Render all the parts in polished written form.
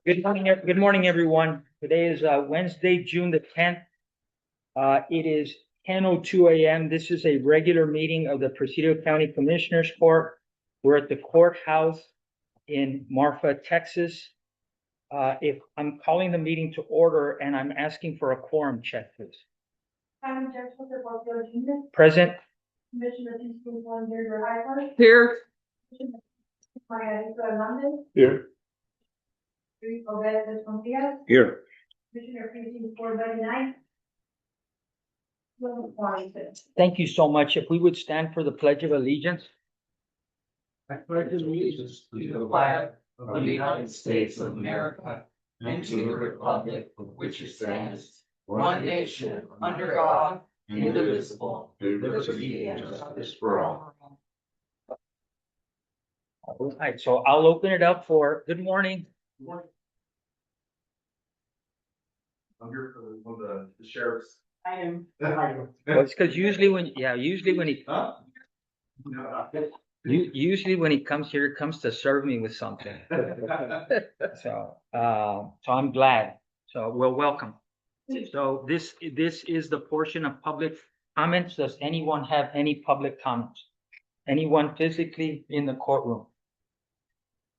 Good morning, everyone. Today is Wednesday, June the 10th. It is 10:02 a.m. This is a regular meeting of the Presidio County Commissioners Court. We're at the courthouse in Marfa, Texas. If I'm calling the meeting to order and I'm asking for a quorum check, please. Present. Commissioner Here. Here. Here. Here. Thank you so much. If we would stand for the Pledge of Allegiance. I pledge allegiance to the flag of the United States of America and to the republic for which it stands, one nation, under God, indivisible, with liberty and justice for all. All right, so I'll open it up for good morning. I'm here for one of the sheriff's. I am. Well, it's because usually when he usually when he comes here, he comes to serve me with something. So I'm glad. So well, welcome. So this is the portion of public comments. Does anyone have any public comments? Anyone physically in the courtroom?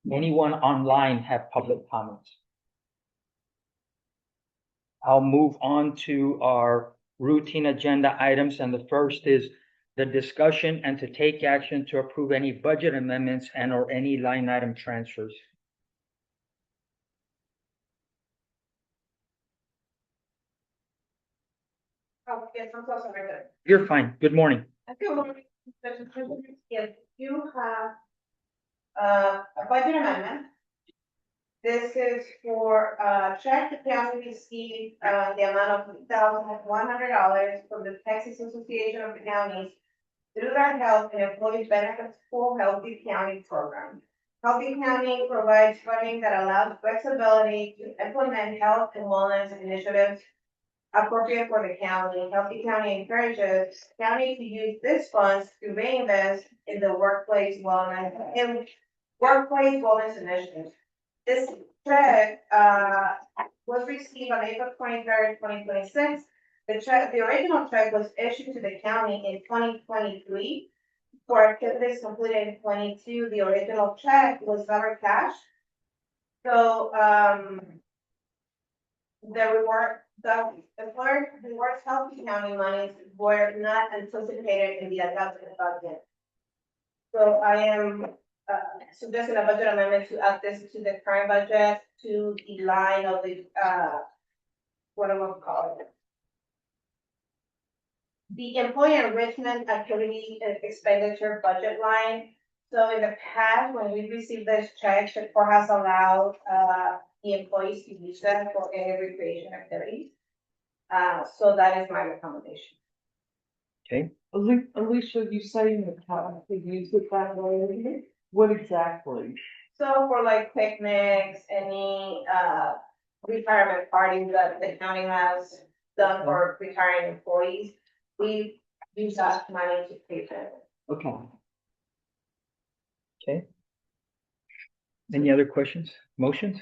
Anyone online have public comments? I'll move on to our routine agenda items, and the first is the discussion and to take action to approve any budget amendments and or any line item transfers. Oh, yes, I'm so sorry. You're fine. Good morning. Good morning. Yes, you have a budget amendment. This is for check the county received the amount of $1,100 from the Texas Association of Counties through their health and employee benefits for Healthy County program. Healthy County provides funding that allows flexibility to implement health and wellness initiatives appropriate for the county. Healthy County encourages county to use this funds to reinvest in the workplace wellness initiatives. This check was received on April 23rd, 2026. The original check was issued to the county in 2023 for activities completed in 22. The original check was never cashed. So the rewards Healthy County monies were not anticipated in the adopted budget. So I am suggesting a budget amendment to add this to the current budget to the line of the what am I calling it? The employee enrichment activity and expenditure budget line. So in the past, when we received this check, the court has allowed the employees to use them for any recreation activities. So that is my recommendation. Okay. Alicia, you say in the past they use it that way. What exactly? So for like picnics, any retirement parties that the county has done for retiring employees, we use that money to pay for it. Okay. Okay. Any other questions? Motions?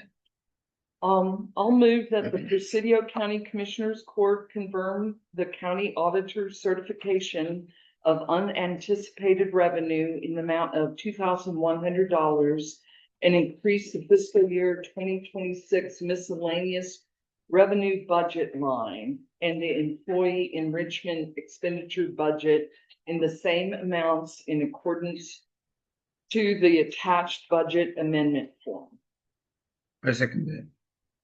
I'll move that the Presidio County Commissioners Court confirm the county auditor's certification of unanticipated revenue in the amount of $2,100 and increase the fiscal year 2026 miscellaneous revenue budget line and the employee enrichment expenditure budget in the same amounts in accordance to the attached budget amendment form. I second that.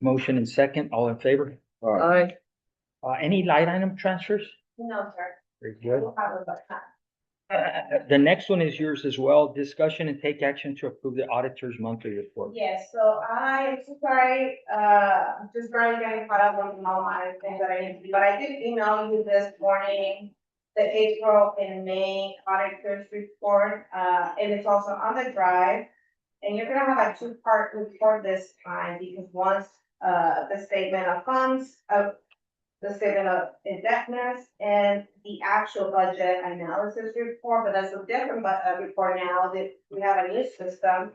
Motion and second. All in favor? Aye. Any line item transfers? No, sir. Very good. We'll have it by time. The next one is yours as well. Discussion and take action to approve the auditor's monthly report. Yes, so I am so sorry, just barely getting caught up on all my things that I need to do, but I did email you this morning the April and May auditor's report, and it's also on the drive. And you're gonna have a two-part report this time because once the statement of funds, the statement of indebtedness, and the actual budget analysis report, but that's a different report now that we have a new system.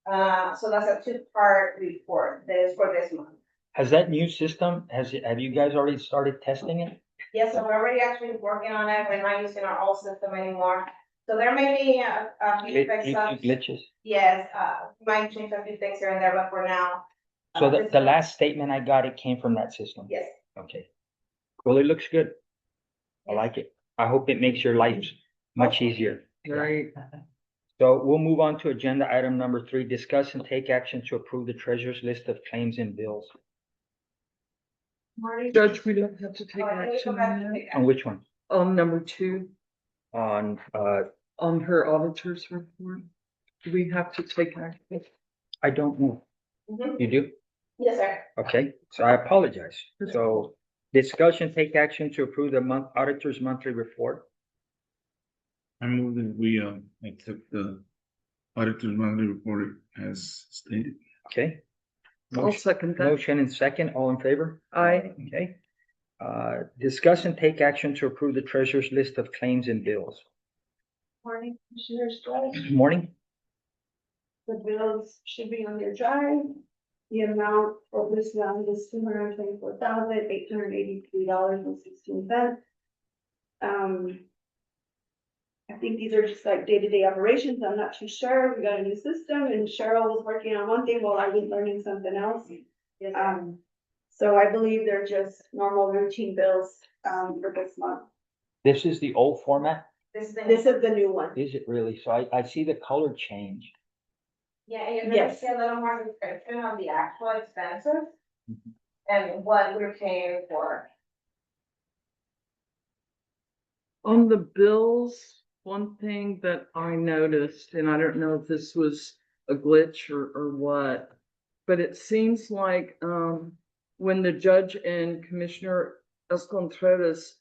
So that's a two-part report that is for this month. Has that new system, have you guys already started testing it? Yes, so we're already actually working on it. We're not using our old system anymore. So there may be a few fix-ups. Glitches? Yes, might change a few things here and there, but for now. So this the one- last statement I got, it came from that system? Yes. Okay. Well, it looks good. I like it. I hope it makes your life much easier. Right. So we'll move on to agenda item number 3, discuss and take action to approve the treasurer's list of claims and bills. Marty? Judge, we don't have to take Oh, I think we action go back on to that. take On which one? On number 2, On, on her auditor's report, do we have to take action? I don't know. Mhm. You do? Yes, sir. Okay, so I apologize. So discussion, take action to approve the auditor's monthly report. I move that we accept the auditor's monthly report as stated. Okay? I'll second that. Motion and second, all in favor? Aye. Okay. Discuss and take action to approve the treasurer's list of claims and bills. Morning, Commissioners, Drive. Morning. The bills should be on your drive. The amount for this round is $224,883.16. I think these are just like day-to-day operations. I'm not too sure. We got a new system and Cheryl was working on one thing while I was learning something else. So I believe they're just normal routine bills, for this month. This is the old format? This is the. This is the new one. Is it really? So I see the color change. Yeah, and you're gonna Yes. see a little more description on the actual expenses Mhm. and what we're paying for. On the bills, one thing that I noticed, and I don't know if this was a glitch or what, but it seems like, when the judge and Commissioner Escontreras,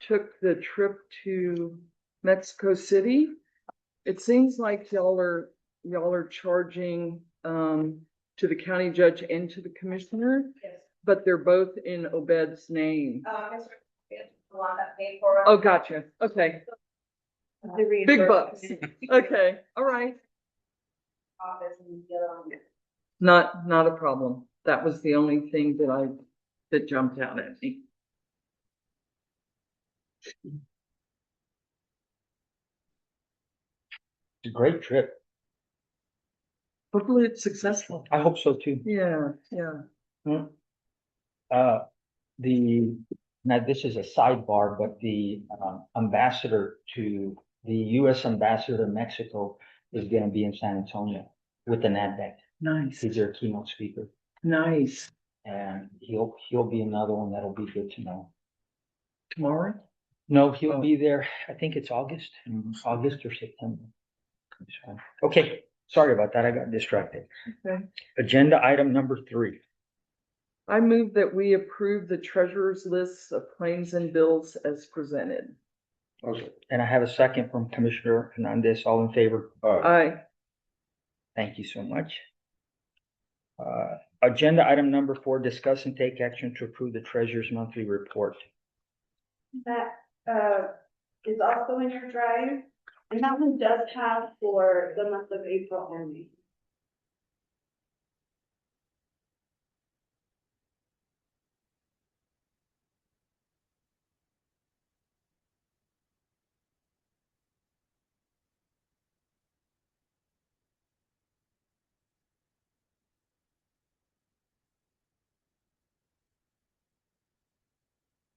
took the trip to Mexico City, it seems like y'all are charging, to the county judge and to the commissioner, Yes. but they're both in Obed's name. Mr. is the one that paid for it. Oh, gotcha. Okay. The Big bucks. reimbursement. Okay, all right. Office and the other one. Not a problem. That was the only thing that jumped out at me. It's a great trip. Hopefully it's successful. I hope so too. Yeah. Now this is a sidebar, but the ambassador to the US ambassador to Mexico is gonna be in San Antonio with the NADVAC. Nice, He's their keynote speaker, nice. and he'll be another one that'll be good to know. Tomorrow? No, he'll be there, I think it's August or September. So, okay, sorry about that, I got distracted. Okay. Agenda item number 3. I move that we approve the treasurer's lists of claims and bills as presented. And I have a second from Commissioner Hernandez, all in favor? Aye. Thank you so much. Agenda item number 4, discuss and take action to approve the treasurer's monthly report. That, is also in your drive, and that one does have for the month of April only.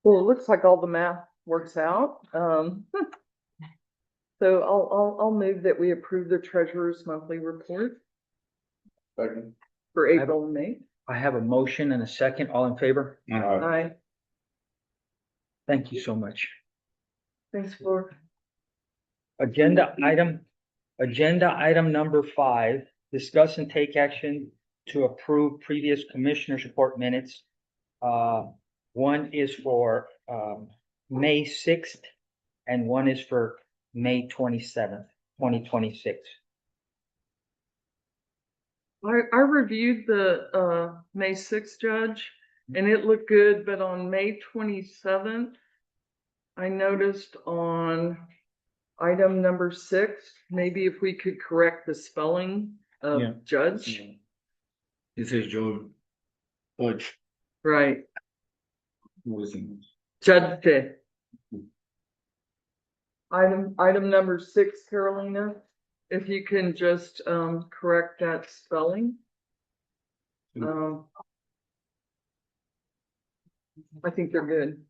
Well, it looks like all the math works out. So I'll move that we approve the treasurer's monthly report Second. for April and May. I have a motion and a second, all in favor? Aye. Thank you so much. Thanks, Flor. Agenda item number 5, discuss and take action to approve previous commissioners' report minutes. One is for May 6th and one is for May 27th, 2026. I reviewed the May 6th, Judge, and it looked good, but on May 27th, I noticed on item number 6, maybe if we could correct the spelling Yeah. Judge, It says Joe Budge. right, What is it? Judge. Item number 6, Carolina, if you can just, correct that spelling. Um, I think they're good.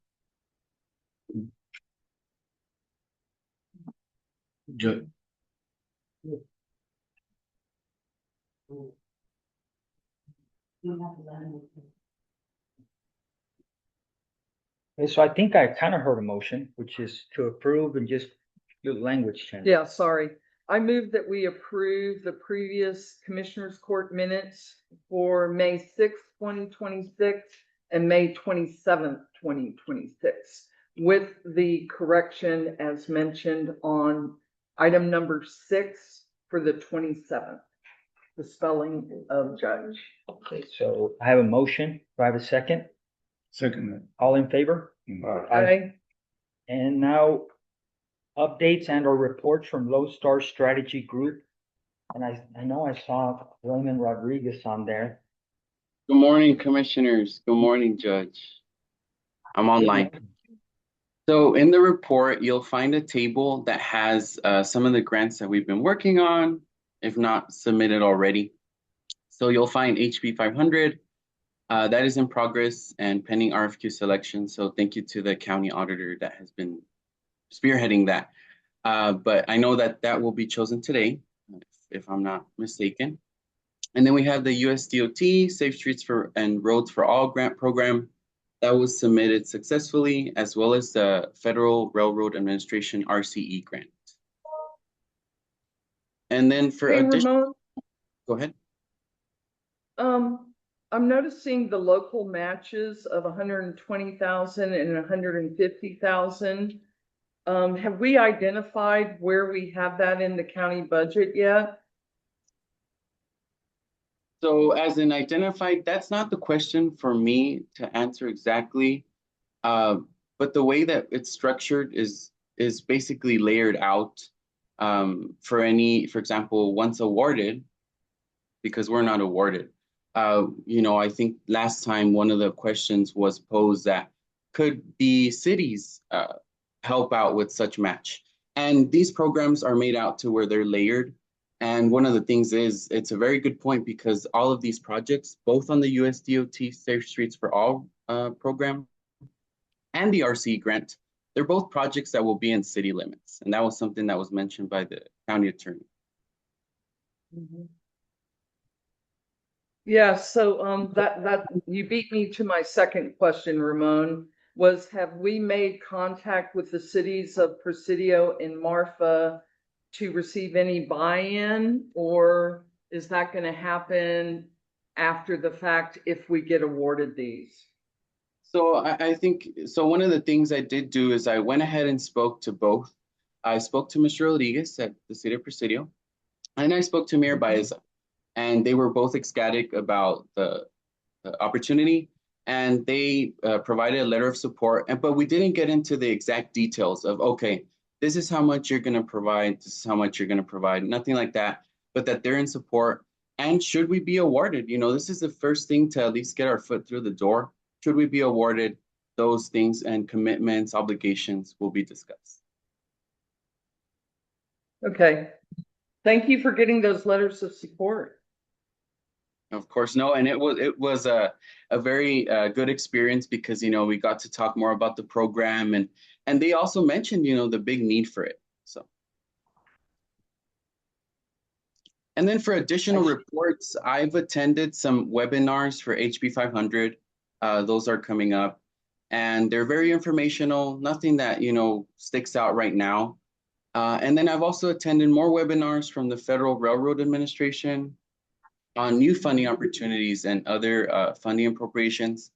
Judge. Okay, so I think I kind of heard a motion, which is to approve and just do language change. Yeah, sorry. I move that we approve the previous Commissioners Court minutes for May 6th, 2026 and May 27th, 2026, with the correction as mentioned on item number 6 for the 27th, the spelling of judge. Okay, so I have a motion. Do I have a second? Second. All in favor? Okay, And now updates and or reports from Lodestar Strategy Group. And I know I saw Raymond Rodriguez on there. Good morning, commissioners. Good morning, Judge. I'm online. So in the report, you'll find a table that has some of the grants that we've been working on, if not submitted already. So you'll find HB 500, that is in progress and pending RFQ selection. So thank you to the county auditor that has been spearheading that. But I know that that will be chosen today, if I'm not mistaken. And then we have the USDOT Safe Streets and Roads for All grant program that was submitted successfully, as well as the Federal Railroad Administration RCE grant. And then for hey, additional, Ramon, go ahead. I'm noticing the local matches of 120,000 and 150,000. Have we identified where we have that in the county budget yet? So as in identified, that's not the question for me to answer exactly. But the way that it's structured is basically layered out for example, once awarded, because we're not awarded. I think last time one of the questions was posed that could the cities help out with such match? And these programs are made out to where they're layered. And one of the things is, it's a very good point because all of these projects, both on the USDOT Safe Streets for All program and the RCE grant, they're both projects that will be in city limits. And that was something that was mentioned by the county attorney. Mm-hmm. Yeah, so that you beat me to my second question, Ramon, was have we made contact with the cities of Presidio and Marfa to receive any buy-in, or is that going to happen after the fact if we get awarded these? So I think, so one of the things I did do is I went ahead and spoke to both. I spoke to Mr. Rodriguez at the city of Presidio, and I spoke to Mayor Baeza. And they were both ecstatic about the opportunity, and they provided a letter of support. But we didn't get into the exact details of, okay, this is how much you're going to provide, this is how much you're going to provide, nothing like that, but that they're in support. And should we be awarded, this is the first thing to at least get our foot through the door. Should we be awarded, those things and commitments, obligations will be discussed. Okay. Thank you for getting those letters of support. Of course, no, and it was a very good experience because we got to talk more about the program and they also mentioned the big need for it. So, and then for additional reports, I've attended some webinars for HB 500. Those are coming up, and they're very informational. Nothing that sticks out right now. And then I've also attended more webinars from the Federal Railroad Administration on new funding opportunities and other funding appropriations.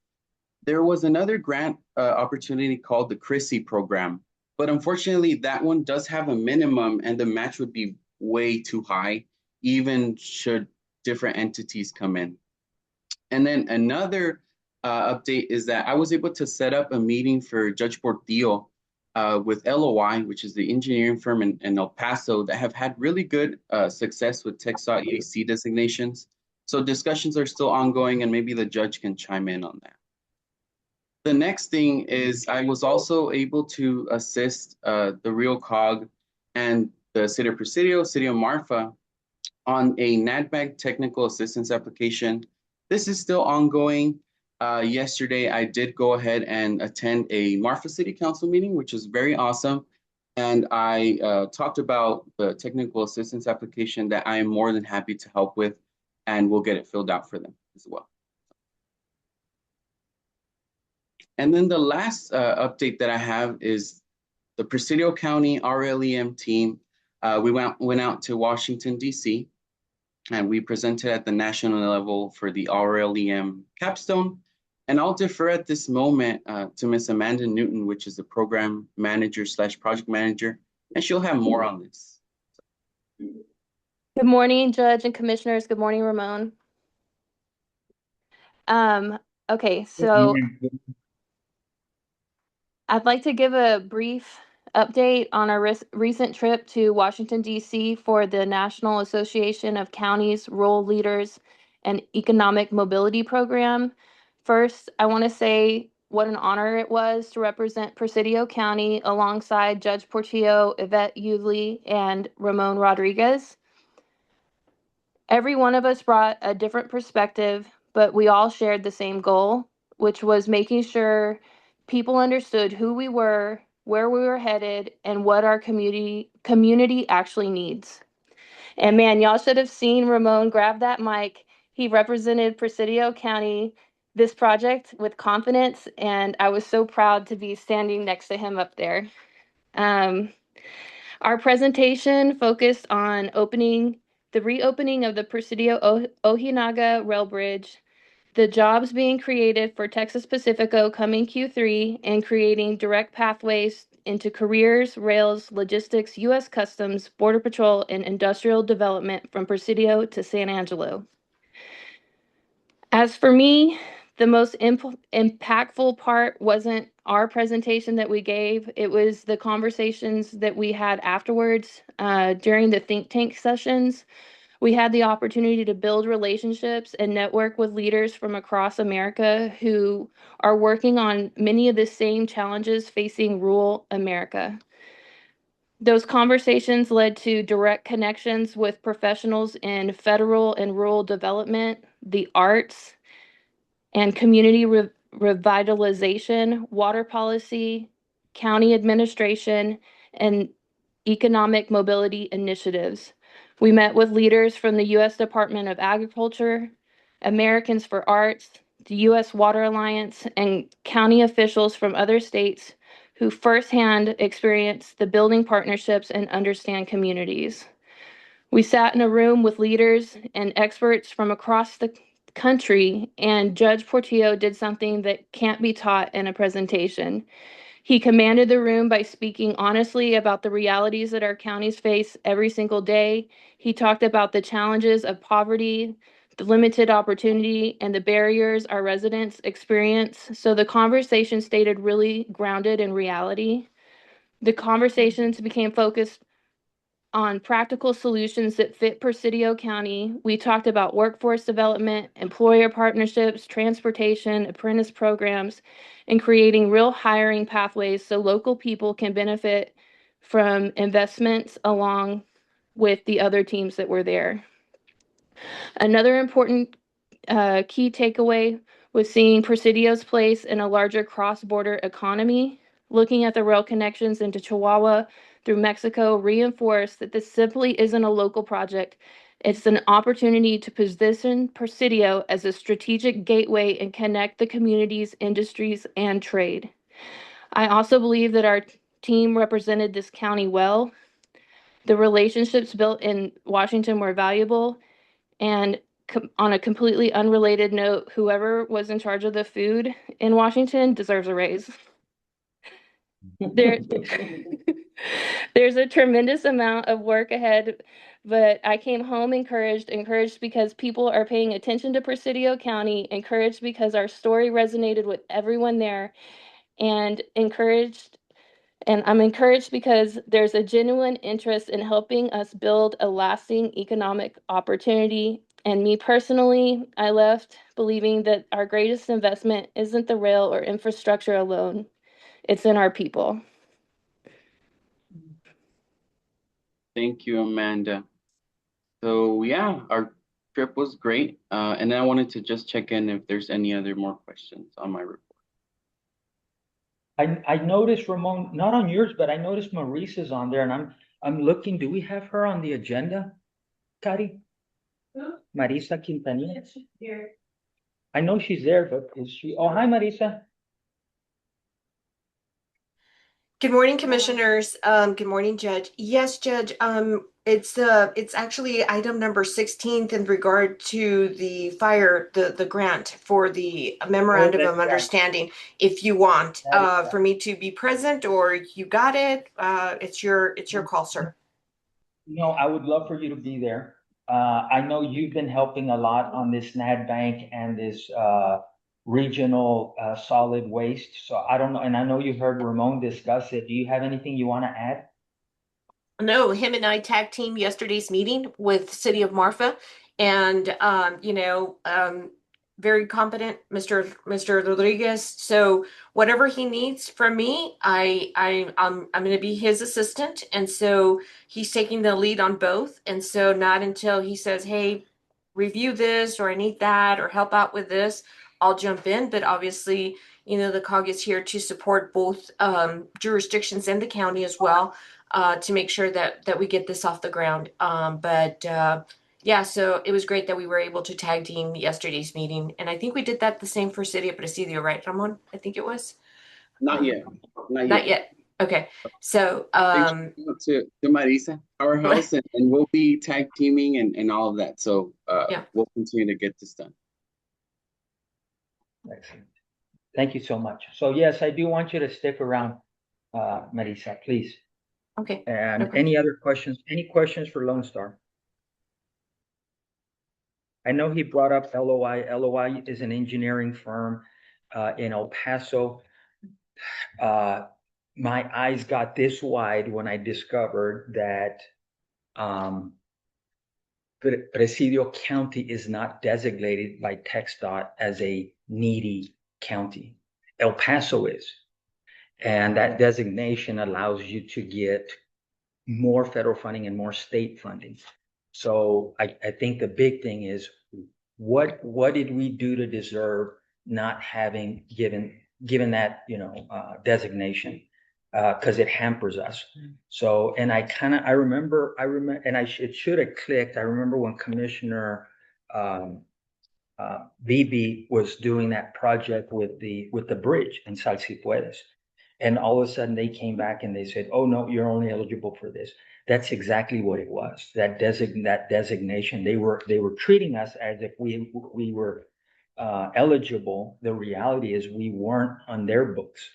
There was another grant opportunity called the CRISI program, but unfortunately that one does have a minimum and the match would be way too high, even should different entities come in. And then another update is that I was able to set up a meeting for Judge Portillo with LOI, which is the engineering firm in El Paso that have had really good success with TxDOT EAC designations. So discussions are still ongoing, and maybe the judge can chime in on that. The next thing is I was also able to assist the Rio Cog and the City of Presidio, City of Marfa, on a NADBAG technical assistance application. This is still ongoing. Yesterday, I did go ahead and attend a Marfa City Council meeting, which is very awesome. And I talked about the technical assistance application that I am more than happy to help with, and we'll get it filled out for them as well. And then the last update that I have is the Presidio County RLEM team. We went out to Washington, D.C., and we presented at the national level for the RLEM capstone. And I'll defer at this moment to Miss Amanda Newton, which is the program manager / project manager, and she'll have more on this. Good morning, Judge and Commissioners. Good morning, Ramon. Okay, so I'd like to give a brief update on our recent trip to Washington, D.C. for the National Association of Counties, Rural Leaders, and Economic Mobility Program. First, I want to say what an honor it was to represent Presidio County alongside Judge Portillo, Yvette Utley, and Ramon Rodriguez. Every one of us brought a different perspective, but we all shared the same goal, which was making sure people understood who we were, where we were headed, and what our community actually needs. And man, y'all should have seen Ramon grab that mic. He represented Presidio County, this project, with confidence, and I was so proud to be standing next to him up there. Our presentation focused on the reopening of the Presidio Ojinaga Rail Bridge, the jobs being created for Texas Pacifico coming Q3, and creating direct pathways into careers, rails, logistics, U.S. Customs, Border Patrol, and industrial development from Presidio to San Angelo. As for me, the most impactful part wasn't our presentation that we gave. It was the conversations that we had afterwards during the think tank sessions. We had the opportunity to build relationships and network with leaders from across America who are working on many of the same challenges facing rural America. Those conversations led to direct connections with professionals in federal and rural development, the arts, and community revitalization, water policy, county administration, and economic mobility initiatives. We met with leaders from the U.S. Department of Agriculture, Americans for Arts, the U.S. Water Alliance, and county officials from other states who firsthand experience the building partnerships and understand communities. We sat in a room with leaders and experts from across the country, and Judge Portillo did something that can't be taught in a presentation. He commanded the room by speaking honestly about the realities that our counties face every single day. He talked about the challenges of poverty, the limited opportunity, and the barriers our residents experience. So the conversation stayed really grounded in reality. The conversations became focused on practical solutions that fit Presidio County. We talked about workforce development, employer partnerships, transportation, apprentice programs, and creating real hiring pathways so local people can benefit from investments along with the other teams that were there. Another important key takeaway was seeing Presidio's place in a larger cross-border economy. Looking at the rail connections into Chihuahua through Mexico reinforced that this simply isn't a local project. It's an opportunity to position Presidio as a strategic gateway and connect the communities, industries, and trade. I also believe that our team represented this county well. The relationships built in Washington were valuable, and on a completely unrelated note, whoever was in charge of the food in Washington deserves a raise. There's a tremendous amount of work ahead, but I came home encouraged because people are paying attention to Presidio County, encouraged because our story resonated with everyone there, and encouraged And I'm encouraged because there's a genuine interest in helping us build a lasting economic opportunity. And me personally, I left believing that our greatest investment isn't the rail or infrastructure alone, it's in our people. Thank you, Amanda. So yeah, our trip was great. And then I wanted to just check in if there's any other more questions on my report. I noticed Ramon, not on yours, but I noticed Maurice's on there, and I'm looking, do we have her on the agenda? Cari? Who? Marisa Quintanilla? Here. I know she's there, but is she, oh, hi, Marisa. Good morning, commissioners. Good morning, Judge. Yes, Judge, it's actually item number 16 in regard to the the grant for the memorandum that's of right. understanding. If you want, That is right. for me to be present or you got it, it's your call, sir. No, I would love for you to be there. I know you've been helping a lot on this NAD Bank and this, regional, solid waste. So I don't know, and I know you heard Ramon discuss it. Do you have anything you want to add? No, him and I tag team yesterday's meeting with City of Marfa, and very competent, Mr. Rodriguez. So whatever he needs from me, I'm going to be his assistant, and so he's taking the lead on both. And so not until he says, "Hey, review this," or "I need that," or "help out with this," I'll jump in. But obviously, the COG is here to support both jurisdictions and the county as well, to make sure that we get this off the ground. Yeah, so it was great that we were able to tag team yesterday's meeting, and I think we did that the same for City of Presidio, right, Ramon? I think it was. Not yet. Not yet. Okay, so To Marisa, our house, and we'll be tag teaming and all of that. So Yeah. we'll continue to get this done. Excellent. Thank you so much. So yes, I do want you to stick around, Marisa, please. Okay. And Okay. any other questions? Any questions for Lone Star? I know he brought up LOI. LOI is an engineering firm in El Paso. My eyes got this wide when I discovered that Presidio County is not designated by TxDOT as a needy county. El Paso is. And that designation allows you to get more federal funding and more state funding. So I think the big thing is what did we do to deserve not having given that, designation? Because it hampers us. So, and I remember, and it should have clicked. I remember when Commissioner Beebe was doing that project with the bridge in Sal Si Puedes. And all of a sudden they came back and they said, "Oh no, you're only eligible for this." That's exactly what it was. That designation, they were treating us as if we were eligible. The reality is we weren't on their books.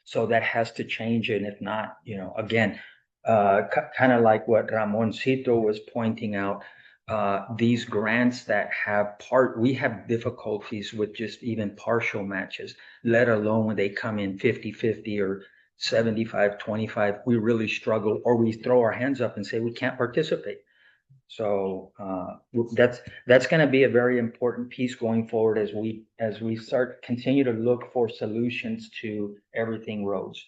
So that has to change. And if not, again, kind of like what Ramoncito was pointing out, these grants that we have difficulties with just even partial matches, let alone when they come in 50-50 or 75-25, we really struggle, or we throw our hands up and say we can't participate. So that's going to be a very important piece going forward as we continue to look for solutions to everything roads.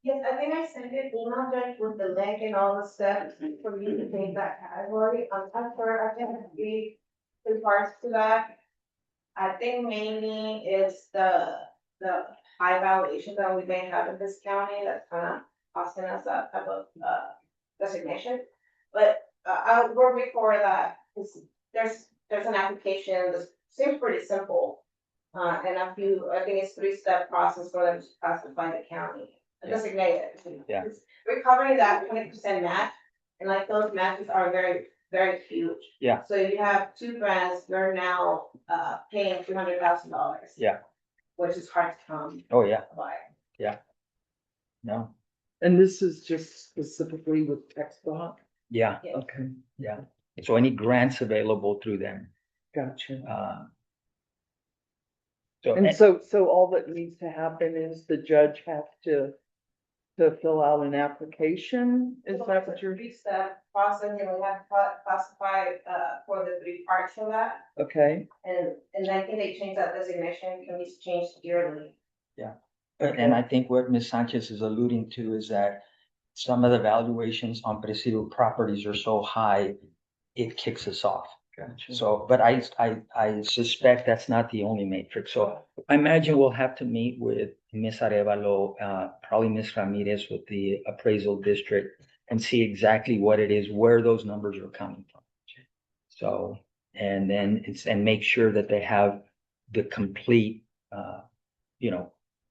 Yes, I think I sent you an email, Judge, with the link and all the steps for you to take that category. I'm not sure, I can be two parts to that. I think mainly it's the high valuation that we may have in this county that's kind of costing us that type of designation. But I'll work before that. There's an application that seems pretty simple. And I think it's 3-step process for them to classify the county. Designated. Yeah. We're covering that 20% match, and like those matches are very, very huge. Yeah. So you have 2 grants, you're now paying $200,000. Yeah. Which is hard to come Oh yeah. by. Yeah. No. And this is just specifically with TxDOT? Yeah. Yeah. Okay, Yeah. So any grants available through them. gotcha. So And so all that needs to happen is the judge has to to fill out an application? Is that what you're, Three-step process, and we have to classify, for the three parts of that. okay, And I think they changed that designation, can be changed yearly. And I think what Ms. Sanchez is alluding to is that some of the valuations on Presidio properties are so high, it kicks us off. gotcha. So, but I suspect that's not the only matrix. So I imagine we'll have to meet with Ms. Arevalo, probably Ms. Ramirez with the appraisal district and see exactly what it is, where those numbers are coming from. So, and then and make sure that they have the complete,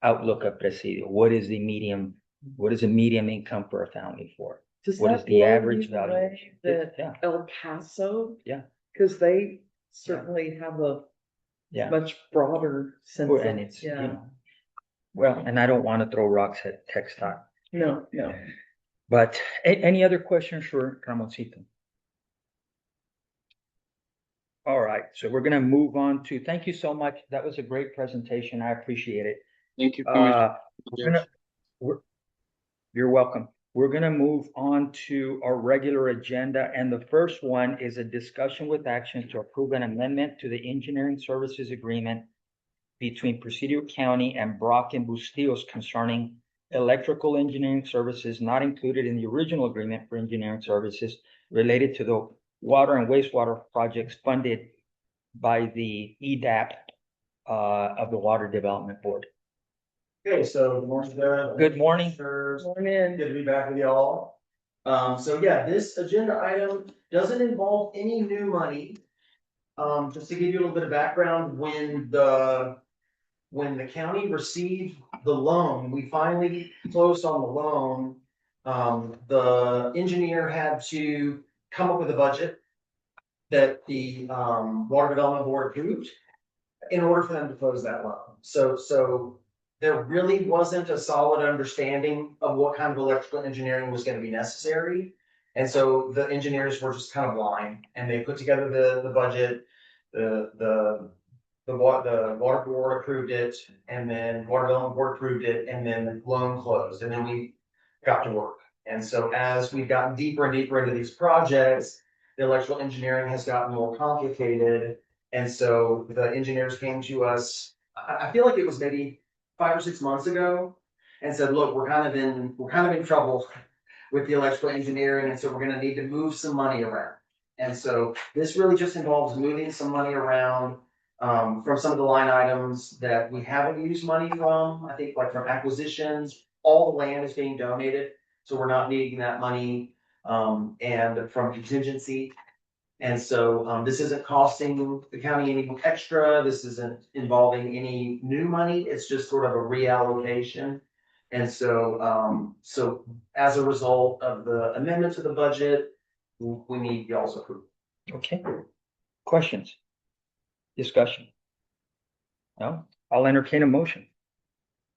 outlook of Presidio. What is the medium income for a family for? Does What that is the blow average you away valuation? that Yeah, El Paso? Yeah. Cause they certainly have a yeah. much broader sense Well, of, and it's, yeah, well, and I don't want to throw rocks at Tech Stock, no. but any other questions for Ramoncito? All right, so we're gonna move on to, thank you so much. That was a great presentation. I appreciate it. Thank you, Commissioner. You're welcome. We're gonna move on to our regular agenda, and the first one is a discussion with action to approve an amendment to the engineering services agreement between Presidio County and Brock and Bustillos concerning electrical engineering services not included in the original agreement for engineering services related to the water and wastewater projects funded by the EDAP of the Water Development Board. Okay, so good morning, Sarah. Good morning. Morning. Good to be back with y'all. So yeah, this agenda item doesn't involve any new money. Just to give you a little bit of background, when the county received the loan, we finally closed on the loan. The engineer had to come up with a budget that the Water Development Board approved in order for them to close that loan. So there really wasn't a solid understanding of what kind of electrical engineering was gonna be necessary. And so the engineers were just kind of blind, and they put together the budget, the water board approved it, and then Water Development Board approved it, and then the loan closed, and then we got to work. And so as we've gotten deeper and deeper into these projects, the electrical engineering has gotten more complicated. And so the engineers came to us, I feel like it was maybe 5 or 6 months ago, and said, look, we're kind of in trouble with the electrical engineering, and so we're gonna need to move some money around. And so this really just involves moving some money around from some of the line items that we haven't used money from. I think like from acquisitions, all the land is being donated, so we're not needing that money, and from contingency. And so this isn't costing the county any extra. This isn't involving any new money. It's just sort of a reallocation. And so so as a result of the amendment to the budget, we need y'all's approval. Okay. Questions? Discussion? No? I'll entertain a motion.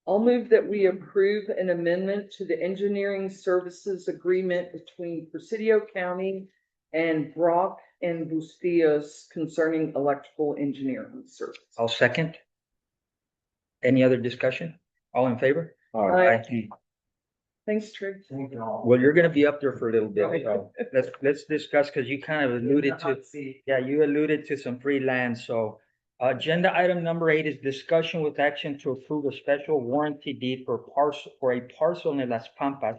I'll move that we approve an amendment to the engineering services agreement between Presidio County and Brock and Bustillos concerning electrical engineering service. I'll second. Any other discussion? All in favor? Aye. Thanks, Trish. Thank you all. Well, you're gonna be up there for a little bit, so let's discuss, because you kind of alluded to, you alluded to some free land, so. Agenda item number 8 is discussion with action to approve a special warranty deed for a parcel in Las Pampas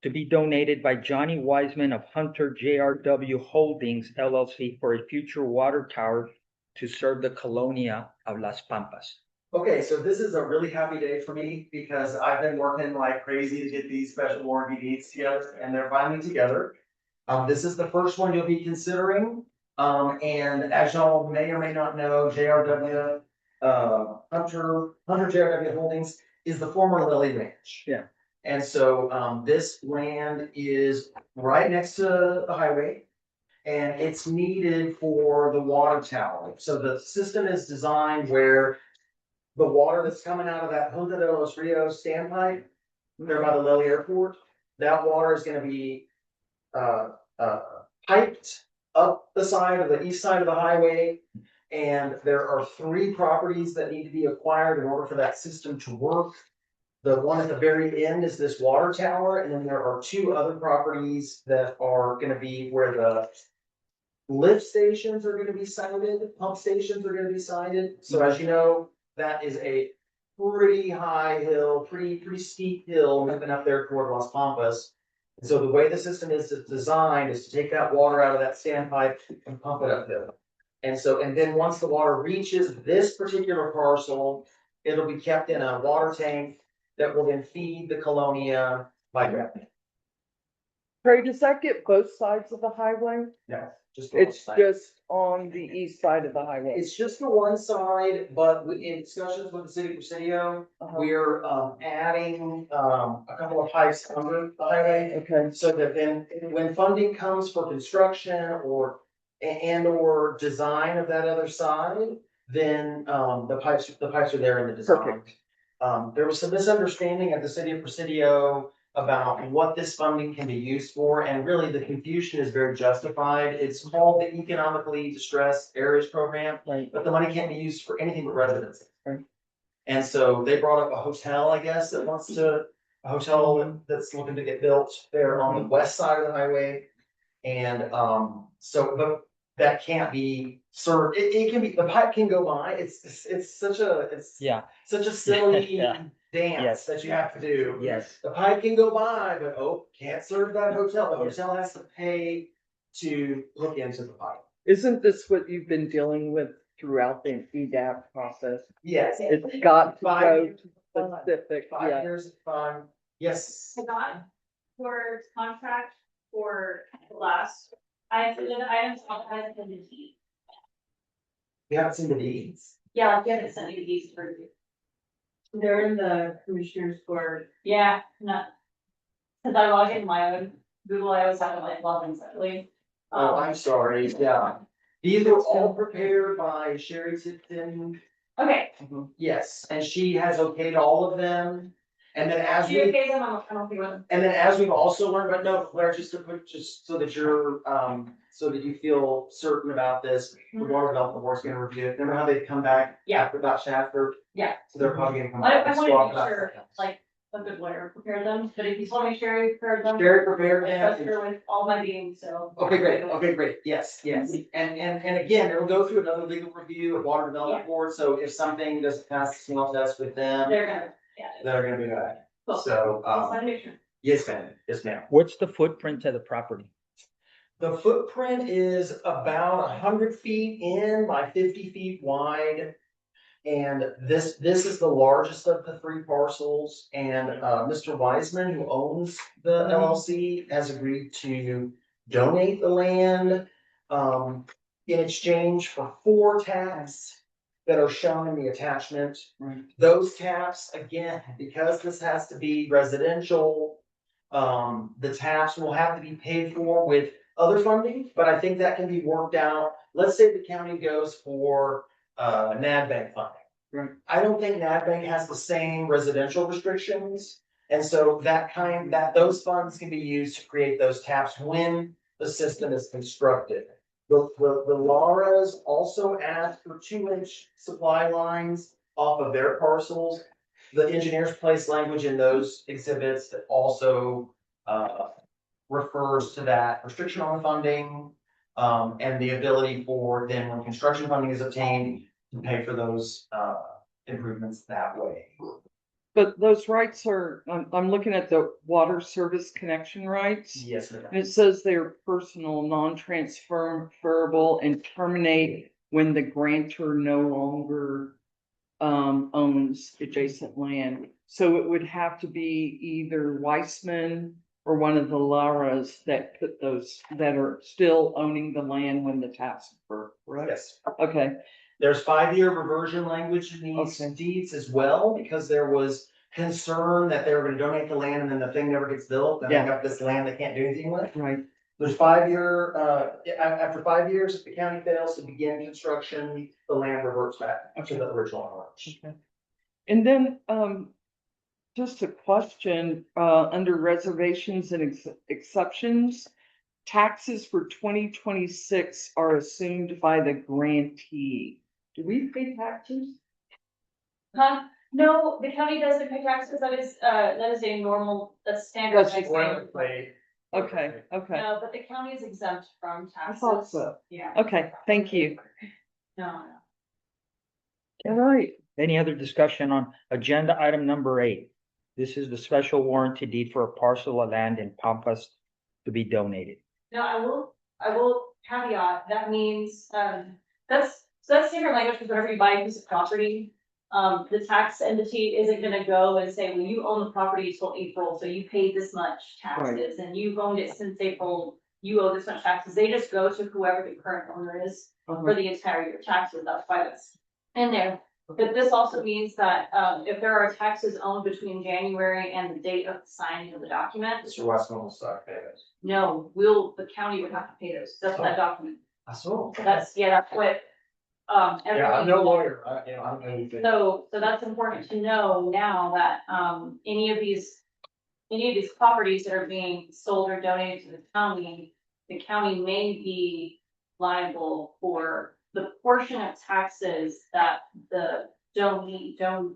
to be donated by Johnny Wiseman of Hunter JRW Holdings LLC for a future water tower to serve the colonia of Las Pampas. Okay, so this is a really happy day for me because I've been working like crazy to get these special warranty deeds together, and they're finally together. This is the first one you'll be considering. And as y'all may or may not know, JRW, Hunter JRW Holdings is the former Lily Ranch. Yeah. And so, this land is right next to the highway, and it's needed for the water tower. So the system is designed where the water that's coming out of that Punta de los Rios standpipe, there by the Lily Airport, that water is gonna be, piped up the side of the east side of the highway. And there are 3 properties that need to be acquired in order for that system to work. The one at the very end is this water tower, and then there are two other properties that are gonna be where the lift stations are gonna be sited, pump stations are gonna be sited. So as you know, that is a pretty high hill, pretty steep hill moving up there toward Las Pampas. And so the way the system is designed is to take that water out of that standpipe and pump it uphill. And then once the water reaches this particular parcel, it'll be kept in a water tank that will then feed the Colonia by gravity. Trey, does that get both sides of the highway? No, just the It's one side. just on the east side of the highway. It's just the one side, but in discussions with the city of Presidio, Uh-huh. we're adding a couple of pipes under the highway. Okay, So that then when funding comes for construction or or design of that other side, then the pipes are there in the design. Perfect. There was some misunderstanding at the city of Presidio about what this funding can be used for, and really the confusion is very justified. It's called the Economically Distressed Areas Program, right. but the money can't be used for anything but residency. Right. And so they brought up a hotel, I guess, a hotel that's looking to get built there on the west side of the highway. And but that can't be served, it can be, the pipe can go by, it's such a, Yeah, such a silly Yeah. dance Yes. that you have to do. yes. The pipe can go by, but can't serve that hotel. The hotel has to pay to hook into the pipe. Isn't this what you've been dealing with throughout the EDAP process? Yes. It's got to 5 go years to of fun. specific, 5 yeah. years of fun. Yes. Forgot for contract for last, I have the items all has been the key. We haven't seen the deeds. Yeah, like you haven't sent me these for you. They're in the commissioners court. Yeah, not. Cause I log in my own Google, I always have to like log in separately. Oh, I'm sorry. Yeah. These were all prepared by Sherry Tipton. Okay, Yes, and she has okayed all of them. And then as do you we, okay them? I don't think one. and then as we've also learned, but no, Claire, just to put, just so that you're, so that you feel certain about this, the water development board's gonna review it. Remember how they come back? Yeah. After about Shafter? Yeah. So they're probably gonna come I back. and wanted swap to it make out. sure, like, a good lawyer prepared them, but if you told me Sherry prepared them. Sherry prepared I them. trust her with all my being, so. Okay, great, yes, and again, it'll go through another legal review of water development board, so if something doesn't pass the smell test with them, They're gonna, yeah. they're gonna be back. Cool. So, Just wanted to make sure. yes, ma'am. What's the footprint of the property? The footprint is about 100 feet in by 50 feet wide. And this is the largest of the 3 parcels, and Mr. Wiseman, who owns the LLC, has agreed to donate the land in exchange for 4 taps that are shown in the attachment. Right. Those taps, again, because this has to be residential, the taps will have to be paid for with other funding, but I think that can be worked out. Let's say the county goes for NADBank funding. Right. I don't think NADBank has the same residential restrictions. And so those funds can be used to create those taps when the system is constructed. The Laras also asked for 2-inch supply lines off of their parcels. The engineers place language in those exhibits that also refers to that restriction on the funding and the ability for then when construction funding is obtained to pay for those improvements that way. But those rights are, I'm looking at the water service connection rights. Yes, ma'am. And it says they're personal, non-transferable, and terminate when the grantor no longer owns adjacent land. So it would have to be either Weissman or one of the Laras that put those, that are still owning the land when the taps were, right? Yes. Okay, There's 5-year reversion language in these Okay. deeds as well, because there was concern that they were gonna donate the land and then the thing never gets built, and they Yeah. got this land they can't do anything with. right. There's 5-year, after 5 years, if the county fails to begin construction, the land reverts back to the original owners. Okay. And then, just a question, under reservations and exceptions, taxes for 2026 are assumed by the grantee. Do we pay taxes? Huh? No, the county doesn't pay taxes, that is a normal, that's standard. That's like, Okay, okay. No, but the county is exempt from I taxes. thought so. Yeah. Okay, thank you. No. All right. Any other discussion on agenda item number 8? This is the special warranty deed for a parcel of land in Pampas to be donated. No, I will caveat, that means, that's standard language for whenever you buy a piece of property. The tax entity isn't gonna go and say, well, you own the property till April, so you paid this much taxes, and you've owned it since April, you owe this much taxes. They just go to whoever the current owner is for the entire year taxes, that's why that's in there. But this also means that, if there are taxes owed between January and the date of the signing of the document, Mr. Westman will start paying us. no, the county would have to pay those, that's that document. I saw. That's what, Yeah, I'm everything- no lawyer, I don't know anything. So that's important to know now that, any of these properties that are being sold or donated to the county may be liable for the portion of taxes that the donator,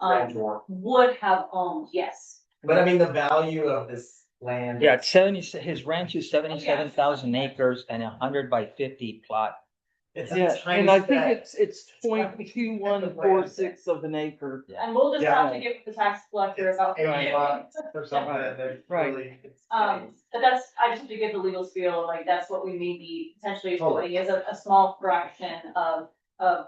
Grantor. would have owned, yes. But I mean, the value of this land. Yeah, it's 70, his ranch is 77,000 acres and 100 by 50 plot. It's Yeah, a tiny and I think speck. it's 0.2146 of an acre. And we'll just Yeah. have to give the tax collector about. Or something that Right. really. But I just have to give the legal spiel, like, that's what we may be potentially avoiding, is a small fraction of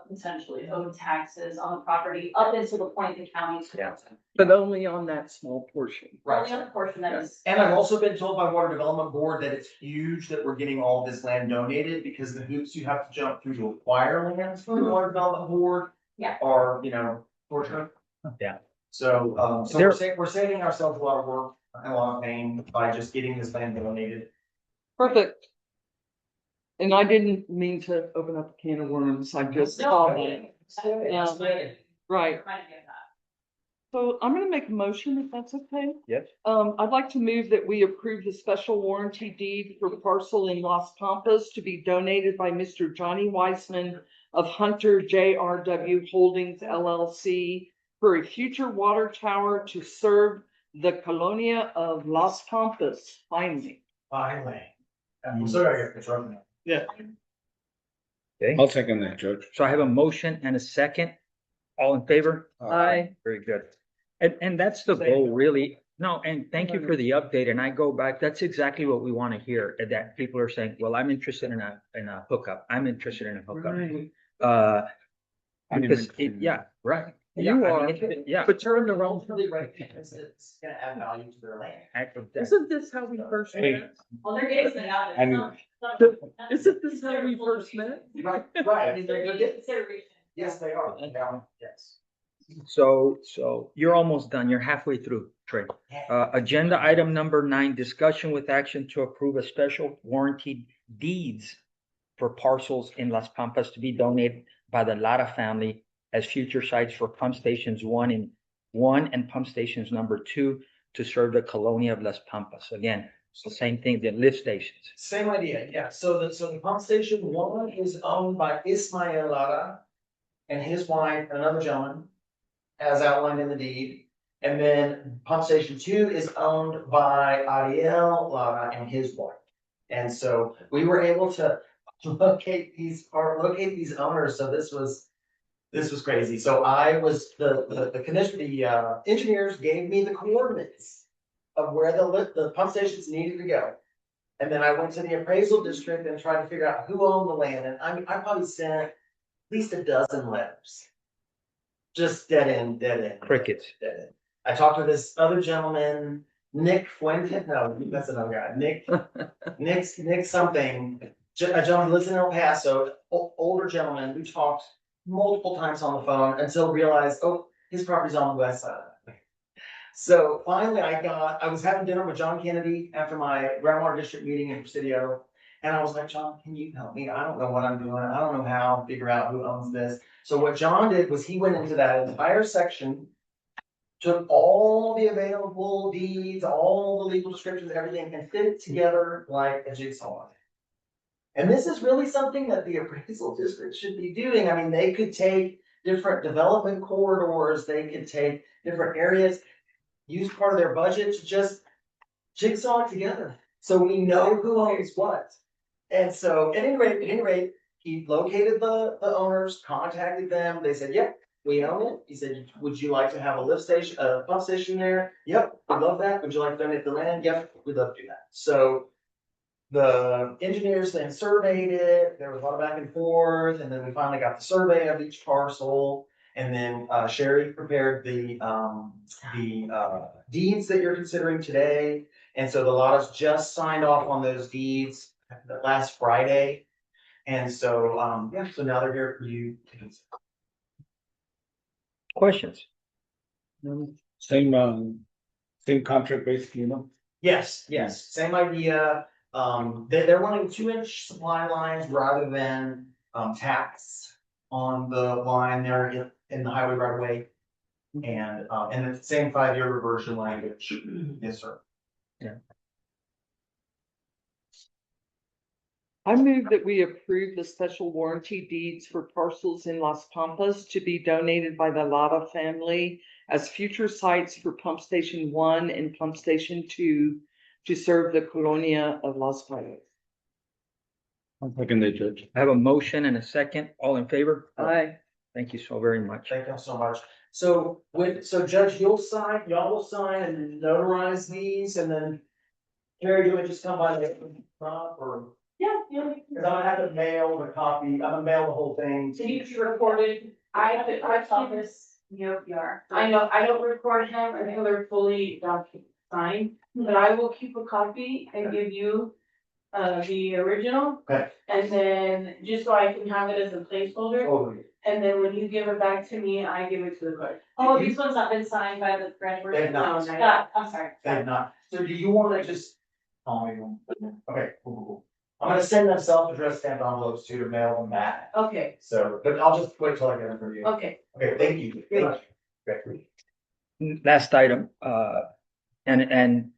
potentially owed taxes on the property up until the point the county's. Yeah. But only on that small portion. Only on the portion that is. And I've also been told by Water Development Board that it's huge that we're getting all this land donated because the hoops you have to jump through to acquire land from the Water Development Board. Yeah. Are, torture. Yeah. So, There- we're saving ourselves a lot of work and a lot of pain by just getting this land donated. Perfect. And I didn't mean to open up a can of worms, I just thought it. Right. So I'm gonna make a motion if that's okay. Yes. I'd like to move that we approve the special warranty deed for parcel in Las Pampas to be donated by Mr. Johnny Weissman of Hunter JRW Holdings LLC for a future water tower to serve the colonia of Las Pampas, finally. Finally. I'm sorry, I got construction. Yeah. Okay, I'll second that, Judge. so I have a motion and a second. All in favor? Aye. Very good. And that's the goal, really. No, and thank you for the update. And I go back, that's exactly what we want to hear, that people are saying, well, I'm interested in a hookup. I'm interested in a hookup. Right. Because right. You Yeah, I are, mean, yeah. but you're in the wrong. Really right, because it's gonna add value to their land. Isn't this how we first met? Well, they're getting it out. I knew- Isn't this how we first met? Right, I mean, They're getting consideration. yes, they are, yes. So you're almost done. You're halfway through, Trey. Agenda item number 9, discussion with action to approve a special warranty deeds for parcels in Las Pampas to be donated by the Lara family as future sites for pump stations 1 and pump stations number 2 to serve the colonia of Las Pampas. Again, it's the same thing, the lift stations. Same idea, yeah, so the pump station 1 is owned by Ismael Lara and his wife, another gentleman, as outlined in the deed. And then pump station 2 is owned by Ariel Lara and his wife. And so we were able to locate these owners, so this was crazy. So I was, the commission, the engineers gave me the coordinates of where the pump stations needed to go. And then I went to the appraisal district and tried to figure out who owned the land, and I probably sent at least a dozen letters. Just dead end. Crickets. Dead end. I talked to this other gentleman, Nick Fuente, no, that's another guy, Nick something. A gentleman who lives in El Paso, older gentleman, we talked multiple times on the phone until realized, oh, his property's on the west side. So finally I was having dinner with John Kennedy after my groundwater district meeting in Presidio. And I was like, John, can you help me? I don't know what I'm doing. I don't know how to figure out who owns this. So what John did was he went into that entire section, took all the available deeds, all the legal descriptions, everything, and fit it together like a jigsaw. And this is really something that the appraisal district should be doing. I mean, they could take different development corridors, they could take different areas, use part of their budget to just jigsaw it together, so we know who owns what. And so, at any rate, he located the owners, contacted them, they said, yep, we own it. He said, would you like to have a lift station, a pump station there? Yep, we'd love that. Would you like to donate the land? Yep, we'd love to do that. So the engineers then surveyed it, there was a lot of back and forth, and then we finally got the survey of each parcel. And then Sherry prepared the deeds that you're considering today. And so the Lottas just signed off on those deeds last Friday. And so, yeah, so now they're here for you to consider. Questions? Same contract basically, you know? Yes, yes, same idea. They're wanting 2-inch supply lines rather than taps on the line there in the highway right away. And the same 5-year reversion language. Yes, sir. Yeah. I move that we approve the special warranty deeds for parcels in Las Pampas to be donated by the Lotta family as future sites for Pump Station 1 and Pump Station 2 to serve the Colonia of Las Palmas. I'll second that, Judge. I have a motion and a second. All in favor? Aye. Thank you so very much. Thank you so much. So Judge, y'all will sign and notarize these, and then Carrie, do it just come by the prop or? Yeah. Cause I'm gonna have to mail the copy, I'm gonna mail the whole thing. So you recorded, I saw this, I know, I don't record him until they're fully signed, but I will keep a copy and give you the original. Okay. And then, just so I can have it as a placeholder, Totally. and then when you give it back to me, I give it to the clerk. Oh, this one's not been signed by the grant. They've not. I'm sorry. They've not. So do you wanna just? Okay, cool. I'm gonna send them self-addressed stamped envelopes to mail them back. Okay, So, but I'll just wait till I get them from you. okay. Okay, thank you. Thank you. Great. Last item, and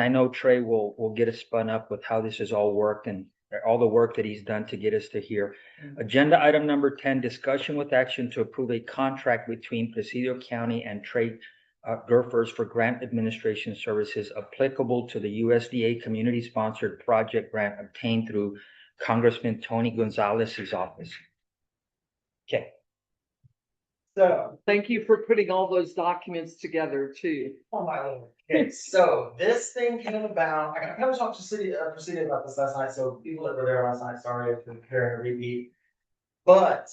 I know Trey will get us spun up with how this has all worked and all the work that he's done to get us to here. Agenda item number 10, discussion with action to approve a contract between Presidio County and Trey Gerfers for grant administration services applicable to the USDA community-sponsored project grant obtained through Congressman Tony Gonzalez's office. Okay. So, Thank you for putting all those documents together too. oh my lord. Okay, so this thing came about, I kind of talked to Presidio about this last night, so people that were there last night, sorry if I'm carrying a repeat. But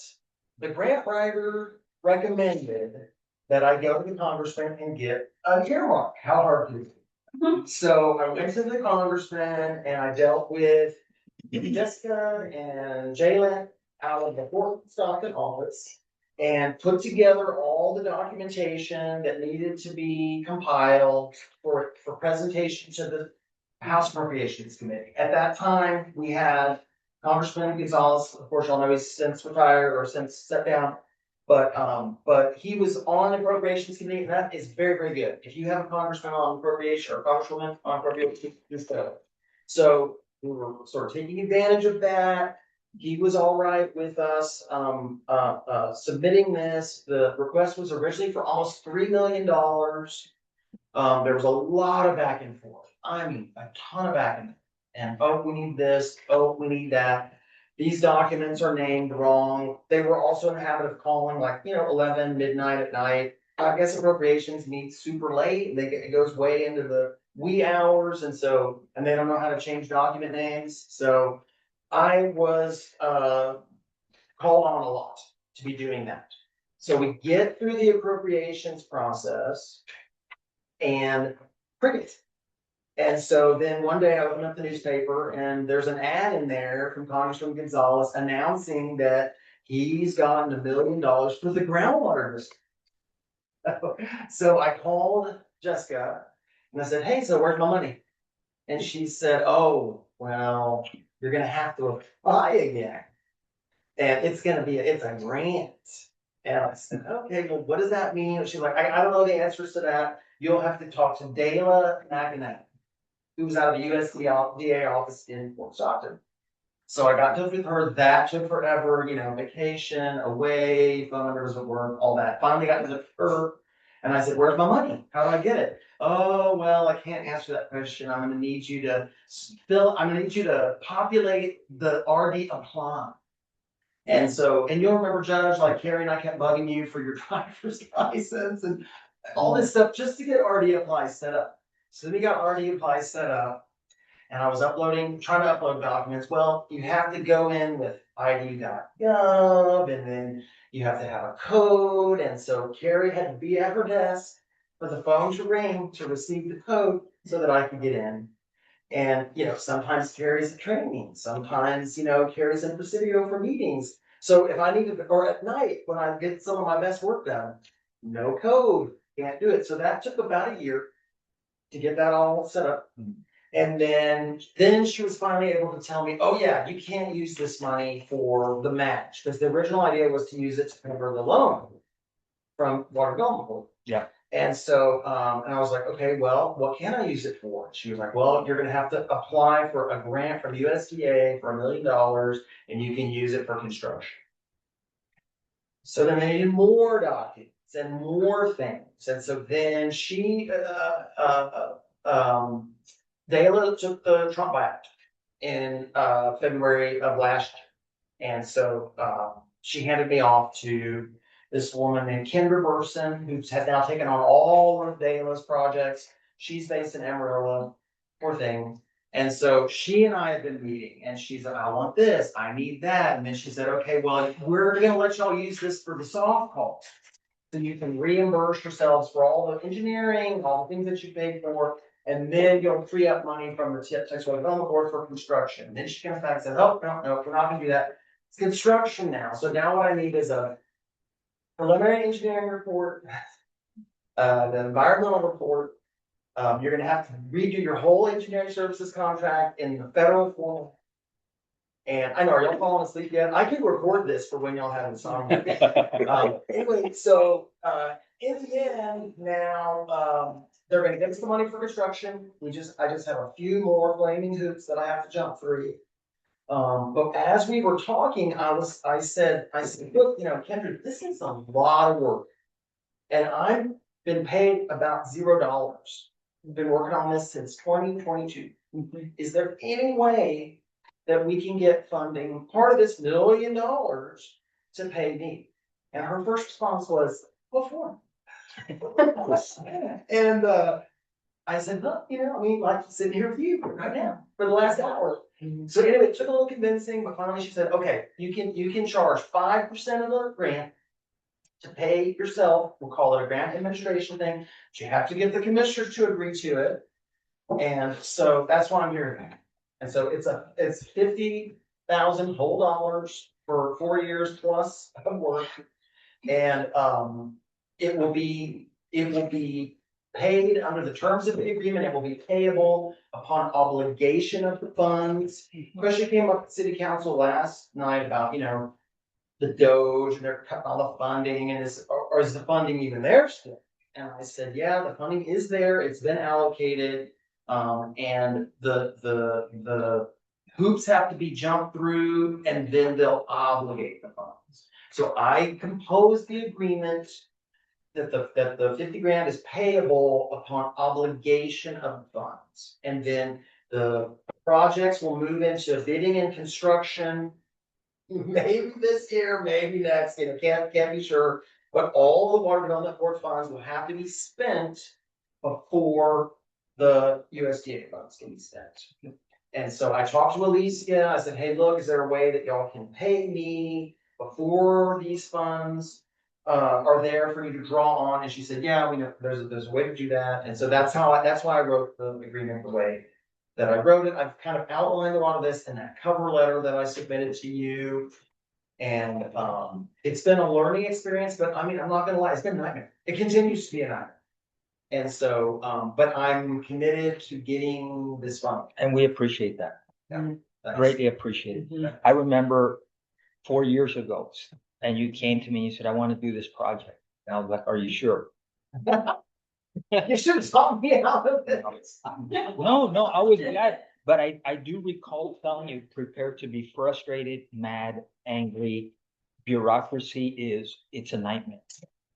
the grant writer recommended that I go to the congressman and get an earmark. How hard could it be? So I went to the congressman and I dealt with Jessica and Jalen out of the Fort Stockton office and put together all the documentation that needed to be compiled for presentation to the House Appropriations Committee. At that time, we had Congressman Gonzalez, of course, y'all know he's since retired or since stepped down. But he was on the Appropriations Committee, and that is very, very good. If you have a congressman on appropriation or congresswoman on appropriation, just go. So we were sort of taking advantage of that. He was all right with us, submitting this. The request was originally for almost $3 million. There was a lot of back and forth. I mean, a ton of back and forth. And, oh, we need this, oh, we need that. These documents are named wrong. They were also in the habit of calling 11 midnight at night. I guess appropriations meets super late. It goes way into the wee hours. And they don't know how to change document names. So I was, called on a lot to be doing that. So we get through the appropriations process and cricket. And so then one day I opened up the newspaper and there's an ad in there from Congressman Gonzalez announcing that he's gotten $1 million for the groundwater district. So I called Jessica and I said, hey, so where's my money? And she said, oh, well, you're gonna have to apply again. And it's a grant. And I said, okay, well, what does that mean? She's like, I don't know the answers to that. You'll have to talk to Dayla McInerney, who was out of the USDA office in Fort Stockton. So I got in touch with her, that took forever, you know, vacation, away, phone number doesn't work, all that. Finally got in touch with her, and I said, where's my money? How do I get it? Oh, well, I can't answer that question. I'm gonna need you to populate the RD apply. And so, and you'll remember, Judge, like Carrie and I kept bugging you for your driver's license and all this stuff just to get RD apply set up. So then we got RD apply set up, and I was trying to upload documents. Well, you have to go in with ID.gov, and then you have to have a code. And so Carrie had to be at her desk for the phone to ring to receive the code so that I could get in. And, you know, sometimes Carrie's at training, sometimes, you know, Carrie's in Presidio for meetings. So if I needed, or at night when I get some of my best work done, no code, can't do it. So that took about a year to get that all set up. And then she was finally able to tell me, oh yeah, you can't use this money for the match, because the original idea was to use it to cover the loan from Water Development Board. Yeah. And so, and I was like, okay, well, what can I use it for? She was like, well, you're gonna have to apply for a grant from USDA for $1 million, and you can use it for construction. So then they needed more documents and more things. And so then Dayla took the Trump Act in February of last year. And so she handed me off to this woman named Kendra Burson, who's now taken on all of Dayla's projects. She's based in Amarillo, poor thing. And so she and I have been meeting, and she's like, I want this, I need that. And then she said, okay, well, we're gonna let y'all use this for the soft calls. So you can reimburse yourselves for all the engineering, all the things that you paid for, and then you'll free up money from the Texas Development Board for construction. And then she comes back and says, oh, no, we're not gonna do that. It's construction now. So now what I need is a preliminary engineering report, the environmental report. You're gonna have to redo your whole engineering services contract in the federal form. And I know, are y'all falling asleep yet? I can record this for when y'all have insomnia. Anyway, so in the end, now they're gonna give us the money for construction. I just have a few more flaming hoops that I have to jump through. But as we were talking, I said, look, you know, Kendra, this is a lot of work. And I've been paid about $0. I've been working on this since 2022. Is there any way that we can get funding, part of this $1 million, to pay me? And her first response was, what for? And I said, look, you know, I mean, like sitting here with you right now for the last hour. So anyway, it took a little convincing, but finally she said, okay, you can charge 5% of the grant to pay yourself. We'll call it a grant administration thing. But you have to get the commissioners to agree to it. And so that's why I'm here. And so it's 50,000 whole dollars for 4 years plus of work. And it will be paid under the terms of the agreement. It will be payable upon obligation of the funds. Question came up at city council last night about, you know, the Doge, and they're cutting all the funding, and is the funding even there still? And I said, yeah, the funding is there. It's been allocated. And the hoops have to be jumped through, and then they'll obligate the funds. So I composed the agreement that the 50 grand is payable upon obligation of funds. And then the projects will move into bidding and construction, maybe this year, maybe next, you know, can't be sure. But all the Water Development Board funds will have to be spent before the USDA funds can be spent. And so I talked to Alicia. I said, hey, look, is there a way that y'all can pay me before these funds are there for you to draw on? And she said, yeah, we know there's a way to do that. And so that's why I wrote the agreement the way that I wrote it. I've kind of outlined a lot of this in that cover letter that I submitted to you. And it's been a learning experience, but I mean, I'm not gonna lie, it's been a nightmare. It continues to be a nightmare. And so, but I'm committed to getting this fund. And we appreciate that. Yeah. Greatly appreciate it. I remember 4 years ago, and you came to me and you said, I want to do this project. And I was like, are you sure? You should have taught me out of it. No, I was glad. But I do recall telling you, prepare to be frustrated, mad, angry. Bureaucracy it's a nightmare.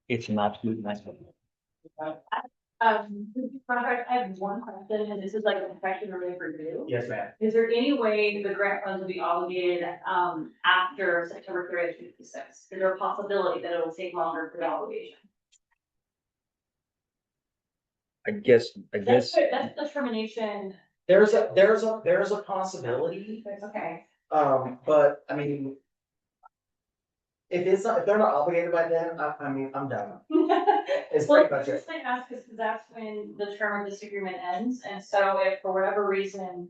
It's an absolute nightmare. I have one question, and this is like a question really for you. Yes, ma'am. Is there any way the grant funds will be obligated, after September 30th, 2026? Is there a possibility that it will take longer for the obligation? I guess, That's the termination. There's a possibility, Okay. but I mean, if they're not obligated by then, I mean, I'm done. It's Well, pretty much the it. reason I ask is because that's when the term of this agreement ends, and so if for whatever reason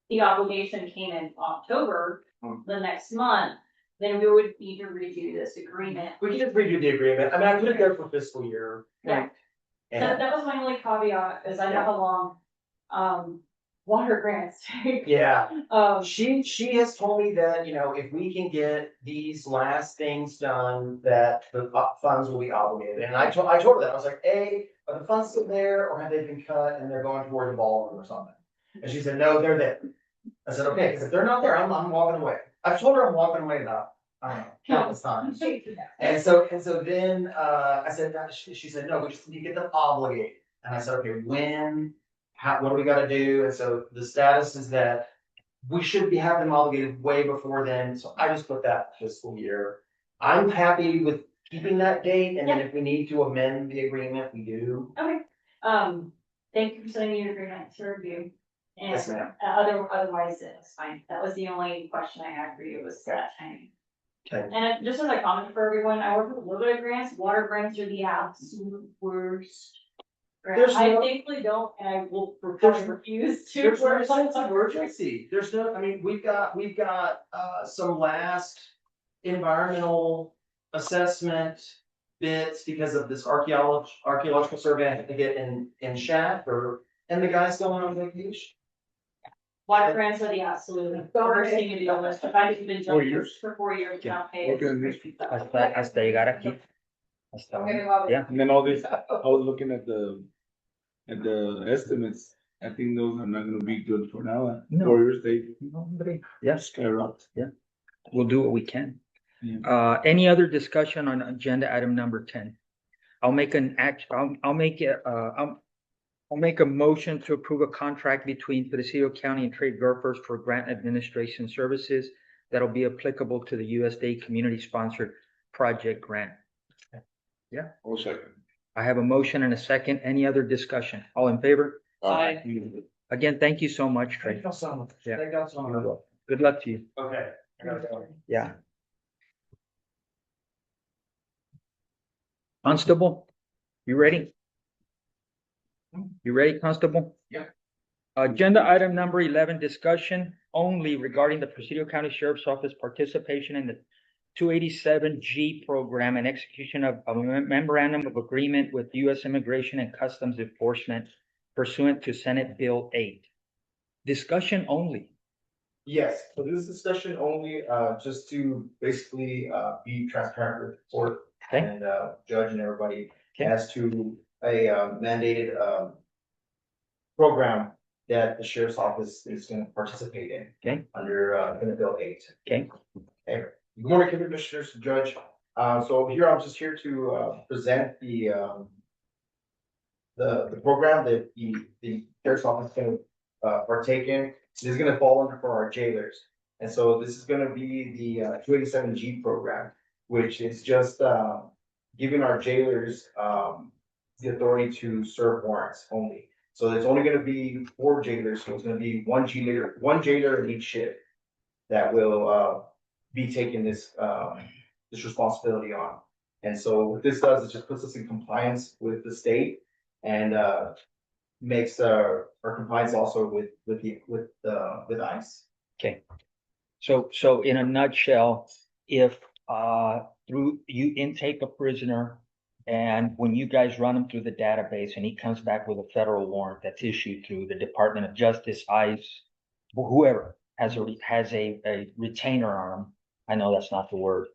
the obligation came in October, the next month, then we would need to redo this agreement. We can just redo the agreement. I mean, I put it there for fiscal year. Yeah. And That was my only caveat, is I know how long, water grants take. yeah, Um, she has told me that, you know, if we can get these last things done, that the funds will be obligated. And I told her that, I was like, A, are the funds still there, or have they been cut and they're going toward the ballroom or something? And she said, no, they're there. I said, okay, because if they're not there, I'm walking away. I've told her I'm walking away about, I don't know, countless times. And so then, I said, she said, no, we just need to get them obligated. And I said, okay, when, what do we gotta do? And so the status is that we should be having them obligated way before then, so I just put that fiscal year. I'm happy with keeping that date, and then if we need to amend the agreement, we do. Okay, thank you for sending me your agreement to review. And Yes, ma'am. otherwise, it's fine. That was the only question I had for you, was that timing. Okay. And just as a comment for everyone, I work with a little bit of grants. Water grants are the absolute worst. There's I no- thankfully don't, and I will There's- refuse to. There's no sense of urgency. There's no, I mean, we've got, some last environmental assessment bits because of this archaeological survey I had to get in Shafer, and the guy's going on vacation. Water grants are the absolute worst thing to deal with. If I've been 4 years? for 4 years, Yeah. not paid. Okay. Hasta llegar aquí. Yeah. And then all this, I was looking at the estimates. I think those are not gonna be good for now. No. For your state. Yes, Skyrocket. we'll do what we can. Yeah. Any other discussion on agenda item number 10? I'll make I'll make a motion to approve a contract between Presidio County and Trade Gulfers for grant administration services that'll be applicable to the USDA community sponsored project grant. I'll second. I have a motion and a second. Any other discussion? All in favor? Aye. Again, thank you so much, Trey. Thank you so much. Yeah. Thank you so much. Good luck to you. Okay. I gotta go. Yeah. Constable, you ready? You ready, Constable? Yeah. Agenda item number 11, discussion only regarding the Presidio County Sheriff's Office participation in the 287G program and execution of a memorandum of agreement with U.S. Immigration and Customs Enforcement pursuant to Senate Bill 8. Discussion only. Yes, so this is discussion only, just to basically, be transparent with the court Okay. and, judge and everybody Okay. as to a mandated, program that the sheriff's office is gonna participate in. Okay. Under, Senate Bill 8. Okay. Okay. Good morning, Commissioners, Judge. So here, I'm just here to, present the program that the sheriff's office can, partake in. This is gonna fall under for our jailers. And so this is gonna be the 287G program, which is just giving our jailers the authority to serve warrants only. So there's only gonna be 4 jailers, so it's gonna be one jailer in each shift that will be taking this responsibility on. And so what this does is just puts us in compliance with the state and makes our compliance also with ICE. Okay. So in a nutshell, if through you intake a prisoner and when you guys run him through the database and he comes back with a federal warrant that's issued through the Department of Justice, ICE, whoever has a retainer on him, I know that's not the word.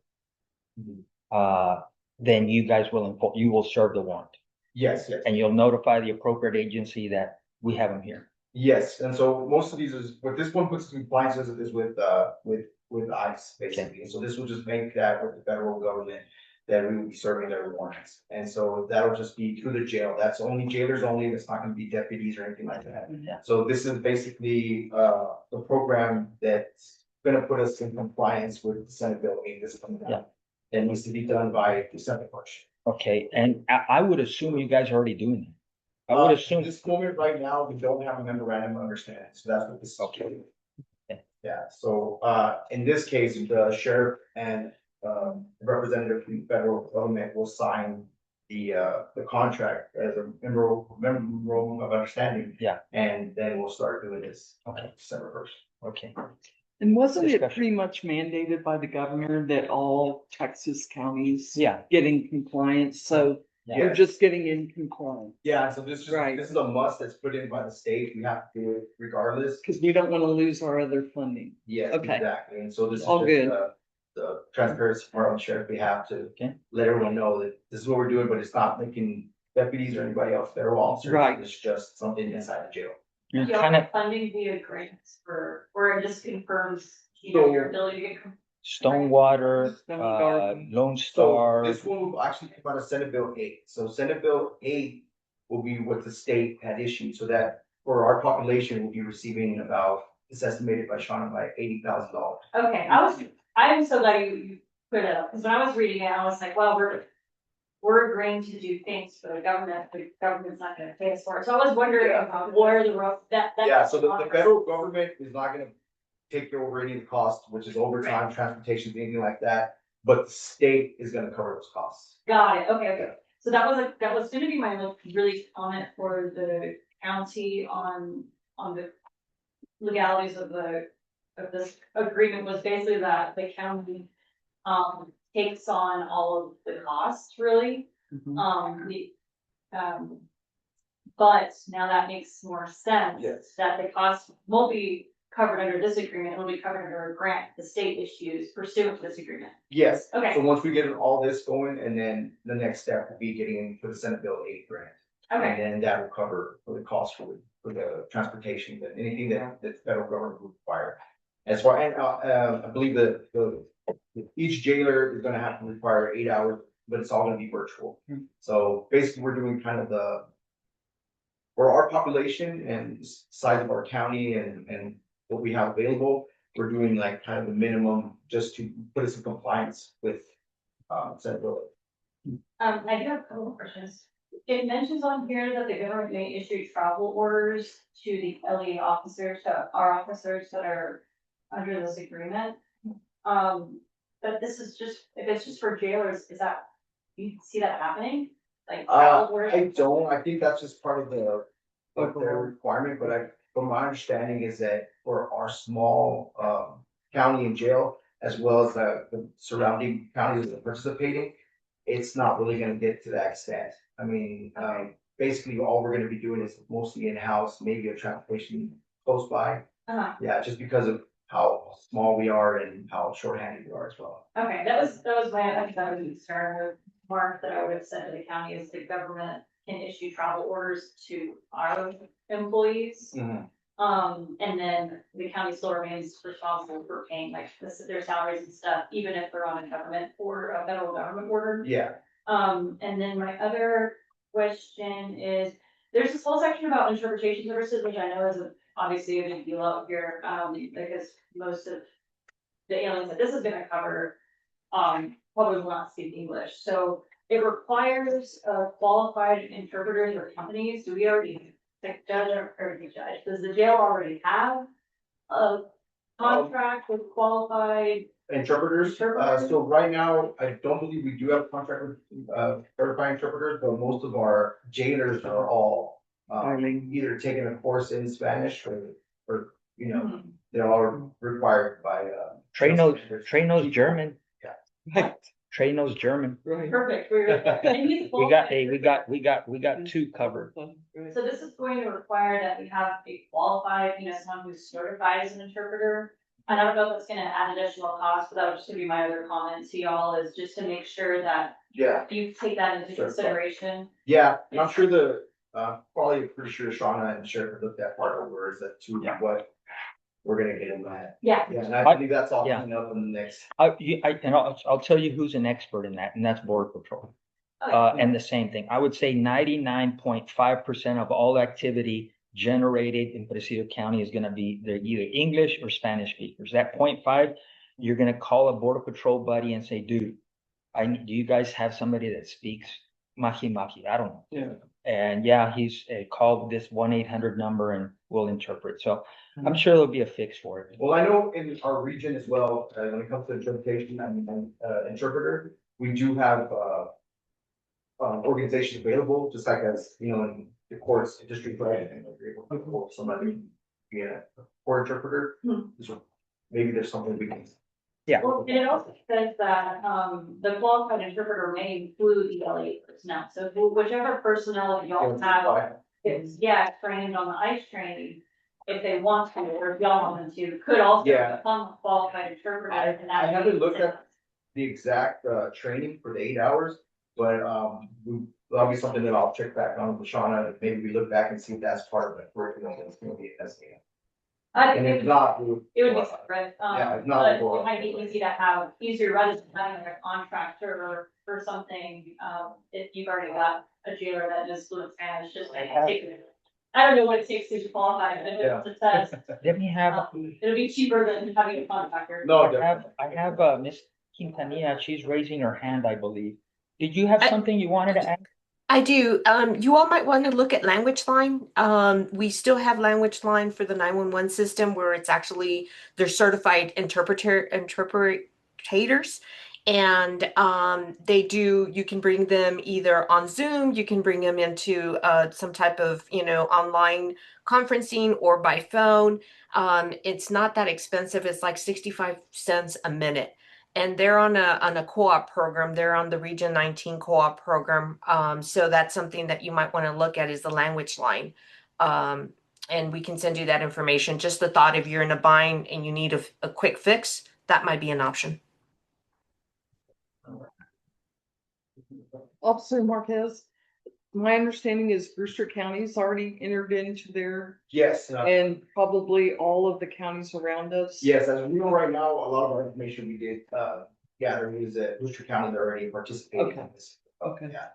Then you guys you will serve the warrant Yes. and you'll notify the appropriate agency that we have him here. Yes, and so most of these is, what this one puts in compliance is with ICE, basically. So this will just make that with the federal government, that we will be serving their warrants. And so that'll just be through the jail. That's only jailers only. It's not gonna be deputies or anything like that. Yeah. So this is basically, the program that's gonna put us in compliance with the Senate bill. This is coming Yeah. down. It needs to be done by December first. Okay, and I would assume you guys are already doing it. I would assume, This moment right now, we don't have a memorandum of understanding, so that's what this is. Okay. Okay. Yeah, so, in this case, the sheriff and, representative from the federal government will sign the contract as a memorandum of understanding. Yeah. And then we'll start doing this. Okay. December first. okay, And wasn't it Discussion. pretty much mandated by the governor that all Texas counties yeah, get in compliance? So we're Yeah. just getting in compliance. Yeah, so this is, Right. this is a must that's put in by the state. We have to do it regardless. Because we don't want to lose our other funding. Yes, Okay. exactly, and so this is All just, good. the transparency part on the sheriff, we have to Okay. let everyone know that this is what we're doing, but it's not making deputies or anybody else federal officers. Right. It's just something inside the jail. you're Yeah, kind of funding via grants for, or it just confirms, you know, your ability to get. Stonewater, Stone Garden. Lone So Star. this one will actually come out of Senate Bill 8. So Senate Bill 8 will be what the state had issued, so that for our population, we'll be receiving about, it's estimated by Sean by $80,000. Okay, I am so glad you put it up, because when I was reading it, I was like, well, we're agreeing to do things for the government's not gonna pay us for it, so I was wondering about where the road, that. Yeah, so the federal government is not gonna take over any of the costs, which is overtime, transportation, anything like that. But the state is gonna cover those costs. Got it, okay. So that was gonna be my really comment for the county on the legalities of this agreement, was basically that the county takes on all of the costs, really. But now that makes more sense. Yes. That the cost won't be covered under this agreement, it'll be covered under a grant the state issues pursuant to this agreement. Yes. Okay. So once we get all this going, and then the next step will be getting for the Senate Bill 8 grant. Okay, And then that will cover for the cost for the transportation, but anything that the federal government would require. As far, and, I believe that each jailer is gonna have to require 8 hours, but it's all gonna be virtual. So basically, we're doing kind of for our population and size of our county and what we have available, we're doing like kind of the minimum just to put us in compliance with, Senate Bill 8. I do have a couple of questions. It mentions on here that the government may issue travel orders to the LEA officers, to our officers that are under this agreement. But this is just, if it's just for jailers, you see that happening? Like travel orders? I don't, I think that's just part of their requirement, but from my understanding is that for our small, county and jail, as well as the surrounding counties that are participating, it's not really gonna get to that extent. I mean, basically, all we're gonna be doing is mostly in-house, maybe a transportation close by. Uh-huh. Yeah, just because of how small we are and how shorthanded we are as well. Okay, that was my, I think that was a concern with Mark that I would have sent to the county, is the government can issue travel orders to our employees. And then the county still remains responsible for paying like their salaries and stuff, even if they're on a government or a federal government order. Yeah. And then my other question is, there's this whole section about interpretation services, which I know is obviously a big deal out here, because most of the aliens that this is gonna cover, probably will not speak English. So it requires qualified interpreters or companies. Do we already, like, does the jail already have a contract with qualified? Interpreters, Interpreters. so right now, I don't believe we do have a contract with, certified interpreters, but most of our jailers are all, either taking a course in Spanish or, you know, they're all required by, Trey knows German. Yeah. Trey knows German. Perfect. And he's We got two covered. So this is going to require that we have a qualified, someone who's certified as an interpreter. And I don't know if it's gonna add additional cost, but that would just be my other comment to y'all, is just to make sure that Yeah. you take that into Sure. consideration. Yeah, and I'm sure Probably pretty sure Shauna and Sheriff have looked that part over, is that to Yeah. what we're gonna get in that. Yeah. Yeah, and I believe that's all Yeah. coming up in the next. I'll tell you who's an expert in that, and that's Border Patrol. And the same thing, I would say 99.5% of all activity generated in Presidio County is gonna be, they're either English or Spanish speakers. That 0.5, you're gonna call a Border Patrol buddy and say, dude, do you guys have somebody that speaks Mahi Mahi? I don't know. Yeah. And yeah, he's called this 1-800 number and will interpret. So I'm sure there'll be a fix for it. Well, I know in our region as well, when it comes to interpretation and interpreter, we do have organizations available, just like as, you know, in the courts, district court, and we're able to quote somebody, yeah, court interpreter. So maybe there's something we can. Yeah. Well, and it also says that, the qualified interpreter may include ELA personnel, so whichever personnel that y'all have, is, trained on the ICE training, if they want to, or if y'all want them to, could also Yeah. become a qualified interpreter. and that I would haven't be- looked at the exact training for the 8 hours, but that'll be something that I'll check back on with Shauna, maybe we look back and see if that's part of the curriculum that's gonna be investigated. I And think if not, we would. it would be separate, Yeah, if not, but we'll- it might be easy to have, easier rather than having like a contractor or something, if you've already got a jailer that is fluent Spanish, just like take it. I don't know what it takes to qualify, but if it's a test, Let me have, it'll be cheaper than having a contractor. No, I have Miss Quintanilla, she's raising her hand, I believe. Did you have something you wanted to add? I do. You all might want to look at Language Line. We still have Language Line for the 911 system where it's actually they're certified interpreters. And you can bring them either on Zoom, you can bring them into some type of, online conferencing or by phone. It's not that expensive. It's like 65 cents a minute. And they're on a co-op program. They're on the Region 19 co-op program. So that's something that you might want to look at is the Language Line. And we can send you that information. Just the thought, if you're in a bind and you need a quick fix, that might be an option. Officer Marquez, my understanding is Brewster County's already entered into their, Yes, and probably all of the counties around us. yes, as we know right now, a lot of our information we did gather is that Worcester County they're already participating in this. Okay. Yeah.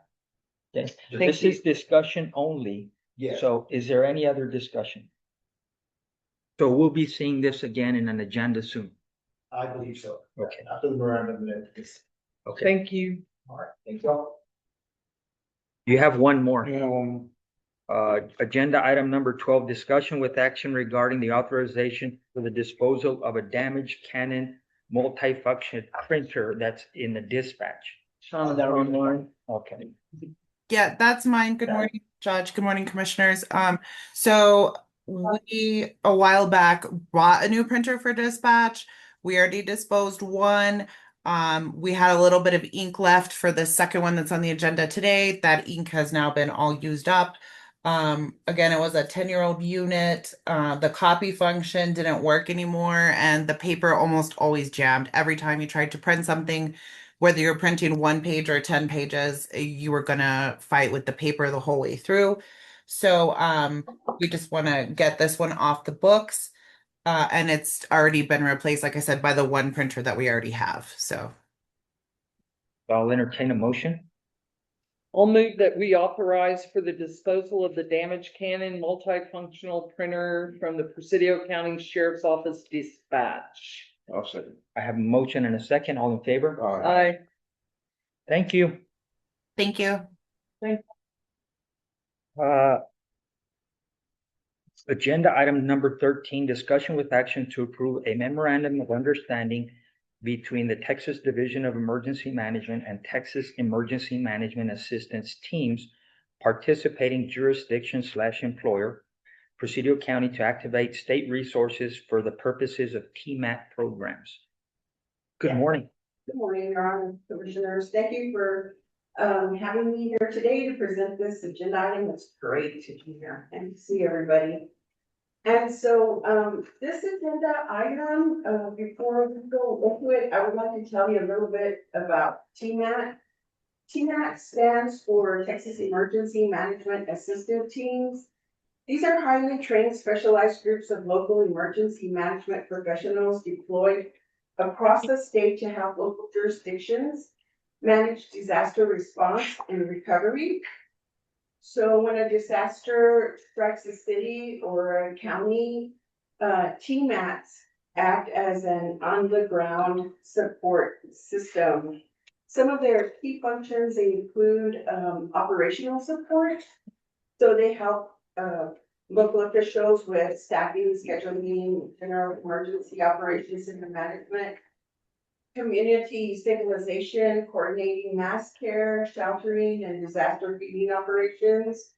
Yes, Thank this is discussion only. Yeah. So is there any other discussion? So we'll be seeing this again in an agenda soon. I believe so. Okay. After the memorandum, Okay. Thank you. all right, thank you all. You have one more. Agenda item number 12, discussion with action regarding the authorization for the disposal of a damaged Canon multifunction printer that's in the dispatch. Shauna, that online. Okay. Yeah, that's mine. Good morning, Judge. Good morning, Commissioners. So we a while back bought a new printer for dispatch. We already disposed one. We had a little bit of ink left for the second one that's on the agenda today. That ink has now been all used up. Again, it was a 10-year-old unit. The copy function didn't work anymore, and the paper almost always jammed. Every time you tried to print something, whether you're printing 1 page or 10 pages, you were gonna fight with the paper the whole way through. So we just want to get this one off the books. And it's already been replaced, like I said, by the one printer that we already have. So I'll entertain a motion. I'll move that we authorize for the disposal of the damaged Canon multifunctional printer from the Presidio County Sheriff's Office dispatch. I'll second. I have a motion and a second. All in favor? Aye. Thank you. thank you. Agenda item number 13, discussion with action to approve a memorandum of understanding between the Texas Division of Emergency Management and Texas Emergency Management Assistance teams participating jurisdiction/employer, Presidio County, to activate state resources for the purposes of TMAT programs. Good morning. Good morning, Your Honor, Commissioners. Thank you for having me here today to present this agenda item. It's great to be here and to see everybody. And so this agenda item, before we go into it, I would like to tell you a little bit about TMAT. TMAT stands for Texas Emergency Management Assistant Teams. These are highly trained, specialized groups of local emergency management professionals deployed across the state to help local jurisdictions manage disaster response and recovery. So when a disaster strikes a city or a county, TMATs act as an on-the-ground support system. Some of their key functions include operational support. So they help local officials with staffing, scheduling, general emergency operations and management, community stabilization, coordinating mass care, sheltering, and disaster feeding operations.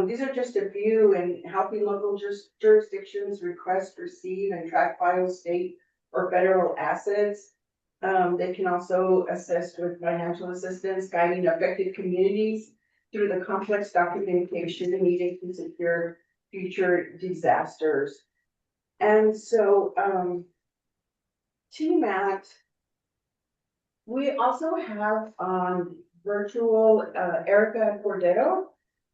These are just a few, and helping local jurisdictions request, receive, and track file state or federal assets. They can also assist with financial assistance, guiding affected communities through the complex documentation needed to secure future disasters. And so, TMAT, we also have virtual Erica Cordero,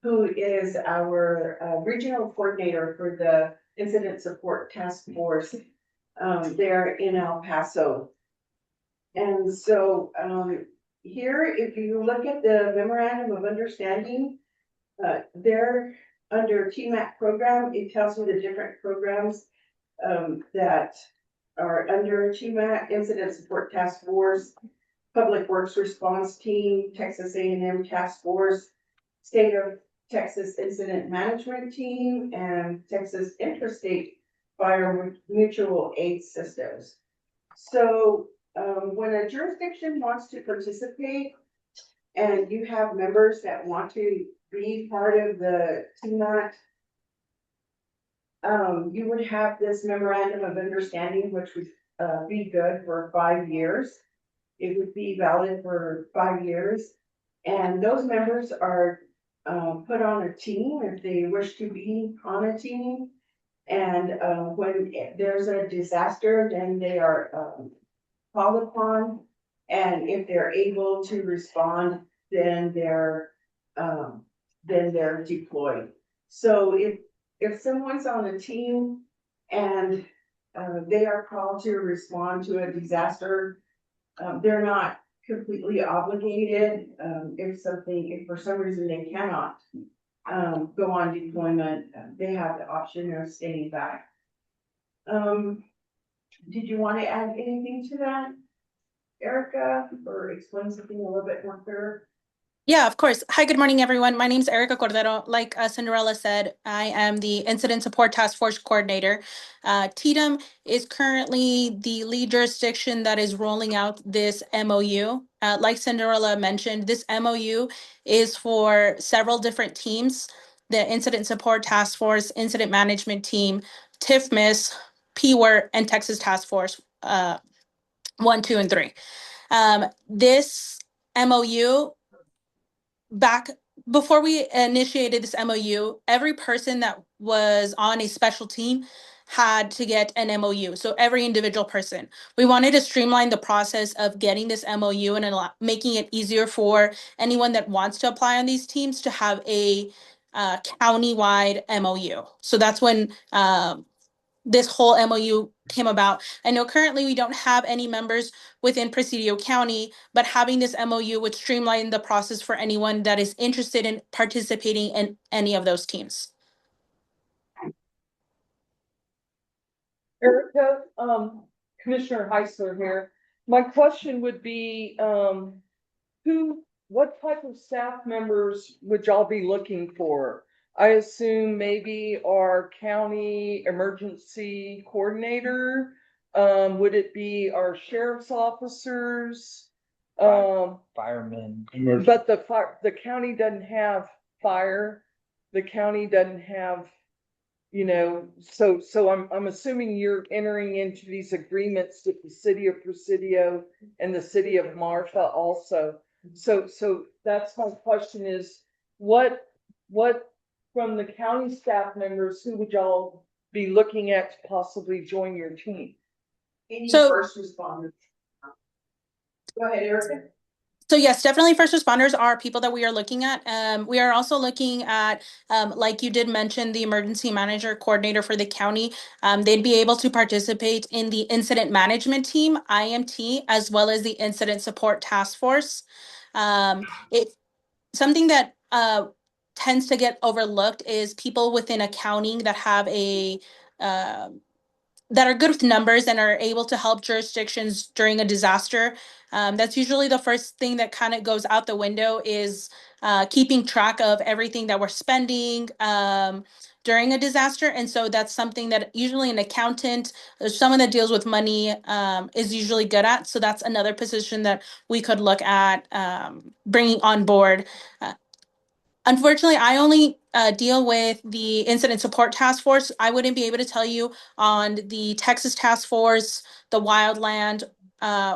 who is our regional coordinator for the Incident Support Task Force there in El Paso. And so here, if you look at the memorandum of understanding, there under TMAT program, it tells you the different programs that are under TMAT: Incident Support Task Force, Public Works Response Team, Texas A&M Task Force, State of Texas Incident Management Team, and Texas Interstate Fire Mutual Aid Systems. So when a jurisdiction wants to participate and you have members that want to be part of the TMAT, you would have this memorandum of understanding, which would be good for 5 years. It would be valid for 5 years. And those members are put on a team if they wish to be on a team. And when there's a disaster, then they are called upon. And if they're able to respond, then they're deployed. So if someone's on a team and they are called to respond to a disaster, they're not completely obligated. If for some reason they cannot go on deployment, they have the option of staying back. Did you want to add anything to that, Erica, or explain something a little bit more clear? Yeah, of course. Hi, good morning, everyone. My name is Erica Cordero. Like Cinderella said, I am the Incident Support Task Force Coordinator. TDM is currently the lead jurisdiction that is rolling out this MOU. Like Cinderella mentioned, this MOU is for several different teams: the Incident Support Task Force, Incident Management Team, TIFMIS, PWER, and Texas Task Force 1, 2, and 3. This MOU, back before we initiated this MOU, every person that was on a special team had to get an MOU. So every individual person. We wanted to streamline the process of getting this MOU and making it easier for anyone that wants to apply on these teams to have a county-wide MOU. So that's when this whole MOU came about. I know currently we don't have any members within Presidio County, but having this MOU would streamline the process for anyone that is interested in participating in any of those teams. Erica, Commissioner Heisler here. My question would be, what type of staff members would y'all be looking for? I assume maybe our county emergency coordinator. Would it be our sheriff's officers? Firemen. But the county doesn't have fire. The county doesn't have, so I'm assuming you're entering into these agreements with the city of Presidio and the city of Marfa also. So that's my question is, what from the county staff members, who would y'all be looking at to possibly join your team? Any first responders. Go ahead, Erica. So yes, definitely first responders are people that we are looking at. We are also looking at, like you did mention, the emergency manager coordinator for the county. They'd be able to participate in the incident management team, IMT, as well as the incident support task force. Something that tends to get overlooked is people within accounting that have that are good with numbers and are able to help jurisdictions during a disaster. That's usually the first thing that kind of goes out the window is keeping track of everything that we're spending during a disaster. And so that's something that usually an accountant or someone that deals with money is usually good at. So that's another position that we could look at bringing on board. Unfortunately, I only deal with the incident support task force. I wouldn't be able to tell you on the Texas task force, the wildland,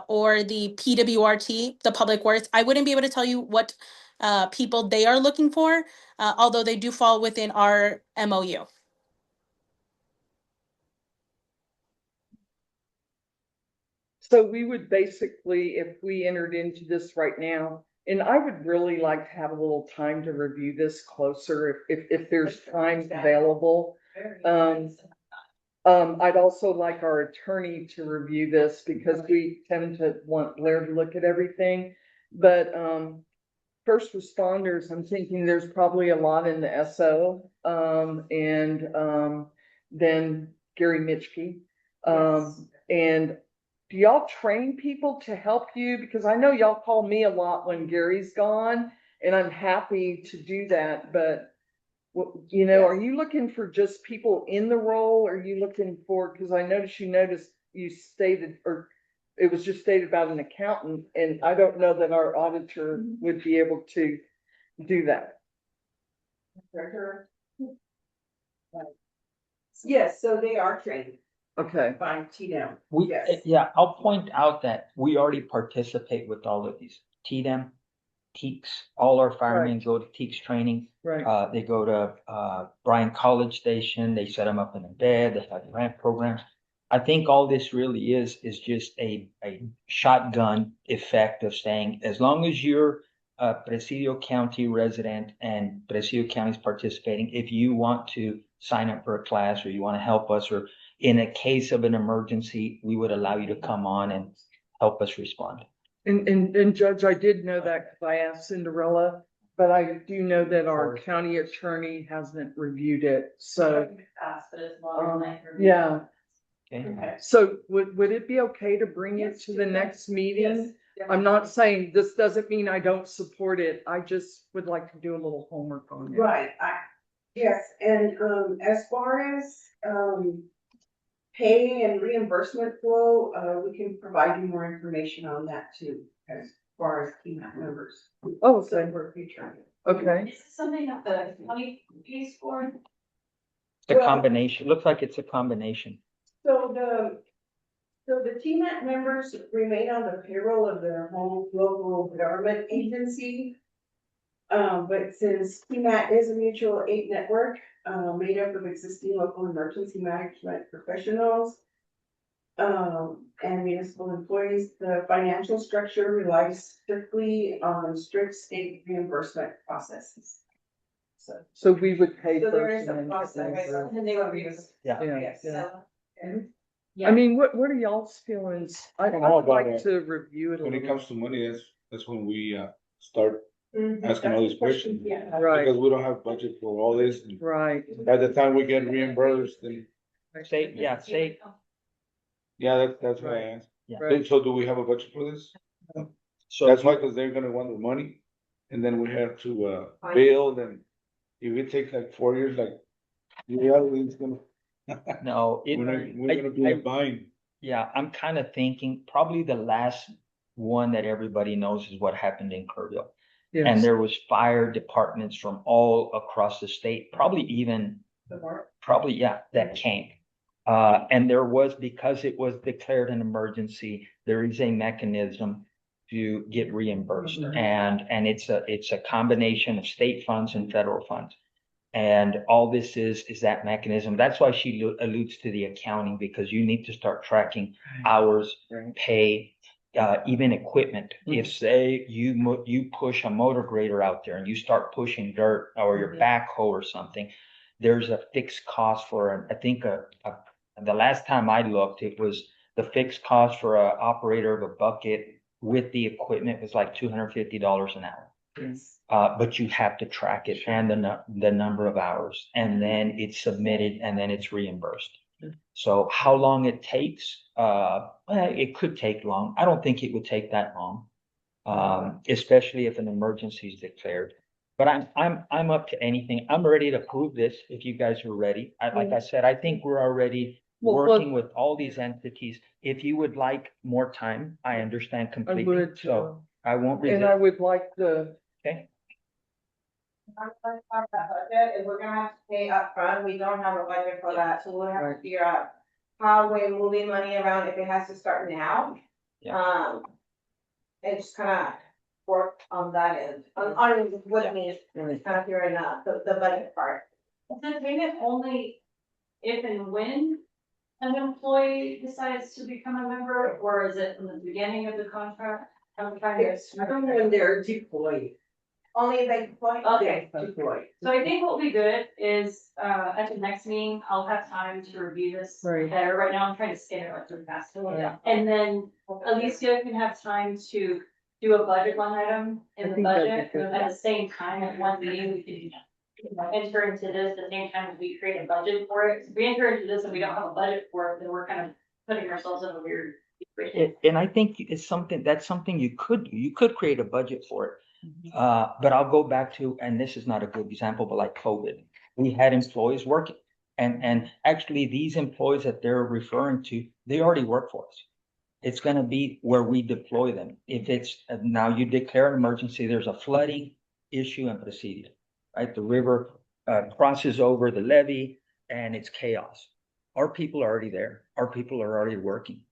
or the PWRT, the public works. I wouldn't be able to tell you what people they are looking for, although they do fall within our MOU. So we would basically, if we entered into this right now, and I would really like to have a little time to review this closer if there's time available. I'd also like our attorney to review this because we tend to want Blair to look at everything. But first responders, I'm thinking there's probably a lot in the SO, and then Gary Mitchke. And do y'all train people to help you? Because I know y'all call me a lot when Gary's gone, and I'm happy to do that. But, you know, are you looking for just people in the role? Or are you looking for, because I noticed you stated, or it was just stated about an accountant, and I don't know that our auditor would be able to do that. Yes, so they are trained Okay. by TDM. Yeah, I'll point out that we already participate with all of these. TDM, TEEX, all our firemen go to TEEX training. Right. They go to Bryan College Station, they set them up in a bed, they have grant programs. I think all this really is just a shotgun effect of saying, as long as you're a Presidio County resident and Presidio County is participating, if you want to sign up for a class or you want to help us, or in a case of an emergency, we would allow you to come on and help us respond. And Judge, I did know that because I asked Cinderella, but I do know that our county attorney hasn't reviewed it. So, yeah. Okay. So would it be okay to bring it to the next meeting? I'm not saying this doesn't mean I don't support it. I just would like to do a little homework on it. Right, yes, and as far as pay and reimbursement flow, we can provide you more information on that too, as far as key members. Oh, So okay. for future. Okay. Is this something that the county pays for? It's a combination, looks like it's a combination. So the TMAT members remain on the payroll of their home local government agency. But since TMAT is a mutual aid network, made up of existing local emergency management professionals, and municipal employees, the financial structure relies strictly on strict state reimbursement processes. So we would pay So there first is a and then. process, and they will reimburse. Yeah. Yes. I mean, what are y'all's feelings? I'd know about like it. to review it a When it little. comes to money, that's when we start Mhm. asking all these questions. Yeah. Right, Because we don't have budget for all this. And right. by the time we get reimbursed, then, Say, yeah, that's why I asked. Yeah. Right. So do we have a budget for this? so That's why, because they're gonna want the money, and then we have to build, and if it takes like 4 years, like, yeah, it's gonna. no, We're gonna be buying. yeah, I'm kind of thinking probably the last one that everybody knows is what happened in Kerrville. Yes. And there was fire departments from all across the state, probably, yeah, that came. And there was, because it was declared an emergency, there is a mechanism to get reimbursed. And it's a combination of state funds and federal funds. And all this is that mechanism. That's why she alludes to the accounting, because you need to start tracking hours, pay, even equipment. If say you push a motor grader out there and you start pushing dirt or your backhoe or something, there's a fixed cost for, I think, the last time I looked, it was the fixed cost for a operator of a bucket with the equipment was like $250 an hour. But you have to track it and the number of hours, and then it's submitted and then it's reimbursed. So how long it takes, well, it could take long. I don't think it would take that long. Especially if an emergency is declared. But I'm up to anything. I'm ready to prove this if you guys are ready. Like I said, I think we're already working with all these entities. If you would like more time, I understand completely. would, So I won't And I resist. would like the, Okay. I'm gonna talk about budget, if we're gonna have to pay upfront, we don't have a budget for that, so we'll have to Right. figure out how we're moving money around if it has to start now. Yeah. And just kinda work on that end, on what means, Right. kind of figuring out the budget part. Is the payment only if and when an employee decides to become a member, or is it from the beginning of the contract? I'm trying to. When they're deployed. Only if they point. Okay. Deployed. So I think what will be good is, at the next meeting, I'll have time to review this Right. better. Right now, I'm trying to scan it like really fast. Yeah. And then Alicia can have time to do a budget line item I in the think that'd be budget. good. At the same time, at one meeting, we can, enter into this at the same time as we create a budget for it. If we enter into this and we don't have a budget for it, then we're kind of putting ourselves in a weird situation. And I think it's that's something you could do. You could create a budget for it. But I'll go back to, and this is not a good example, but like COVID, we had employees working. And actually these employees that they're referring to, they already work for us. It's gonna be where we deploy them. If it's, now you declare an emergency, there's a flooding issue in Presidio, right? The river crosses over the levee and it's chaos. Our people are already there. Our people are already working.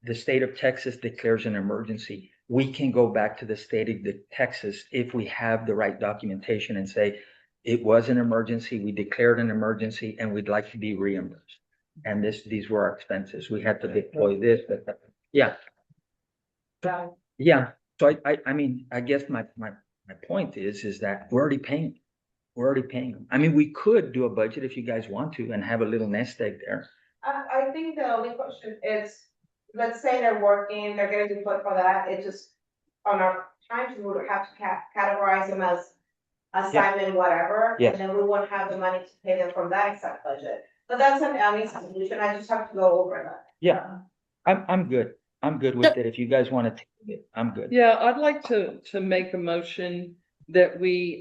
The state of Texas declares an emergency. We can go back to the state of Texas if we have the right documentation and say, it was an emergency, we declared an emergency, and we'd like to be reimbursed. And these were our expenses. We had to deploy this, but, yeah. Yeah, so I mean, I guess my point is that we're already paying. We're already paying them. I mean, we could do a budget if you guys want to and have a little nest egg there. I think the only question is, let's say they're working, they're getting input for that, it just, on our times, we would have to categorize them as assignment, whatever. Yes. And then we won't have the money to pay them from that exact budget. But that's an solution, I just have to go over that. Yeah, I'm good. I'm good with it. If you guys want to take it, I'm good. yeah, I'd like to make a motion that we,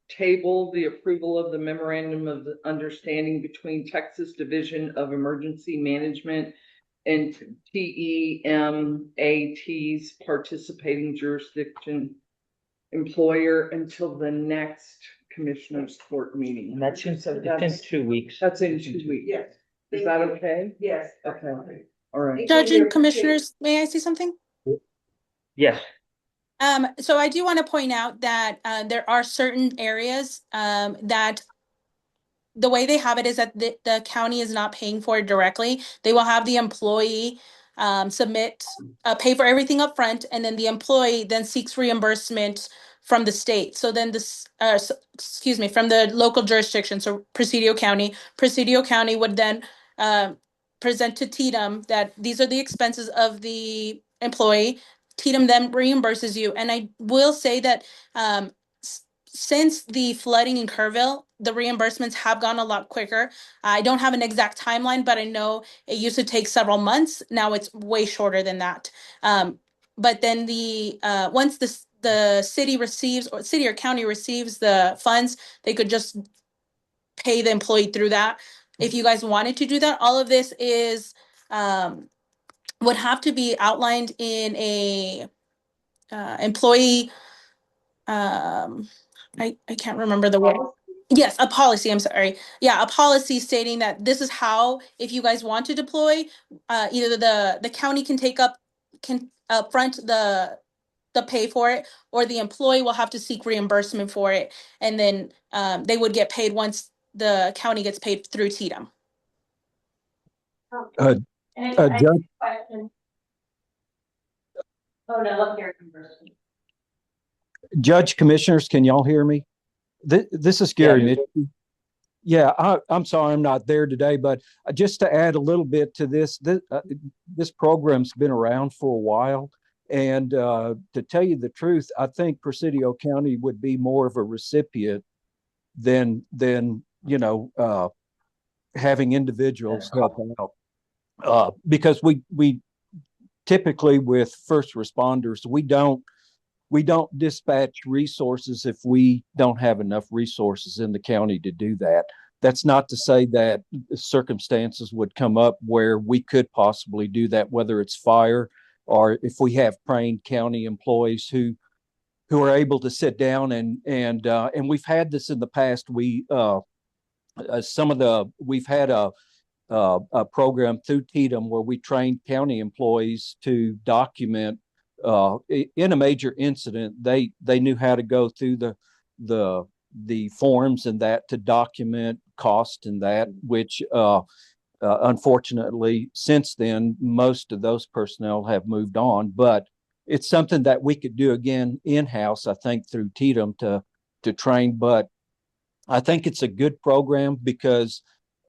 table the approval of the memorandum of understanding between Texas Division of Emergency Management and TEMAT's participating jurisdiction employer until the next Commissioners Court meeting. And that's in 2 weeks. That's in 2 weeks. Yes. Is that okay? Yes. Okay. All right. Judge and Commissioners, may I say something? Yes. So I do want to point out that there are certain areas that the way they have it is that the county is not paying for it directly. They will have the employee submit, pay for everything up front, and then the employee then seeks reimbursement from the state. So then from the local jurisdiction, so Presidio County. Presidio County would then present to TDM that these are the expenses of the employee. TDM then reimburses you. And I will say that since the flooding in Kerrville, the reimbursements have gone a lot quicker. I don't have an exact timeline, but I know it used to take several months. Now it's way shorter than that. But then once the city receives, or city or county receives the funds, they could just pay the employee through that. If you guys wanted to do that, all of this is would have to be outlined in a employee. I can't remember the word. Yes, a policy. I'm sorry. Yeah, a policy stating that this is how, if you guys want to deploy, either the county can upfront the pay for it, or the employee will have to seek reimbursement for it, and then they would get paid once the county gets paid through TDM. And I have a question. Oh, no, let me hear it from first. Judge, Commissioners, can y'all hear me? This is Gary Yeah. Mitchell. Yeah, I'm sorry I'm not there today, but just to add a little bit to this program's been around for a while. And to tell you the truth, I think Presidio County would be more of a recipient than having individuals help out. Because we typically with first responders, we don't dispatch resources if we don't have enough resources in the county to do that. That's not to say that circumstances would come up where we could possibly do that, whether it's fire or if we have trained county employees who are able to sit down and we've had this in the past. We've had a program through TDM where we trained county employees to document in a major incident. They knew how to go through the forms and that to document cost and that, which unfortunately since then most of those personnel have moved on. But it's something that we could do again in-house, I think, through TDM to train. But I think it's a good program because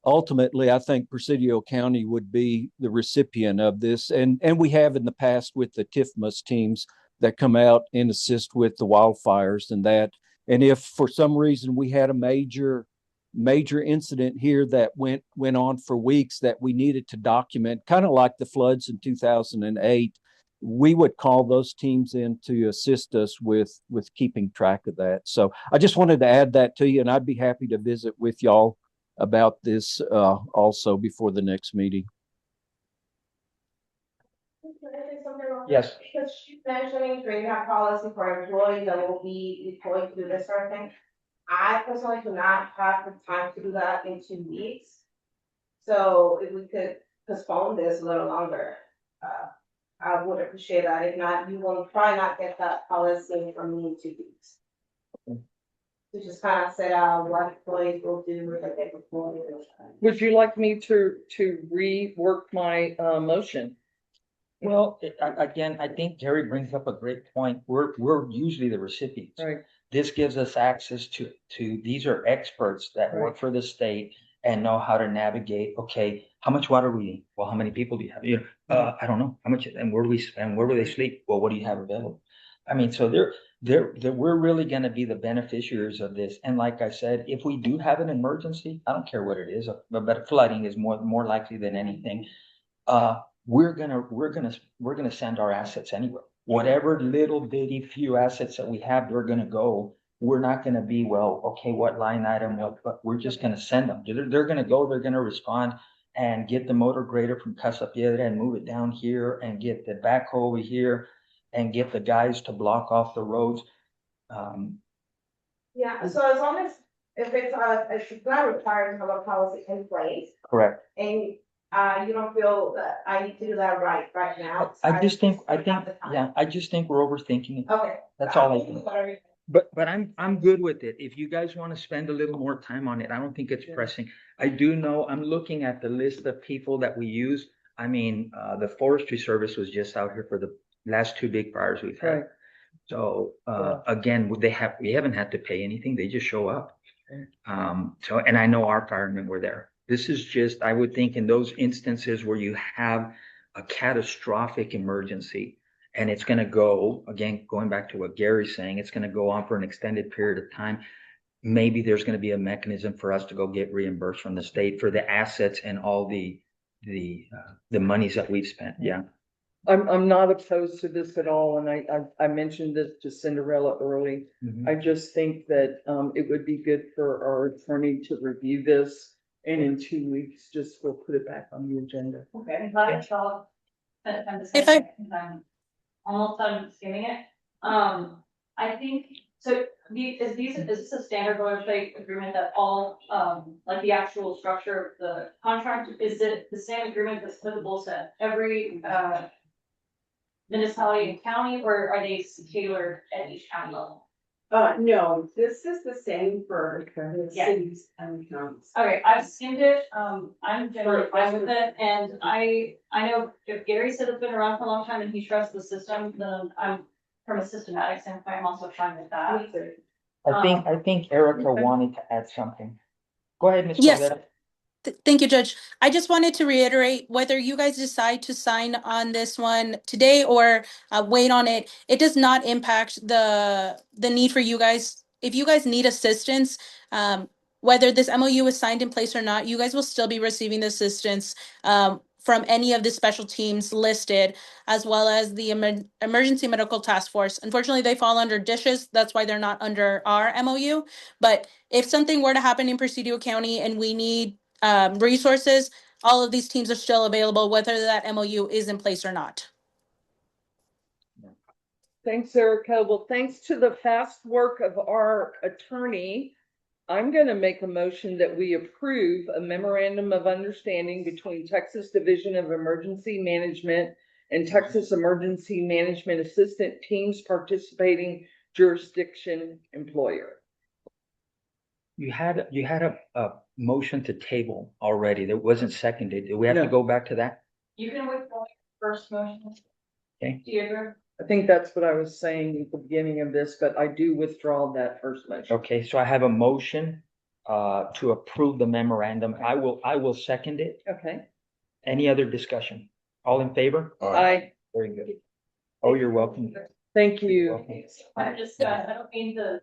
ultimately, I think Presidio County would be the recipient of this. And we have in the past with the TIFMAS teams that come out and assist with the wildfires and that. And if for some reason we had a major incident here that went on for weeks that we needed to document, kind of like the floods in 2008, we would call those teams in to assist us with keeping track of that. So I just wanted to add that to you, and I'd be happy to visit with y'all about this also before the next meeting. Yes. Because she's mentioning creating a policy for employees that will be employed to do this sort of thing. I personally do not have the time to do that in 2 weeks. So if we could postpone this a little longer, I would appreciate that. If not, you will probably not get that policy from me in 2 weeks. To just kind of set out what employees will do with their employees. Would you like me to rework my motion? Well, again, I think Gary brings up a great point. We're usually the recipients. Right. This gives us access to these are experts that work for the state and know how to navigate. Okay, how much water we need? Well, how many people do you have? I don't know how much, and where do we spend? Where do they sleep? Well, what do you have available? I mean, so we're really going to be the beneficiaries of this. And like I said, if we do have an emergency, I don't care what it is, but flooding is more likely than anything. We're gonna send our assets anywhere. Whatever little bitty few assets that we have, they're gonna go. We're not gonna be, well, okay, what line item, but we're just gonna send them. They're gonna go, they're gonna respond and get the motor grader from Casa Piedra and move it down here and get the backhoe over here and get the guys to block off the roads. Yeah, so as long as, if it's not required to have a policy in place, Correct. and you don't feel that I need to do that right now. I just think have the time. I just think we're overthinking it. Okay. That's all I think. But I'm good with it. If you guys want to spend a little more time on it, I don't think it's pressing. I do know, I'm looking at the list of people that we use. I mean, the Forestry Service was just out here for the last 2 big fires we've had. Right. So again, we haven't had to pay anything. They just show up. So, and I know our firemen were there. This is just, I would think in those instances where you have a catastrophic emergency and it's going to go, again, going back to what Gary's saying, it's going to go on for an extended period of time. Maybe there's going to be a mechanism for us to go get reimbursed from the state for the assets and all the monies that we've spent. Yeah. I'm not opposed to this at all, and I mentioned this to Cinderella early. Mhm. I just think that it would be good for our attorney to review this, and in 2 weeks, just we'll put it back on the agenda. Okay, I'm glad y'all spent time If discussing it, 'cause I'm almost done skimming it. I think, so is this a standard boilerplate agreement that all, like the actual structure of the contract, is it the same agreement that's applicable to every, municipality and county, or are they tailored at each county level? No, this is the same for the Yeah. cities and counties. Okay, I've skimmed it, I'm generally fine with it, and I know if Gary said it's been around for a long time and he trusts the system, then I'm, from a systematic standpoint, I'm also fine with that. I think Erica wanted to add something. Go ahead, Ms. Yes. Cordero. Thank you, Judge. I just wanted to reiterate, whether you guys decide to sign on this one today or wait on it, it does not impact the need for you guys. If you guys need assistance, whether this MOU is signed in place or not, you guys will still be receiving the assistance from any of the special teams listed, as well as the Emergency Medical Task Force. Unfortunately, they fall under dishes. That's why they're not under our MOU. But if something were to happen in Presidio County and we need resources, all of these teams are still available, whether that MOU is in place or not. Thanks, Erica. Well, thanks to the fast work of our attorney, I'm going to make a motion that we approve a memorandum of understanding between Texas Division of Emergency Management and Texas Emergency Management Assistant Teams Participating Jurisdiction Employer. You had a motion to table already that wasn't seconded. Do we have to No. go back to that? You can withdraw your first motion. Okay. Do you agree? I think that's what I was saying at the beginning of this, but I do withdraw that first motion. Okay, so I have a motion to approve the memorandum. I will second it. Okay. Any other discussion? All in favor? I Very good. Oh, you're welcome. thank You're you. welcome. I just, I don't mean to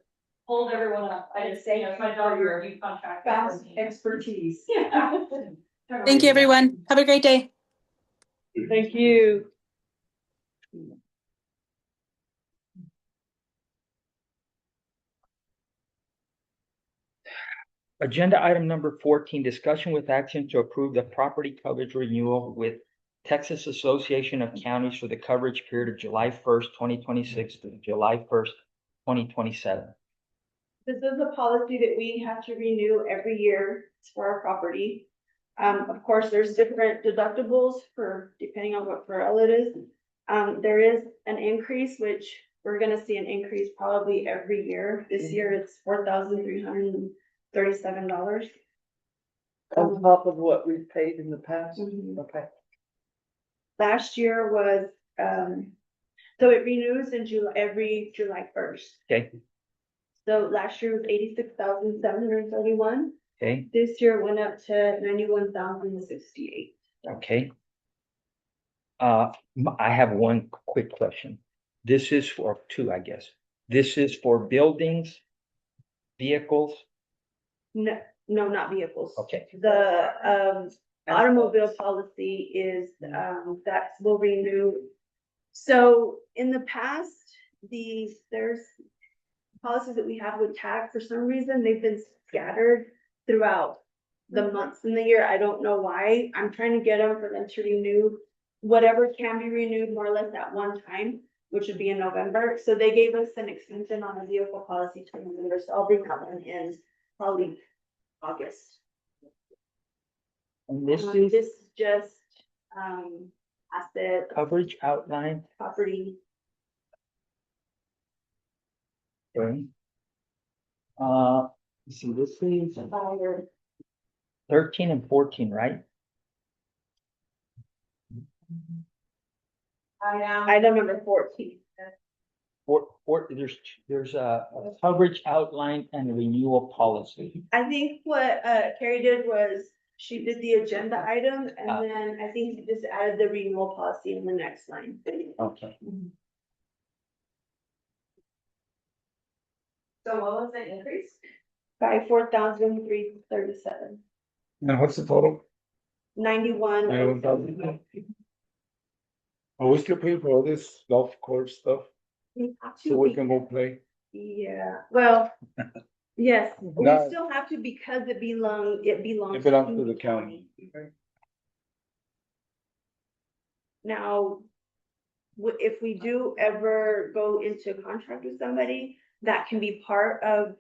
hold everyone up, I just say, it's my dog, your review contract. Fast expertise. Yeah. Thank you, everyone. Have a great day. Thank you. Agenda item number 14, discussion with action to approve the property coverage renewal with Texas Association of Counties for the coverage period of July 1st, 2026 to July 1st, 2027. This is a policy that we have to renew every year for our property. Of course, there's different deductibles for, depending on what borough it is. There is an increase, which we're gonna see an increase probably every year. This year it's $4,337. On top of what we've paid in the past. Mhm. Okay. Last year was, so it renews in July, every July 1st. Okay, So last year was 86,731. okay, This year went up to 91,068. okay. I have one quick question. This is for two, I guess. This is for buildings, vehicles. No, not vehicles. Okay, The automobile policy is that will renew. So in the past, there's policies that we have with TAG, for some reason, they've been scattered throughout the months in the year. I don't know why. I'm trying to get them for them to renew whatever can be renewed more or less at one time, which would be in November. So they gave us an extension on the vehicle policy to November, so I'll bring that one in probably August. and this This is is just, asset, coverage outline. property. Okay. Let's see, this is Fire. 13 and 14, right? Item number 14. There's a coverage outline and renewal policy. I think what Carrie did was she did the agenda item and then I think she just added the renewal policy in the next line. Okay. So what was the increase? By 4,337, And what's the total? 91. 91,000. Are we still paying for all this golf course stuff so we can go play? Yeah, well, yes, we No. still have to because it belongs It belongs to the county. Now, if we do ever go into contract with somebody, that can be part of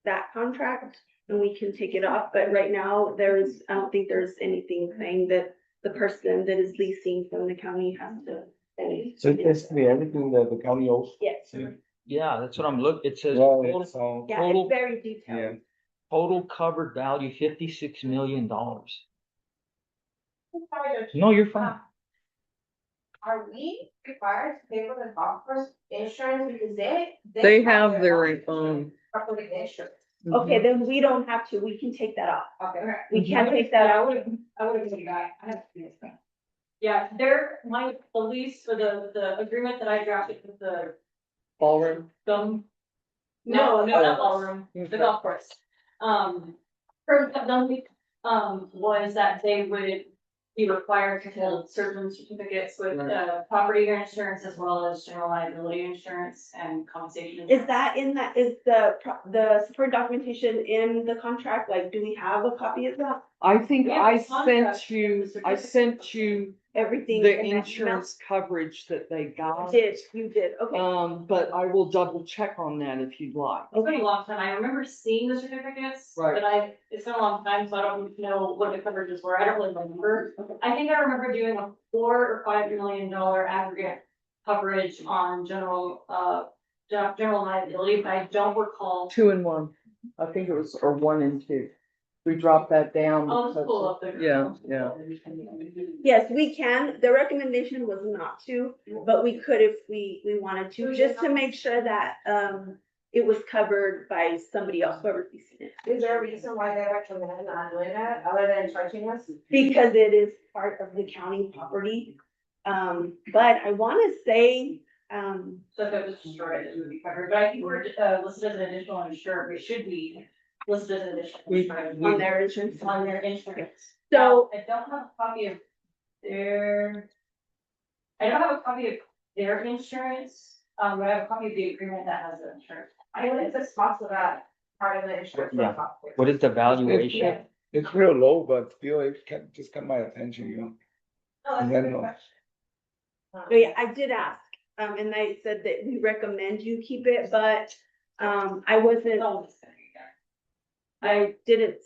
that contract and we can take it off. But right now, I don't think there's anything saying that the person that is leasing from the county has to pay. So it's basically everything that the county owes. Yes. Yeah, that's what I'm looking, it says Yeah, total, it's all, Yeah, Total- it's very yeah. detailed. total covered value, $56 million. No, you're fine. Are we required to pay for the golf course insurance because They have their, property insurance? Okay, then we don't have to, we can take that off. Okay. We can't take that I out. would have given that, I have to do this. Yeah, the lease for the agreement that I drafted with the ballroom. No, not ballroom, the golf course. Was that they would be required to hold certain certificates with, property insurance as well as general liability insurance and compensation. Is that in that, is the support documentation in the contract? Like, do we have a copy of that? I think Yeah, I the contract, sent you Everything? the in that email? insurance coverage that they got. You did, okay. But I will double check on that if you'd like. It's been a long time. I remember seeing the certificates, Right. but it's been a long time, so I don't know what the coverages were. I don't really remember. I think I remember doing a $4 or $5 million aggregate coverage on general liability, but I don't recall. 2 and 1. I think it was, or 1 and 2. We dropped that down. I'll just because pull of- up the. Yeah. Yes, we can. The recommendation was not to, but we could if we wanted to, just to make sure that, it was covered by somebody else, whoever's leasing it. Is there a reason why they recommend not doing that, other than charging us? Because it is part of the county property. But I wanna say, So if it was destroyed, it would be covered, but I think we're, listed as an additional insured, we should be listed as an additional insured. on their insurance. On their insurance. So, I don't have a copy of their. I don't have a copy of their insurance, but I have a copy of the agreement that has the insurance. I know it's a spot for that part of the insurance. Yeah. What is the valuation? It's real low, but still, it can just caught my attention, you know. No, that's a And good then, question. so yeah, I did ask, and they said that we recommend you keep it, but, I wasn't, I didn't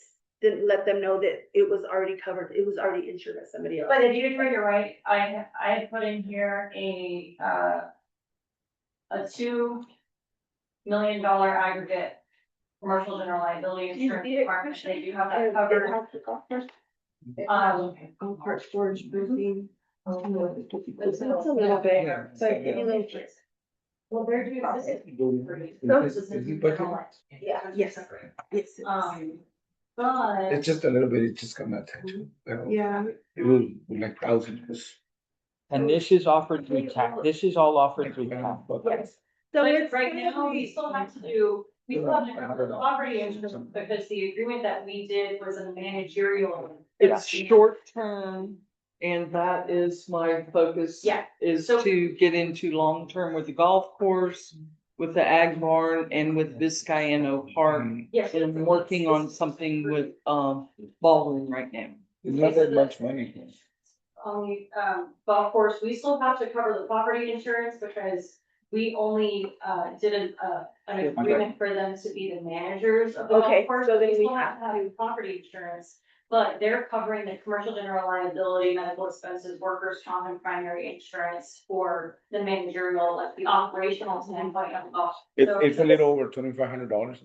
let them know that it was already covered, it was already insured by somebody else. But if you read it right, I had put in here a $2 million aggregate commercial general liability insurance department. They do have that covered. Golf cart storage boothing. It's a little bit, but anyway. Well, they're doing this. Is it budget? Yeah, yes, yes. But. It's just a little bit, it just caught my attention. Yeah. It was like thousands. And this is offered through tax, this is all offered through tax. Yes. So But it's right now, we still have to cover the property insurance because the agreement that we did was a managerial. It's short term, and that is my focus. Yeah, Is so- to get into long term with the golf course, with the ag barn, and with Vizcaino Park. Yes. And I'm working on something with, ballroom right now. It's not that much money. On the golf course, we still have to cover the property insurance because we only did an agreement for them to be the managers of the Okay, golf course. so then We we still have to have property insurance, but they're covering the commercial general liability, medical expenses, workers' comp, and primary insurance for the managerial, like the operational standpoint of the golf. It's a little over $2,500.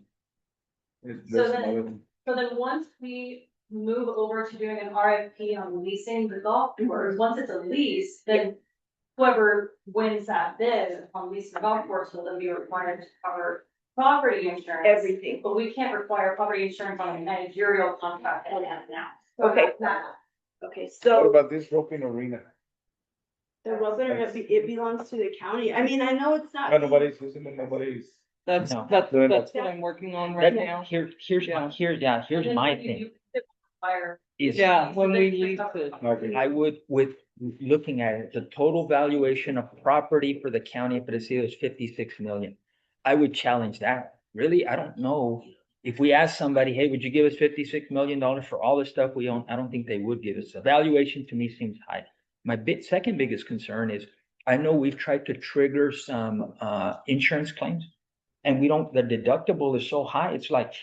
So then once we move over to doing an RFP on leasing the golf course, once it's a lease, then whoever wins that bid on leasing the golf course will then be required to cover property insurance. everything. But we can't require property insurance on a managerial contract that we have now. Okay. Okay, so. What about this roping arena? The rubber, it belongs to the county. I mean, I know it's not. Nobody's using it, nobody's. That's, No. that's Doing what that. I'm working on right That- now. Here's my thing, is. Yeah, when we lease it. Okay. I would, with looking at it, the total valuation of property for the county of Perecillo is 56 million. I would challenge that. Really, I don't know. If we ask somebody, hey, would you give us $56 million for all the stuff we own? I don't think they would give us. The valuation to me seems high. My second biggest concern is, I know we've tried to trigger some insurance claims. And we don't, the deductible is so high, it's like,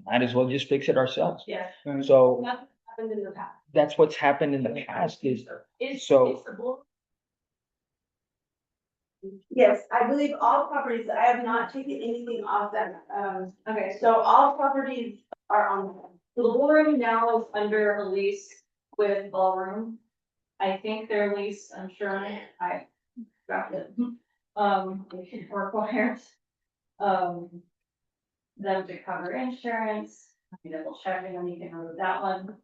might as well just fix it ourselves. Yeah. So That's happened in the past. that's what's happened in the past is, It's So- the board. Yes, I believe all properties, I have not taken anything off that, okay, so all properties are on. The ballroom now is under a lease with Ballroom. I think their lease, I'm sure I got it. Requires, them to cover insurance. I double checking, I need to remove that one.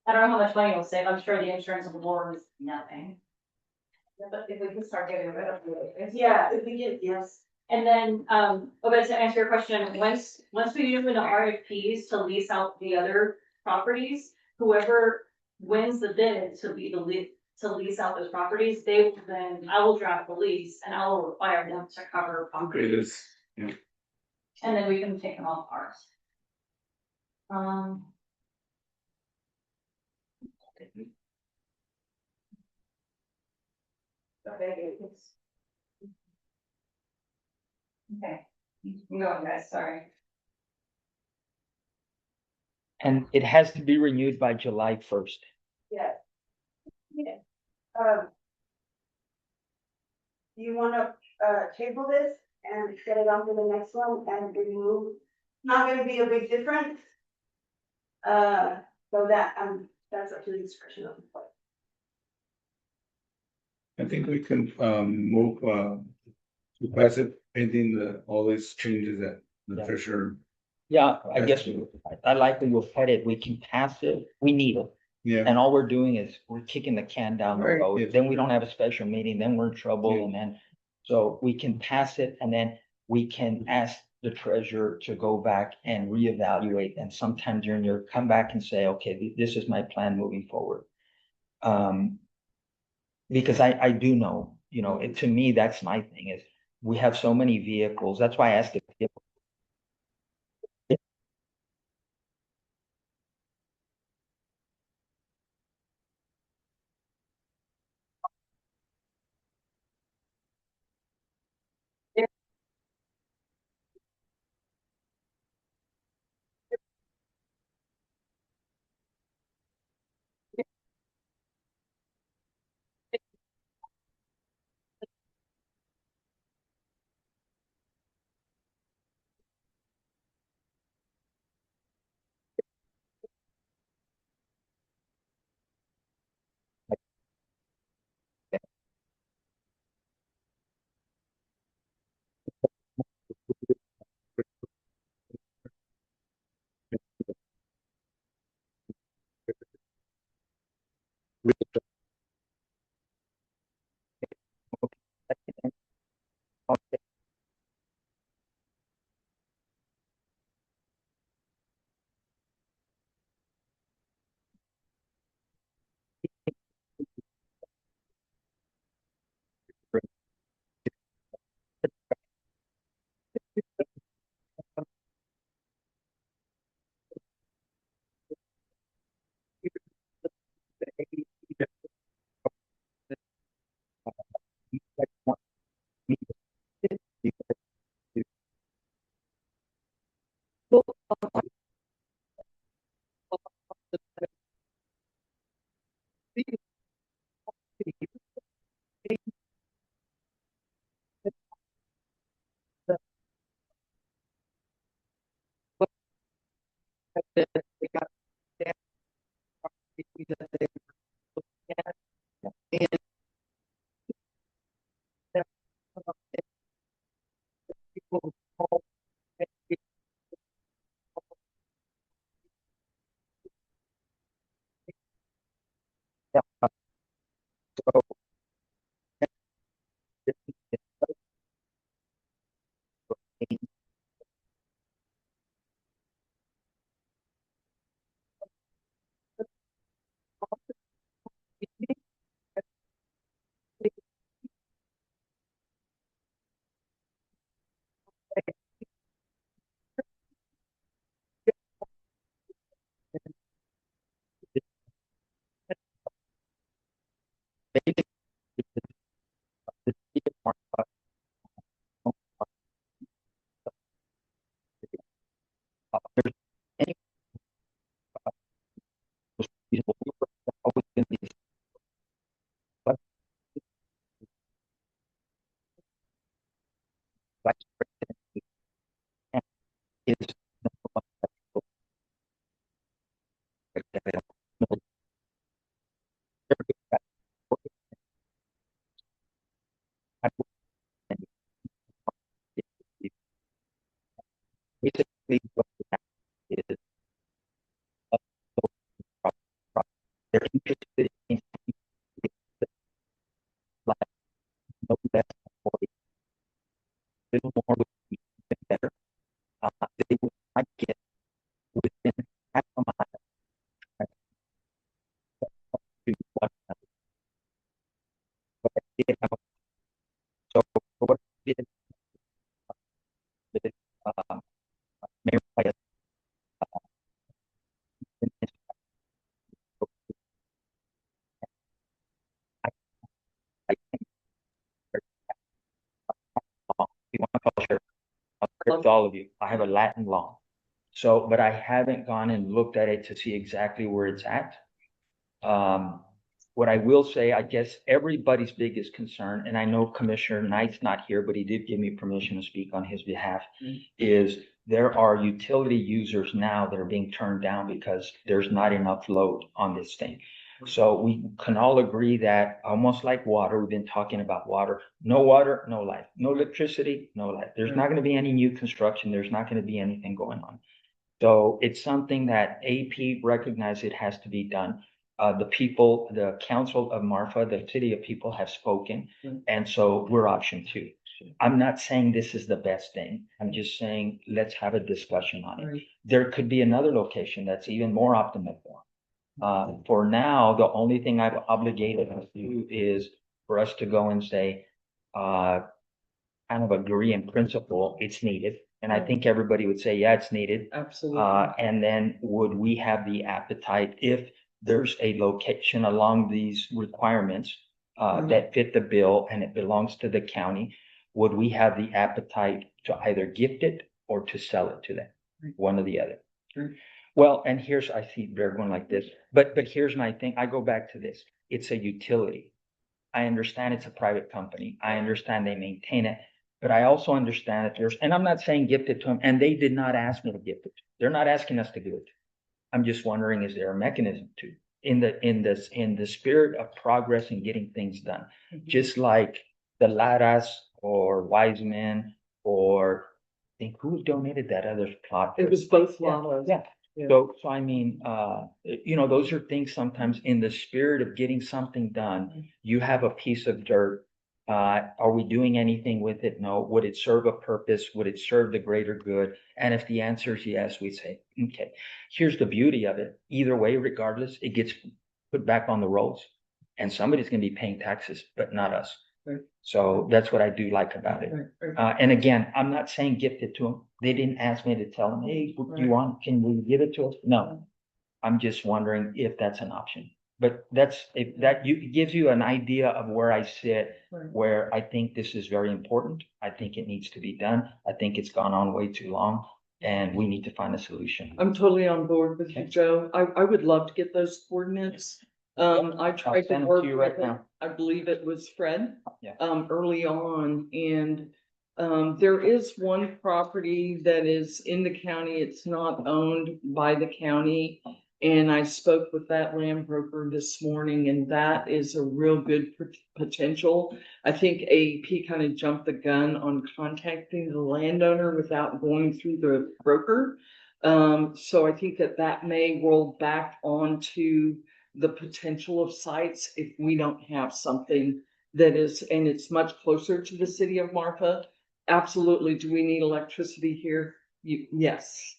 I don't know how much money it'll save. I'm sure the insurance of the ballroom is nothing. Yeah, but if we can start getting rid of it. Yeah, if we get, yes. And then, but to answer your question, once we do the RFPs to lease out the other properties, whoever wins the bid to be the lead, to lease out those properties, they will then, I will draft the lease and I will require them to cover Okay, properties. this, yeah. And then we can take them off ours. Okay, I'm going, guys, sorry. And it has to be renewed by July 1st. Yeah. Yeah. Do you wanna, table this and get it on to the next one and remove? Not gonna be a big difference. So that, that's up to the discretion of the board. I think we can, move, to pass it pending all these changes that the Yeah. treasurer. Yeah, I guess I like that you'll put it, we can pass it, we need it. Yeah. And all we're doing is we're kicking the can down the Right. road, Yes. then we don't have a special meeting, then we're in trouble, Yeah. and then. So we can pass it and then we can ask the treasurer to go back and reevaluate, and sometime during your, come back and say, okay, this is my plan moving forward. Because I do know, to me, that's my thing is, we have so many vehicles, that's why I asked if. no less than 40. A little more would be even better. They would not get within half a mile to one another. But I did have so what I did with Mayor Payette, I, I think you want to call sheriff, I'll correct all of you. I have a Latin law. So, but I haven't gone and looked at it to see exactly where it's at. What I will say, I guess everybody's biggest concern, and I know Commissioner Knight's not here, but he did give me permission to speak on his behalf, is there are utility users now that are being turned down because there's not enough load on this thing. So we can all agree that almost like water, we've been talking about water, no life, no electricity, no life. There's not going to be any new construction. There's not going to be anything going on. So it's something that AP recognized it has to be done. The people, the council of Marfa, the city of people have spoken. And so we're option 2. I'm not saying this is the best thing. I'm just saying, let's have a discussion on it. There could be another location that's even more optimal. For now, the only thing I've obligated us to do is for us to go and say, kind of agree in principle, it's needed. And I think everybody would say, yeah, it's needed. Absolutely. And then would we have the appetite if there's a location along these requirements that fit the bill and it belongs to the county? Would we have the appetite to either gift it or to sell it to them? One or the other. Well, and here's, I see they're going like this, but here's my thing. I go back to this. It's a utility. I understand it's a private company. I understand they maintain it. But I also understand that there's, and I'm not saying gift it to them, and they did not ask me to gift it. They're not asking us to do it. I'm just wondering, is there a mechanism to, in the spirit of progress and getting things done? Just like the Laras or Wiseman, or I think who donated that other plot? It was both Laras. Yeah. So I mean, those are things sometimes in the spirit of getting something done. You have a piece of dirt. Are we doing anything with it? No. Would it serve a purpose? Would it serve the greater good? And if the answer is yes, we say, okay, here's the beauty of it. Either way, regardless, it gets put back on the rolls and somebody's going to be paying taxes, but not us. So that's what I do like about it. And again, I'm not saying gift it to them. They didn't ask me to tell them, hey, can we give it to us? No, I'm just wondering if that's an option. But it gives you an idea of where I sit, where I think this is very important. I think it needs to be done. I think it's gone on way too long and we need to find a solution. I'm totally on board with you, Joe. I would love to get those coordinates. I tried to work with right now. I believe it was Fred, Yeah. Early on, and there is one property that is in the county. It's not owned by the county. And I spoke with that land broker this morning, and that is a real good potential. I think AEP kind of jumped the gun on contacting the landowner without going through the broker. So I think that may roll back onto the potential of sites if we don't have something that is, and it's much closer to the city of Marfa. Absolutely. Do we need electricity here? Yes.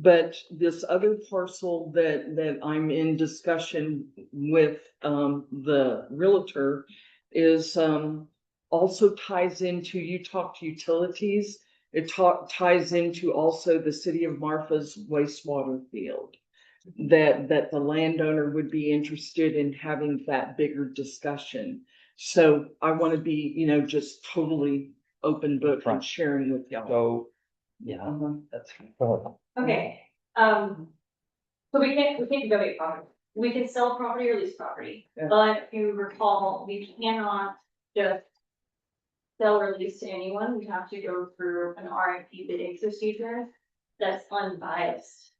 But this other parcel that I'm in discussion with the realtor is also ties into, you talked utilities, it ties into also the city of Marfa's wastewater field. That the landowner would be interested in having that bigger discussion. So I want to be, just totally open book and sharing with y'all. So, yeah, that's Okay, so we can't negotiate property. We can sell property or lease property, but if you recall, we cannot just sell or lease to anyone. We have to go through an RFP bidding procedure that's unbiased.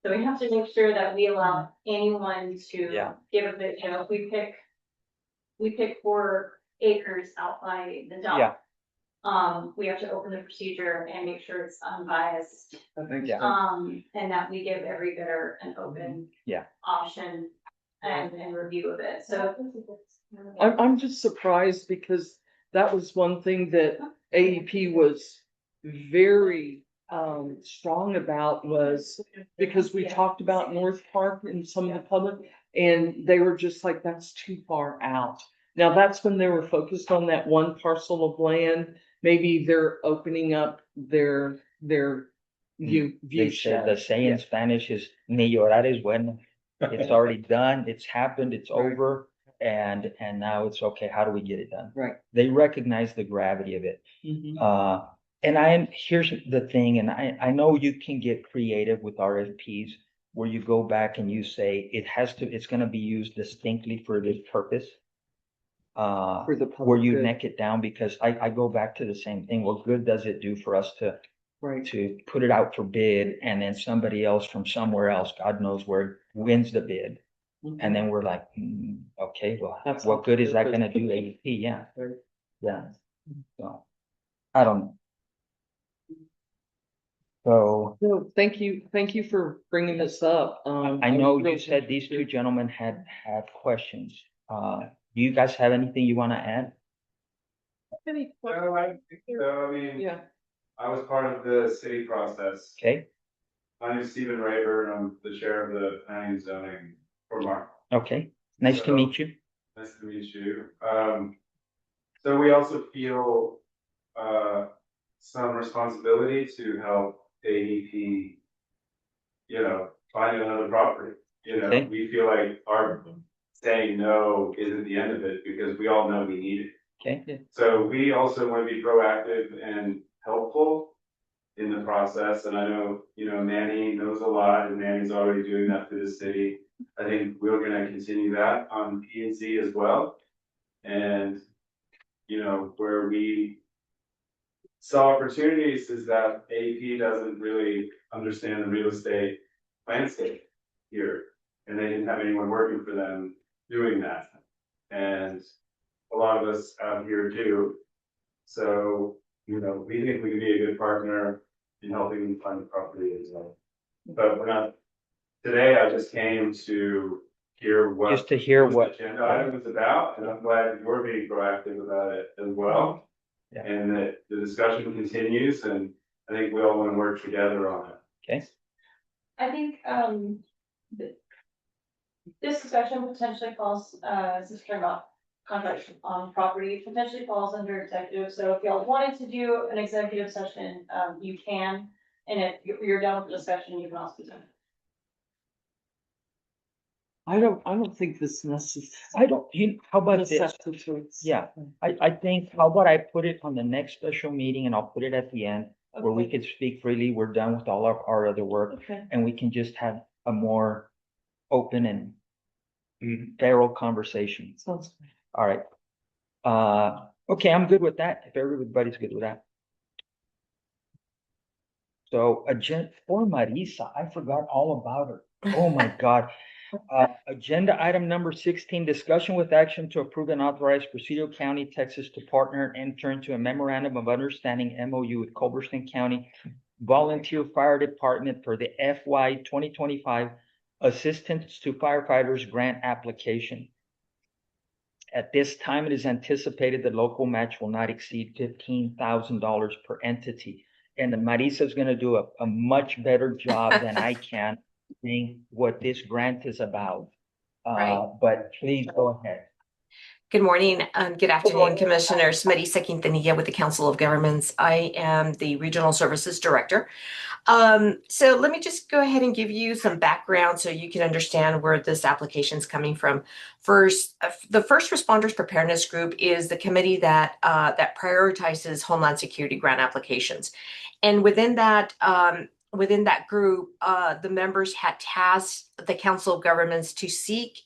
So we have to make sure that we allow anyone to give a bid. If we pick 4 acres out by the dump. We have to open the procedure and make sure it's unbiased. And that we give every bidder an open option. and review of it, so. I'm just surprised because that was one thing that AEP was very strong about, was because we talked about North Park and some of the public, and they were just like, that's too far out. Now, that's when they were focused on that one parcel of land. Maybe they're opening up their view They said the shed. saying in Spanish is "Ni llorar es bueno." It's already done, it's happened, it's over, and now it's okay, how do we get it done? Right. They recognize the gravity of it. Mhm. And here's the thing, and I know you can get creative with RFPs where you go back and you say it's gonna be used distinctly for this purpose. For the Where public you good. neck it down, because I go back to the same thing. What good does it do for us to put it out for bid, and then somebody else from somewhere else, God knows where, wins the bid? And then we're like, okay, well, That's what not good is the that purpose. gonna do AEP? Yeah. Yeah. So, I don't know. So, No, thank you for bringing this up. I know you really said these two gentlemen had questions. Do you guys have anything you wanna add? Any No, I think so. I mean, Yeah. I was part of the city process. Okay, My name is Stephen Rayburn. I'm the chair of the planning and zoning for Mark. okay, nice to So- meet you. Nice to meet you. So we also feel, some responsibility to help AEP, find another property. Okay. We feel like our saying no isn't the end of it because we all know we need it. Okay, So we also want to be proactive and helpful in the process. And I know, Manny knows a lot, and Manny's already doing that for the city. I think we're gonna continue that on P and Z as well. And, where we saw opportunities is that AP doesn't really understand the real estate landscape here. And they didn't have anyone working for them doing that. And a lot of us out here do. So, we think we can be a good partner in helping them find the property as well. But we're not, today I just came to hear what. just to hear the what, agenda item is about, and I'm glad you're being proactive about it as well. Yeah. And that the discussion continues, and I think we all want to work together on it. okay, I think, this discussion potentially falls, since we're talking about contracts on property, potentially falls under executive, so if y'all wanted to do an executive session, you can. And if you're done with the discussion, you can also do it. I don't think this necessary. how about this? Necessitates. Yeah, I think, how about I put it on the next special meeting, and I'll put it at the end, where we Okay. could speak freely. We're done with all our other work, Okay. and we can just have a more open and thorough conversation. Sounds good. All right. Okay, I'm good with that, if everybody's good with that. So, for Marisa, I forgot all about her. Oh my God. Agenda item number 16, discussion with action to approve and authorize Presidio County, Texas to partner and enter into a memorandum of understanding MOU with Culberson County Volunteer Fire Department for the FY 2025 Assistance to Firefighters Grant Application. At this time, it is anticipated the local match will not exceed $15,000 per entity. And Marisa is going to do a much better job than I can saying what this grant is about. Right. But please go ahead. Good morning, good afternoon, Commissioners. Marisa Quintanilla with the Council of Governments. I am the Regional Services Director. So let me just go ahead and give you some background so you can understand where this application is coming from. First, the First Responders Preparedness Group is the committee that prioritizes Homeland Security grant applications. And within that group, the members had tasked the Council of Governments to seek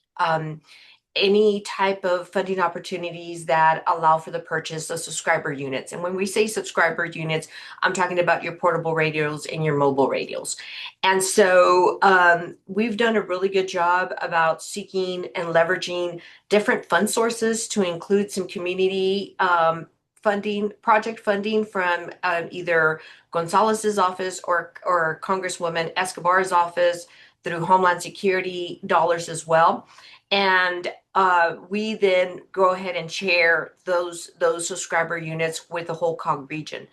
any type of funding opportunities that allow for the purchase of subscriber units. And when we say subscriber units, I'm talking about your portable radios and your mobile radios. And so we've done a really good job about seeking and leveraging different fund sources to include some community funding, project funding from either Gonzalez's office or Congresswoman Escobar's office, through Homeland Security dollars as well. And we then go ahead and share those subscriber units with the whole COG region.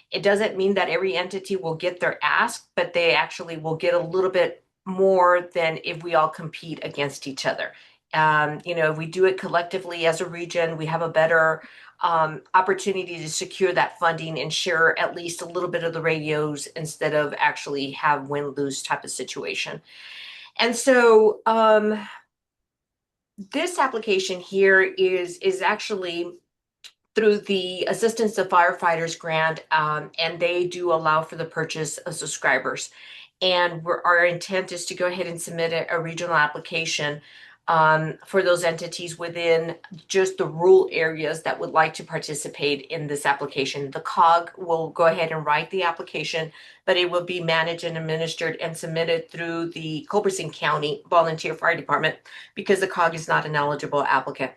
It doesn't mean that every entity will get their ask, but they actually will get a little bit more than if we all compete against each other. If we do it collectively as a region, we have a better opportunity to secure that funding and share at least a little bit of the radios instead of actually have win-lose type of situation. And so this application here is actually through the Assistance to Firefighters grant, and they do allow for the purchase of subscribers. And our intent is to go ahead and submit a regional application for those entities within just the rural areas that would like to participate in this application. The COG will go ahead and write the application, but it will be managed and administered and submitted through the Culberson County Volunteer Fire Department because the COG is not an eligible applicant.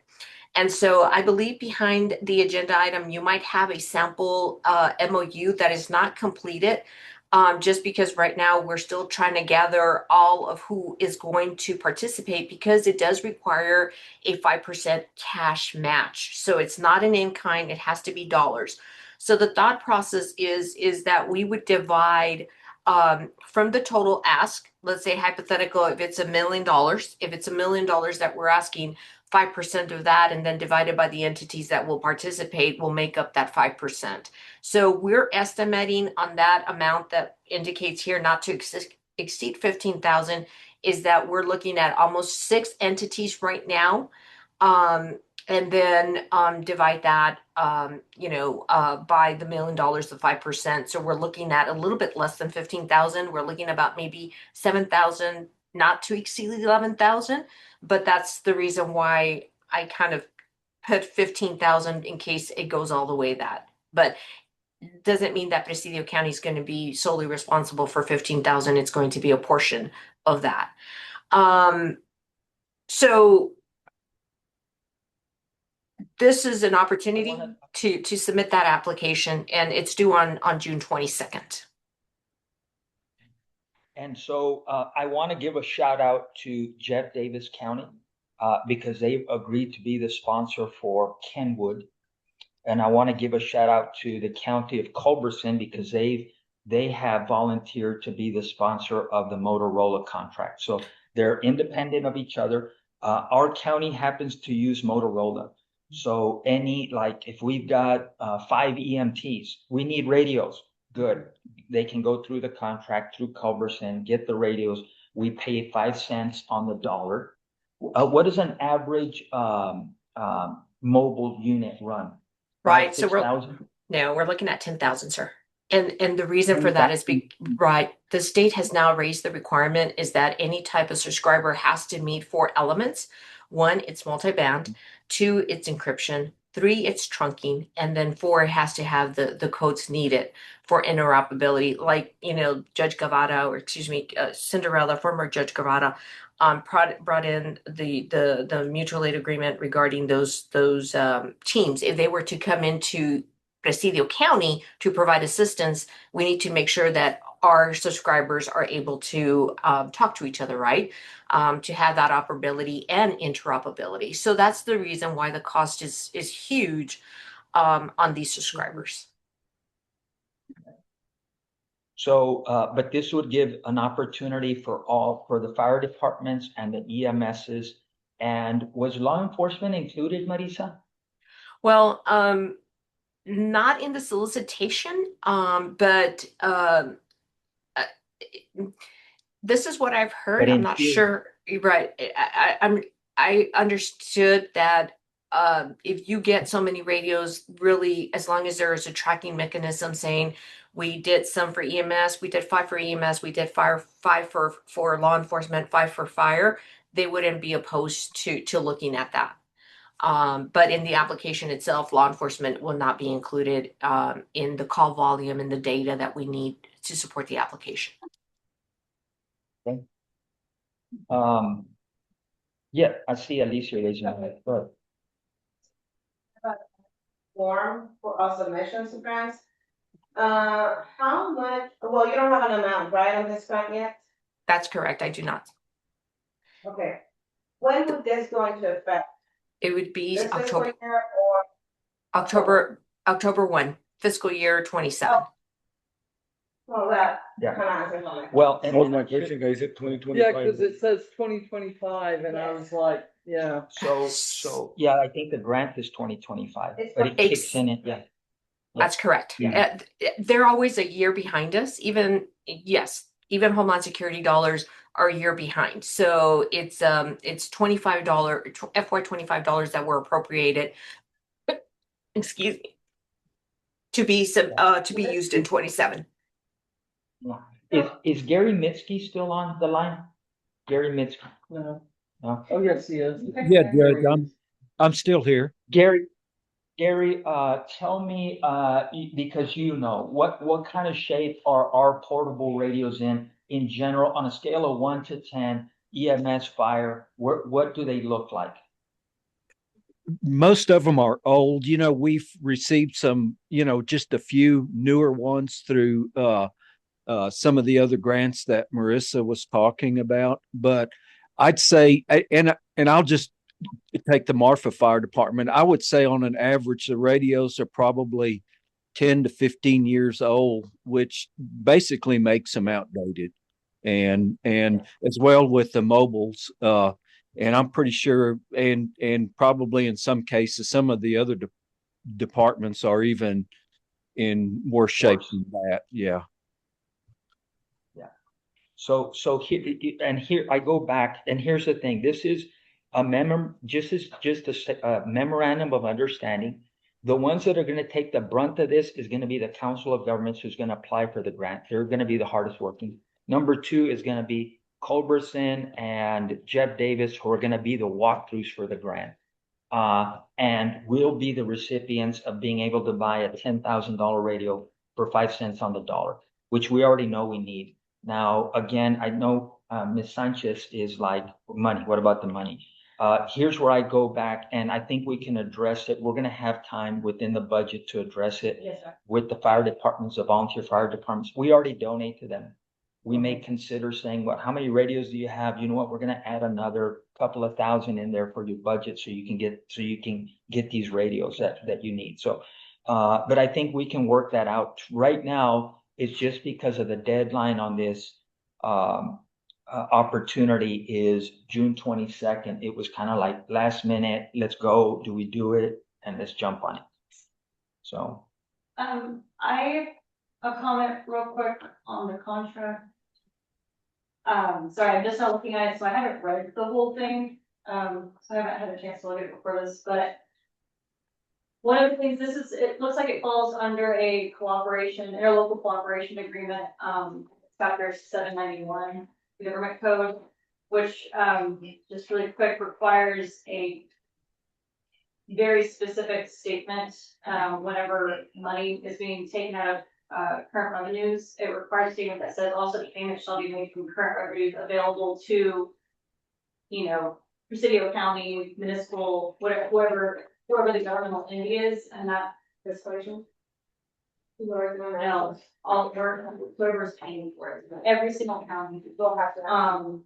And so I believe behind the agenda item, you might have a sample MOU that is not completed, just because right now we're still trying to gather all of who is going to participate because it does require a 5% cash match. So it's not an in-kind, it has to be dollars. So the thought process is that we would divide from the total ask, let's say hypothetical, if it's $1 million, if it's $1 million that we're asking, 5% of that and then divided by the entities that will participate will make up that 5%. So we're estimating on that amount that indicates here not to exceed 15,000 is that we're looking at almost 6 entities right now. And then divide that, by the $1 million, the 5%. So we're looking at a little bit less than 15,000. We're looking about maybe 7,000, not to exceed 11,000. But that's the reason why I kind of put 15,000 in case it goes all the way that. But doesn't mean that Presidio County is going to be solely responsible for 15,000. It's going to be a portion of that. So this is an opportunity to submit that application, and it's due on June 22nd. And so I want to give a shout out to Jeff Davis County because they've agreed to be the sponsor for Kenwood. And I want to give a shout out to the County of Culberson because they have volunteered to be the sponsor of the Motorola contract. So they're independent of each other. Our county happens to use Motorola. So if we've got 5 EMTs, we need radios. Good. They can go through the contract through Culberson, get the radios. We pay 5 cents on the dollar. What is an average mobile unit run? Right. So we're looking at 10,000, sir. And the reason for that is the state has now raised the requirement is that any type of subscriber has to meet 4 elements. 1, it's multi-band. 2, it's encryption. 3, it's trunking. And then 4, it has to have the codes needed for interoperability. Like, Judge Guevara, Cinderella, former Judge Guevara, brought in the mutual aid agreement regarding those teams. If they were to come into Presidio County to provide assistance, we need to make sure that our subscribers are able to talk to each other, right? To have that operability and interoperability. So that's the reason why the cost is huge on these subscribers. So, but this would give an opportunity for the fire departments and the EMSs. And was law enforcement included, Marisa? Well, not in the solicitation, but this is what I've heard. I'm not sure. Right. I understood that if you get so many radios, really, as long as there is a tracking mechanism saying we did some for EMS, we did 5 for EMS, we did 5 for law enforcement, 5 for fire, they wouldn't be opposed to looking at that. But in the application itself, law enforcement will not be included in the call volume and the data that we need to support the application. Okay. Yeah, I see Alicia raising her hand. Go ahead. Form for our submissions to grants. How much, well, you don't have an amount, right, on this grant yet? That's correct, I do not. Okay. when would this go into effect? It would be This fiscal October, year or? October 1, fiscal year 27. Well, that Yeah. kind of answers my question. Well, That was my question, guys, at 2025. Yeah, cause it says 2025 and I was like, yeah. so, yeah, I think the grant is 2025, It's but it kicks in it, yeah. That's correct. Yeah. They're always a year behind us, even Homeland Security dollars are a year behind. So it's $25, FY $25 that were appropriated. Excuse me. To be used in 27. Is Gary Mitski still on the line? Gary Mitski? No. No. Oh, yes, he is. Yeah, Judge, I'm still here. Gary, tell me, because you know, what kind of shape are our portable radios in general, on a scale of 1 to 10, EMS, fire, what do they look like? Most of them are old. You know, we've received some, just a few newer ones through some of the other grants that Marissa was talking about. But I'd say, and I'll just take the Marfa Fire Department. I would say on an average, the radios are probably 10 to 15 years old, which basically makes them outdated. And as well with the mobiles, and I'm pretty sure, and probably in some cases, some of the other departments are even in worse shape than that. Yeah. Yeah. So here I go back, and here's the thing. This is a memorandum of understanding. The ones that are going to take the brunt of this is going to be the Council of Governments who's going to apply for the grant. They're going to be the hardest working. Number 2 is going to be Culberson and Jeff Davis, who are going to be the walkthroughs for the grant. And we'll be the recipients of being able to buy a $10,000 radio for 5 cents on the dollar, which we already know we need. Now, again, I know Ms. Sanchez is like, money, what about the money? Here's where I go back, and I think we can address it. We're going to have time within the budget to address it. Yes, sir. With the fire departments, the volunteer fire departments. We already donate to them. We may consider saying, well, how many radios do you have? You know what? We're going to add another couple of thousand in there for your budget so you can get these radios that you need. So, but I think we can work that out. Right now, it's just because of the deadline on this opportunity is June 22nd. It was kind of like last minute, let's go, do we do it? And let's jump on it. So. I have a comment real quick on the contract. Sorry, I'm just not looking at it, so I haven't read the whole thing. So I haven't had a chance to look at it before this, but one of the things, it looks like it falls under a interlocal cooperation agreement, chapter 791, the government code, which, just really quick, requires a very specific statement, whenever money is being taken out of current revenues. It requires a statement that says also the payment shall be made from current revenues available to, Presidio County, municipal, whoever the governmental entity is, and that legislation. No, whoever's paying for it. Every single county will have to. And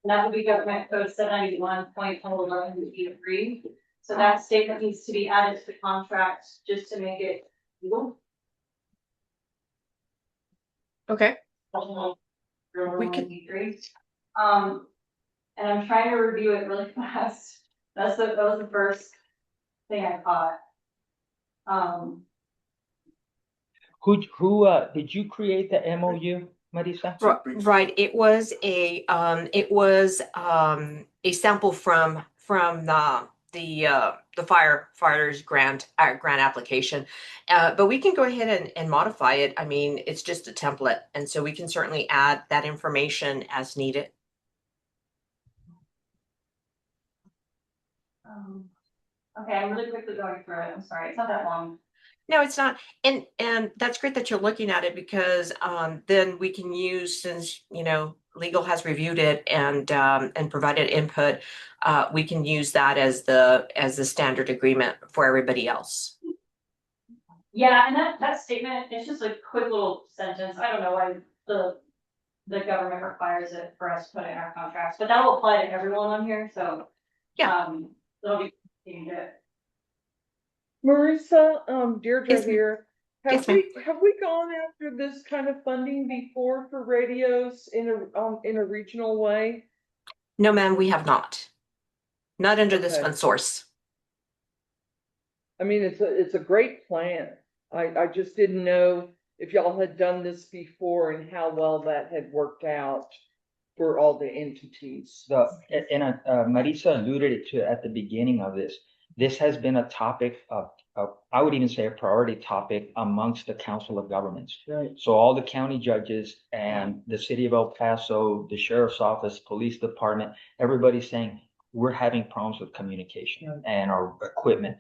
that will be government code 791.11 So that statement needs to be added to the contract just to make it legal. Okay. We could be great. And I'm trying to review it really fast. That was the first thing I caught. Who did you create the MOU, Marisa? Right. It was a sample from the firefighters grant application, but we can go ahead and modify it. I mean, it's just a template, and so we can certainly add that information as needed. Okay, I'm really quickly going through it. I'm sorry, it's not that long. No, it's not, and that's great that you're looking at it, because then we can use, since legal has reviewed it and provided input, we can use that as the standard agreement for everybody else. Yeah, and that statement, it's just a quick little sentence. I don't know why the government requires it for us to put it in our contracts, but that will apply to everyone on here. So Yeah. That'll be good. Marissa, Deirdre Yes, ma'am. here. Yes, ma'am. Have we gone after this kind of funding before for radios in a regional way? No, ma'am, we have not. Not under this Okay. fund source. I mean, it's a great plan. I just didn't know if y'all had done this before and how well that had worked out for all the entities. Marisa alluded to at the beginning of this. This has been a topic of, I would even say a priority topic amongst the Council of Governments. Right. So all the county judges and the city of El Paso, the sheriff's office, police department, everybody's saying we're having problems with communication and our equipment.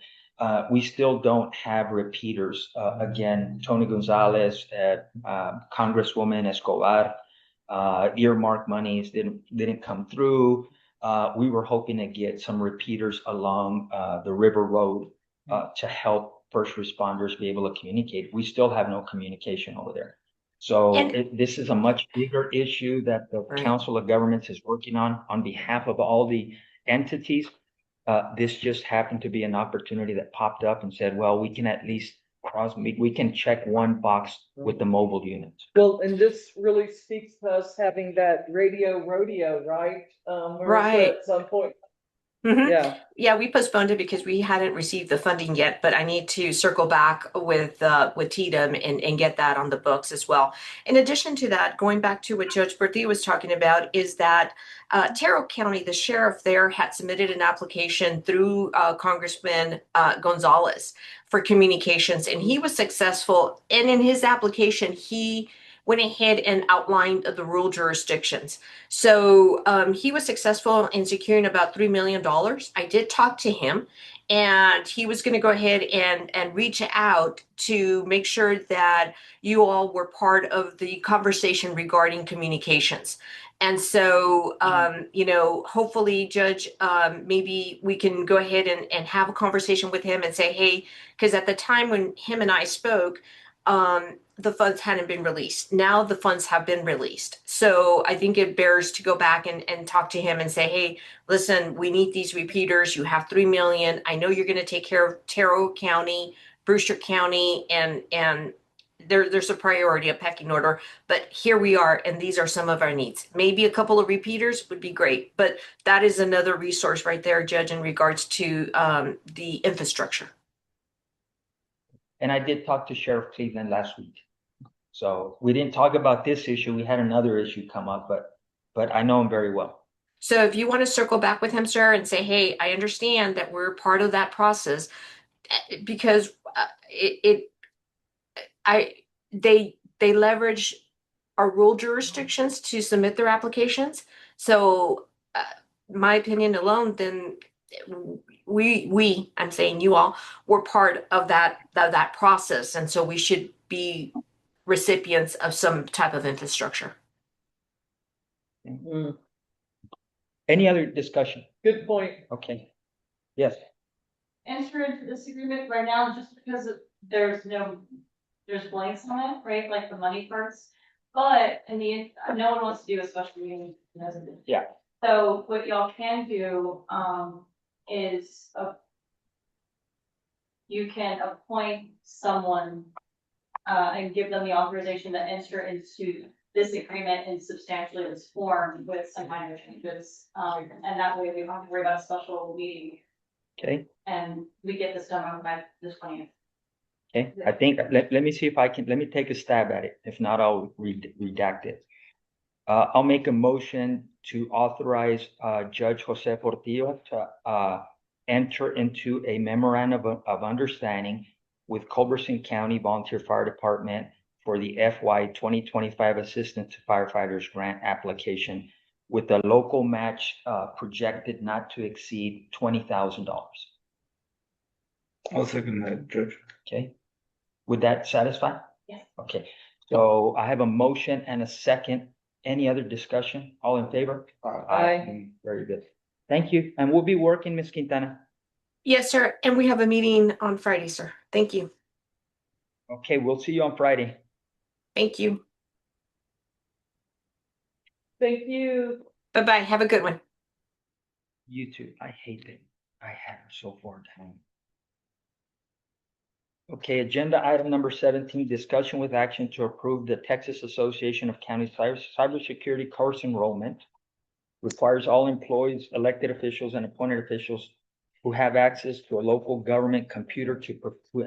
We still don't have repeaters. Again, Tony Gonzalez, Congresswoman Escobar, earmark monies didn't come through. We were hoping to get some repeaters along the River Road to help first responders be able to communicate. We still have no communication over there. So this is a much bigger issue that the Council of Governments is working on behalf of all the entities. This just happened to be an opportunity that popped up and said, well, we can at least we can check one box with the mobile units. Well, and this really speaks to us having that radio rodeo, right? Marissa, Right. At some point. Mhm. Yeah. Yeah, we postponed it because we hadn't received the funding yet, but I need to circle back with TDM and get that on the books as well. In addition to that, going back to what Judge Bertie was talking about, is that Terrell County, the sheriff there, had submitted an application through Congressman Gonzalez for communications, and he was successful. And in his application, he went ahead and outlined the rural jurisdictions. So he was successful in securing about $3 million. I did talk to him, and he was going to go ahead and reach out to make sure that you all were part of the conversation regarding communications. And so, hopefully, Judge, maybe we can go ahead and have a conversation with him and say, hey, because at the time when him and I spoke, the funds hadn't been released. Now the funds have been released. So I think it bears to go back and talk to him and say, hey, listen, we need these repeaters. You have 3 million. I know you're going to take care of Terrell County, Brewster County, and there's a priority, a pecking order, but here we are, and these are some of our needs. Maybe a couple of repeaters would be great, but that is another resource right there, Judge, in regards to the infrastructure. And I did talk to Sheriff Cleveland last week. So we didn't talk about this issue. We had another issue come up, but I know him very well. So if you want to circle back with him, sir, and say, hey, I understand that we're part of that process, because they leverage our rural jurisdictions to submit their applications. So my opinion alone, then I'm saying you all were part of that process, and so we should be recipients of some type of infrastructure. Mm, Any other discussion? good point. Okay. Yes. Enter into this agreement right now just because there's blanks on it, right? Like the money parts. But no one wants to do a special meeting. Yeah. So what y'all can do is you can appoint someone and give them the authorization to enter into this agreement in substantially this form with some minor changes. And that way we don't have to worry about a special meeting. Okay. And we get this done by this 20th. Okay. I think let me see if I can. Let me take a stab at it. If not, I'll redact it. I'll make a motion to authorize Judge Jose Portillo to enter into a memorandum of understanding with Culberson County Volunteer Fire Department for the FY 2025 Assistance to Firefighters Grant application with the local match projected not to exceed $20,000. I'll second that, Judge. Okay. Would that satisfy? Yes. Okay. So I have a motion and a second. Any other discussion? All in favor? Aye. Very good. Thank you. And we'll be working, Ms. Quintana. Yes, sir. And we have a meeting on Friday, sir. Thank you. Okay, we'll see you on Friday. Thank you. Thank you. Bye-bye. Have a good one. You too. I hate it. I had her so far down. Okay, agenda item number 17, discussion with action to approve the Texas Association of County Cybersecurity course enrollment. Requires all employees, elected officials, and appointed officials who have access to a local government computer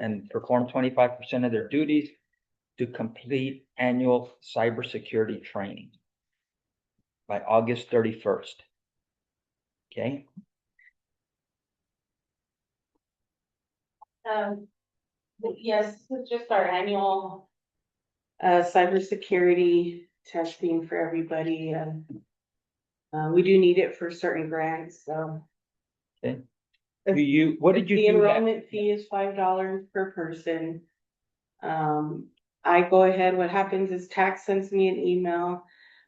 and perform 25% of their duties to complete annual cybersecurity training by August 31st. Okay, Yes, this is just our annual cybersecurity testing for everybody, and we do need it for certain grants, so. okay. What did you The do? enrollment fee is $5 per person. I go ahead, what happens is tax sends me an email.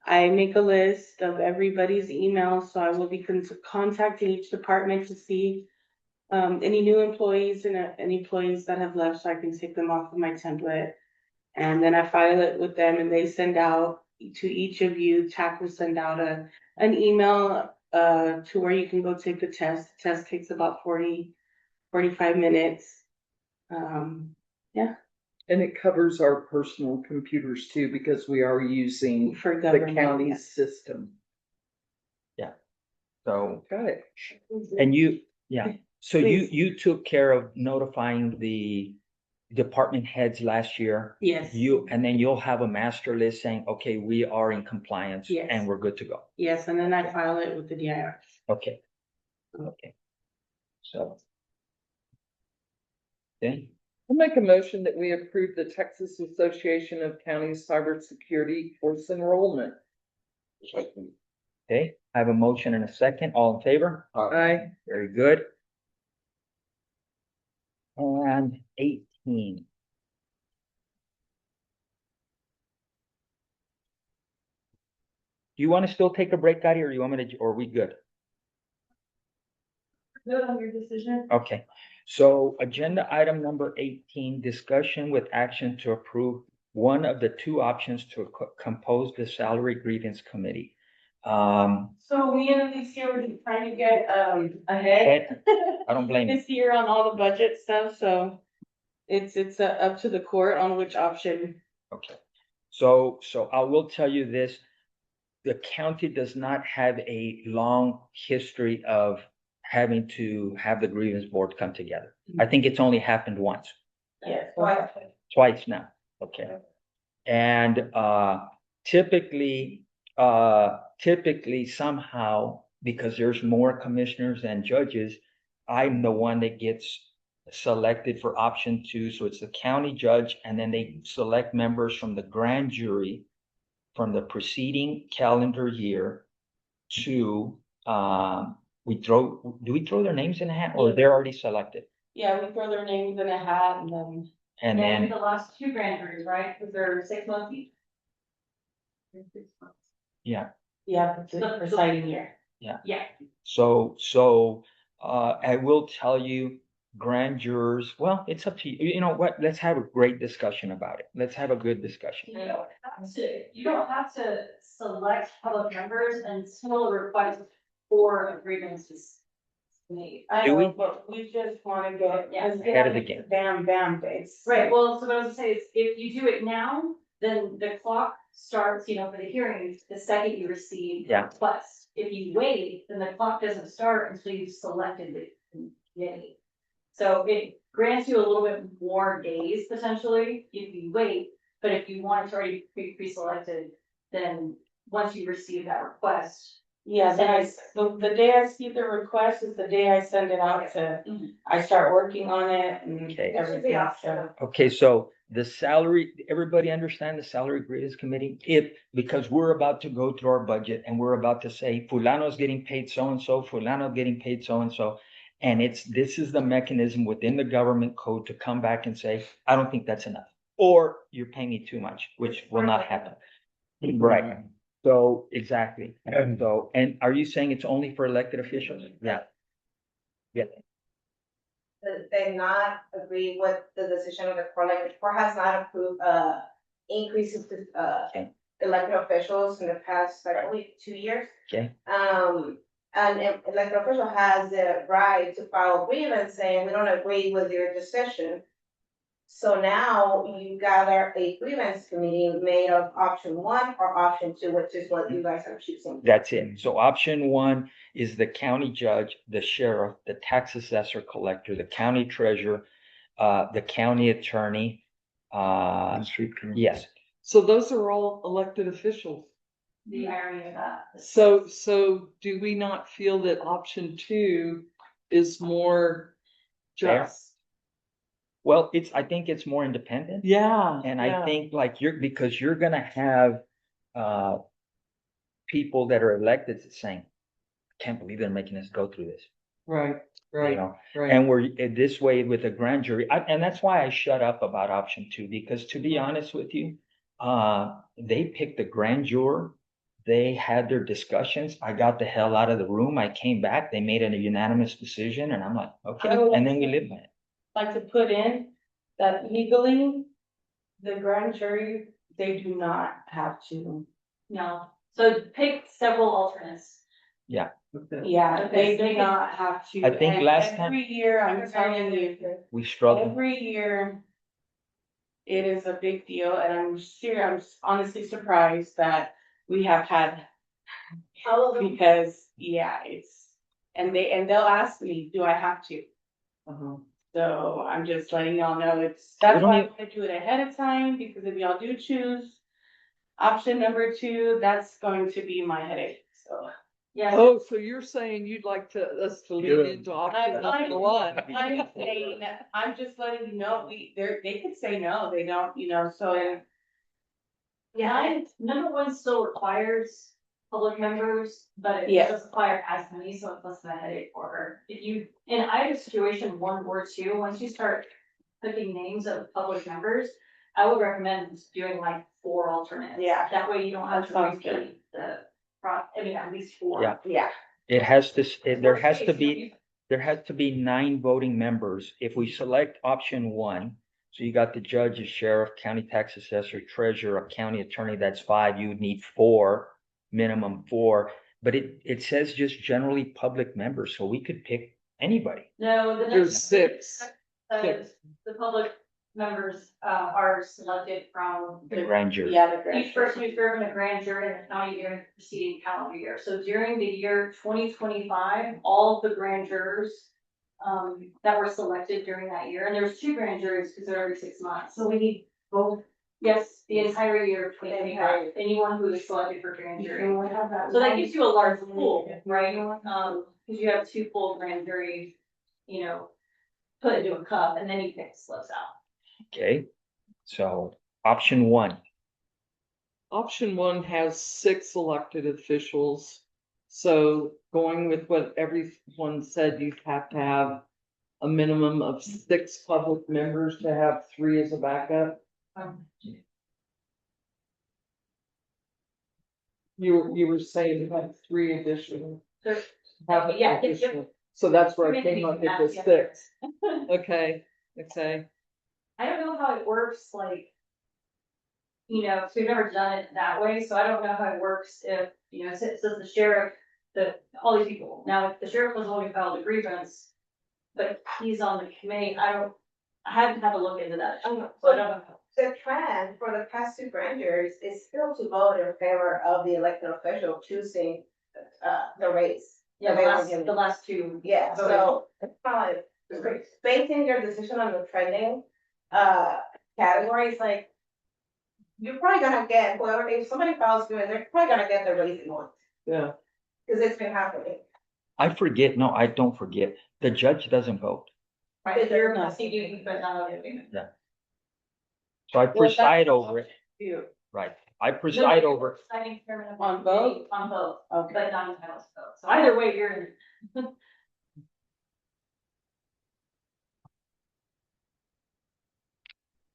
I make a list of everybody's emails, so I will be contacting each department to see any new employees and any employees that have left, so I can take them off of my template. And then I file it with them, and they send out to each of you, TAC will send out an email to where you can go take the test. The test takes about 45 minutes. Yeah. And it covers our personal computers too, because we are using For the government, county yes. system. So, Got it. and so Please. you took care of notifying the department heads last year. Yes. And then you'll have a master list saying, okay, we are in compliance Yes. and we're good to go. Yes, and then I file it with the DIR. Okay. Okay. So. Okay, I'll make a motion that we approve the Texas Association of County Cybersecurity course enrollment. okay, I have a motion and a second. All in favor? Aye. Very good. And 18. Do you want to still take a break, Gotti, or you want me to, or are we good? Vote on your decision. Okay, so agenda item number 18, discussion with action to approve one of the two options to compose the salary grievance committee. So we in this year, we're trying to get ahead. I don't blame you. This year on all the budget stuff, so it's up to the court on which option. Okay, so I will tell you this, the county does not have a long history of having to have the grievance board come together. I think it's only happened once, Yes. twice now, okay? And typically somehow, because there's more commissioners and judges, I'm the one that gets selected for option 2. So it's the county judge, and then they select members from the grand jury from the preceding calendar year to do we throw their names in a hat, or they're already selected? Yeah, we throw their names in a hat and then. The last two grand juries, right? Because they're 6 months each. Yeah. Yeah, the presiding year. Yeah. Yeah. So I will tell you, grand jurors, well, it's up to you. You know what? Let's have a great discussion about it. Let's have a good discussion. You don't have to select public members until a request for a grievance is made. I Do we? know, but we just wanna get. Yeah. Ahead of the game. Bam face. Right, well, so what I was gonna say is, if you do it now, then the clock starts, for the hearings, the second you receive the Yeah. request. If you wait, then the clock doesn't start until you've selected the committee. So it grants you a little bit more days potentially if you wait, but if you want it to already be pre-selected, then once you receive that request. Yeah, then the day I see the request is the day I send it out to, I start working on it and Okay. everything else. Okay, so the salary, everybody understand the salary grievance committee? Because we're about to go through our budget and we're about to say, Fulano's getting paid so-and-so, Fulano getting paid so-and-so. And this is the mechanism within the government code to come back and say, I don't think that's enough. Or you're paying me too much, which will not happen. Right. So, exactly. And are you saying it's only for elected officials? Yeah. Yeah. They not agree with the decision of the court, like the court has not approved increases to elected officials in the past, like only 2 years. Okay. And if elected official has the right to file grievance saying, we don't agree with your decision. So now you gather a grievance committee made of option 1 or option 2, which is what you guys are choosing. That's it. So option 1 is the county judge, the sheriff, the tax assessor collector, the county treasurer, the county attorney. Yes. So those are all elected officials. The irony of that. So do we not feel that option 2 is more Fair. just? Well, I think it's more independent. Yeah. And yeah. I think like because you're gonna have people that are elected saying, I can't believe they're making us go through this. Right, You right, know, right. and we're this way with the grand jury. And that's why I shut up about option 2, because to be honest with you, they picked the grand juror. They had their discussions. I got the hell out of the room. I came back. They made a unanimous decision, and I'm like, okay. And then we live by it. Like to put in that legally, the grand jury, they do not have to. No, so pick several alternates. Yeah. Yeah, they do not have to. I think And last time- every year, I'm telling you, We struggled. every year. It is a big deal, and I'm honestly surprised that we have had. Because, yeah, and they'll ask me, do I have to? So I'm just letting y'all know that's don't why I need- want to do it ahead of time, because if y'all do choose option number 2, that's going to be my headache, so. Yeah. Oh, so you're saying you'd like us to lead into option number 1? I'm saying, I'm just letting you know, they could say no, they don't, so. Yeah, number 1 still requires public members, but it Yes. doesn't require as many, so it's less of a headache for her. If you, in either situation, 1 or 2, once you start picking names of public members, I would recommend doing like 4 alternates. Yeah. That way you don't have That to sounds good. repeat at least 4. Yeah. Yeah. It has to, there has to be 9 voting members. If we select option 1, so you got the judge, the sheriff, county tax assessor, treasurer, a county attorney, that's 5, you would need 4, minimum 4. But it says just generally public members, so we could pick anybody. No, the There's next 6. the public members are selected from The grand jury. Yeah, the grand each person who served in a grand jury in the county during the preceding calendar year. So during the year 2025, all of the grand jurors that were selected during that year, and there's 2 grand juries because they're every 6 months. So we need both. Yes, the entire year of 2025, anyone who is selected for grand jury. So that gives you a large pool, right? Because you have 2 full grand juries, put into a cup, and then you pick slips out. Okay, so option 1. Option 1 has 6 elected officials. So going with what everyone said, you have to have a minimum of 6 public members to have 3 as a backup. You were saying you had 3 additional. Yeah, Additional. So that's where I came up with the 6. Okay. I don't know how it works, like, so we've never done it that way, so I don't know how it works if, it says the sheriff, all these people. Now, if the sheriff was only filed a grievance, but he's on the committee, I haven't had a look into that. So I don't know. The trend for the past 2 grand juries is still to vote in favor of the elected official choosing the race. Yeah, the last 2. Yeah, so it's probably basing your decision on the trending categories, like you're probably gonna get whoever, if somebody files doing, they're probably gonna get the race they want. Yeah. Because it's been happening. I don't forget. The judge doesn't vote. Right, you're not CDE, but not voting. Yeah. So I preside over it. You. Right. I preside over. Deciding chairman of On the both? committee, on both, Okay. but not entitled to vote. So either way, you're in.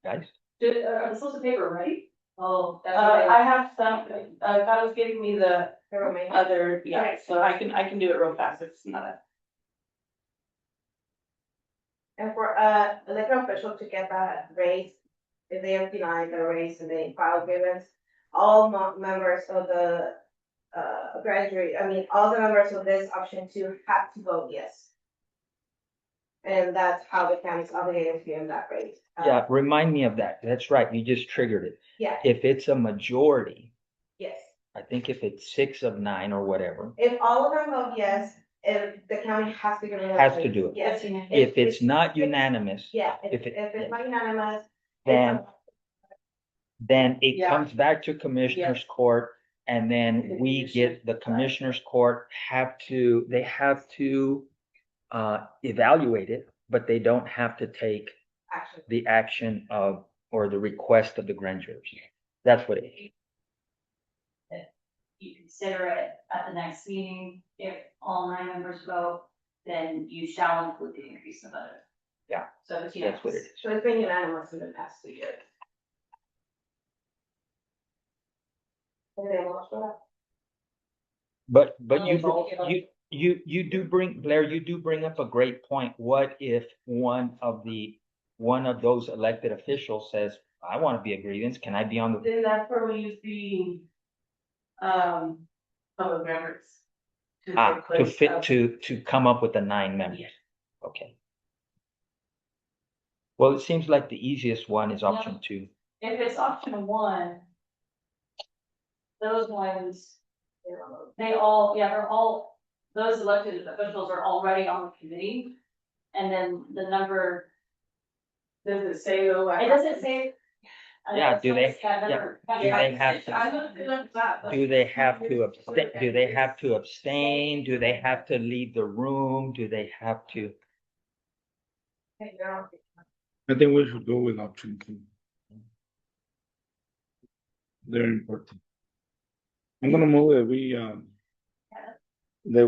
Guys, Are the slips of paper ready? Oh, that's I have some, God was giving me the Everyone. other, yeah, so I can do it real fast, it's not a. And for elected official to get that raise, if they have denied the raise and they file grievance, all members of the graduate, I mean, all the members of this option two have to vote yes. And that's how the county's obligated to give them that rate. Yeah, remind me of that. That's right. You just triggered it. Yeah, If it's a majority, yes. I think if it's 6 of 9 or whatever, If all of them vote yes, if the county has to give them. that has to rate. do it. Yes. If it's not unanimous, Yeah, if if it- it's not unanimous. then it Yeah. comes back to commissioners court, and then we get, the commissioners court they have to evaluate it, but they don't have to take Action. the action of, or the request of the grand jurors. That's what it is. You consider it at the next meeting, if all 9 members vote, then you shall include the increase in the budget. Yeah. So it's That's what it unanimous. is. So it's been unanimous in the past 2 years. Anything else for that? But Oh, you do bring, Blair, you do bring up a great point. What if one of those elected officials says, I want to be a grievance, can I be on the, Then that's where we use the, public members. to fit, to come up with the 9 members? Okay. Well, it seems like the easiest one is option 2. If it's option 1, those ones, they're all, those elected officials are already on the committee. And then the number. Does it say though? It doesn't say. Yeah, do they, Yeah, do they have to, I looked it up that. do they have to abstain, do they have to abstain? Do they have to leave the room? Do they have to? I think we should go with option 2. They're important. I'm gonna move that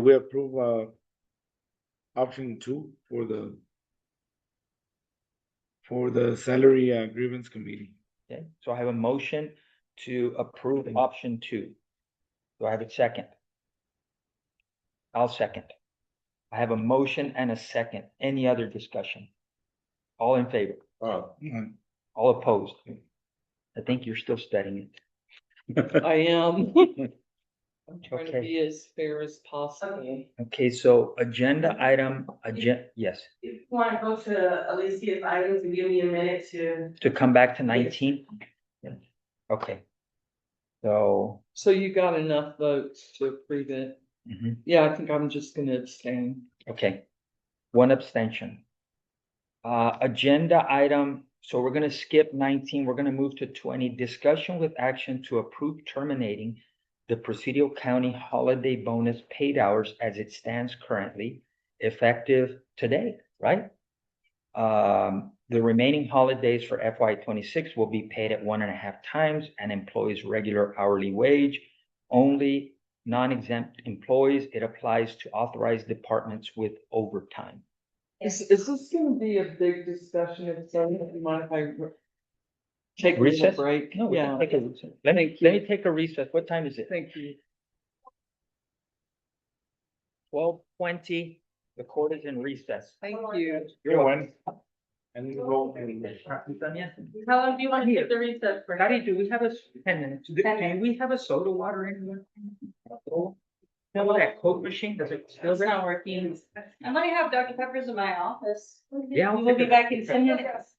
we approve, option 2 for the salary grievance committee. Okay, so I have a motion to approve option 2. Do I have a second? I'll second. I have a motion and a second. Any other discussion? All in favor? All opposed? I think you're still studying it. I am. I'm trying to Okay. be as fair as possible. Okay, so agenda item, yes, If you wanna go to Alicia's items and give me a minute to come back to 19? Yeah. Okay. So, So you got enough votes to approve it? mhm. Yeah, I think I'm just gonna abstain. Okay, one abstention. Agenda item, so we're gonna skip 19, we're gonna move to 20, discussion with action to approve terminating the Presidio County holiday bonus paid hours as it stands currently, effective today, right? The remaining holidays for FY 26 will be paid at 1.5 times an employee's regular hourly wage. Only non-exempt employees, it applies to authorized departments with overtime. Is this gonna be a big discussion? If so, do you mind if I take a little Recess? break? No, we can Yeah, take a recess. Let me take a recess. What time is it? thank you. 12:20. The court is in recess. Thank you. You're welcome. And we go. You done yet? How long do you want to take the recess for? Patty, do we have 10 minutes? Do we have a soda water anywhere? No, that Coke machine, does it still? It's not working. I'm gonna have Dr. Peppers in my office. Yeah, I'll We'll take be a- back in 10 minutes.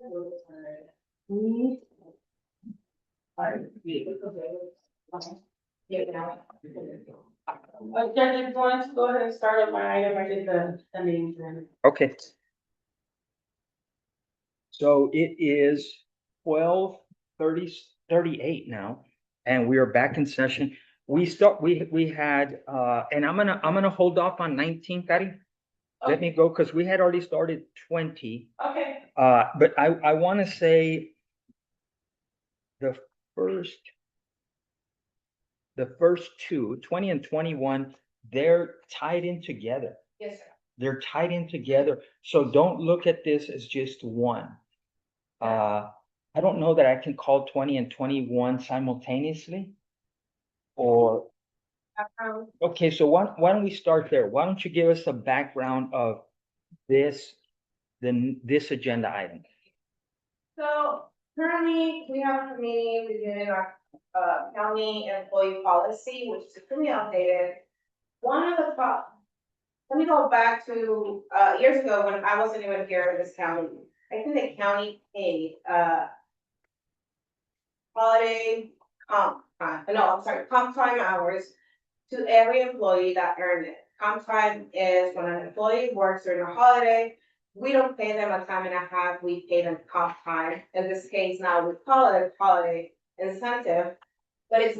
Judge, if you want to go ahead and start on my item, I did the names then. Okay. So it is 12:38 now, and we are back in session. We had, and I'm gonna hold off on 19, Patty. Let me go, because we had already started 20. Okay. But I want to say the first two, 20 and 21, they're tied in together. Yes, sir. They're tied in together. So don't look at this as just one. I don't know that I can call 20 and 21 simultaneously. Or, okay, so why don't we start there? Why don't you give us a background of this agenda item? So currently, we have a committee reviewing our county employee policy, which is extremely outdated. One of the let me go back to years ago when I wasn't even here in this county. I think the county paid holiday comp time hours to every employee that earned it. Comp time is when an employee works during a holiday. We don't pay them a time and a half, we pay them comp time. In this case, now we call it a holiday incentive, but it's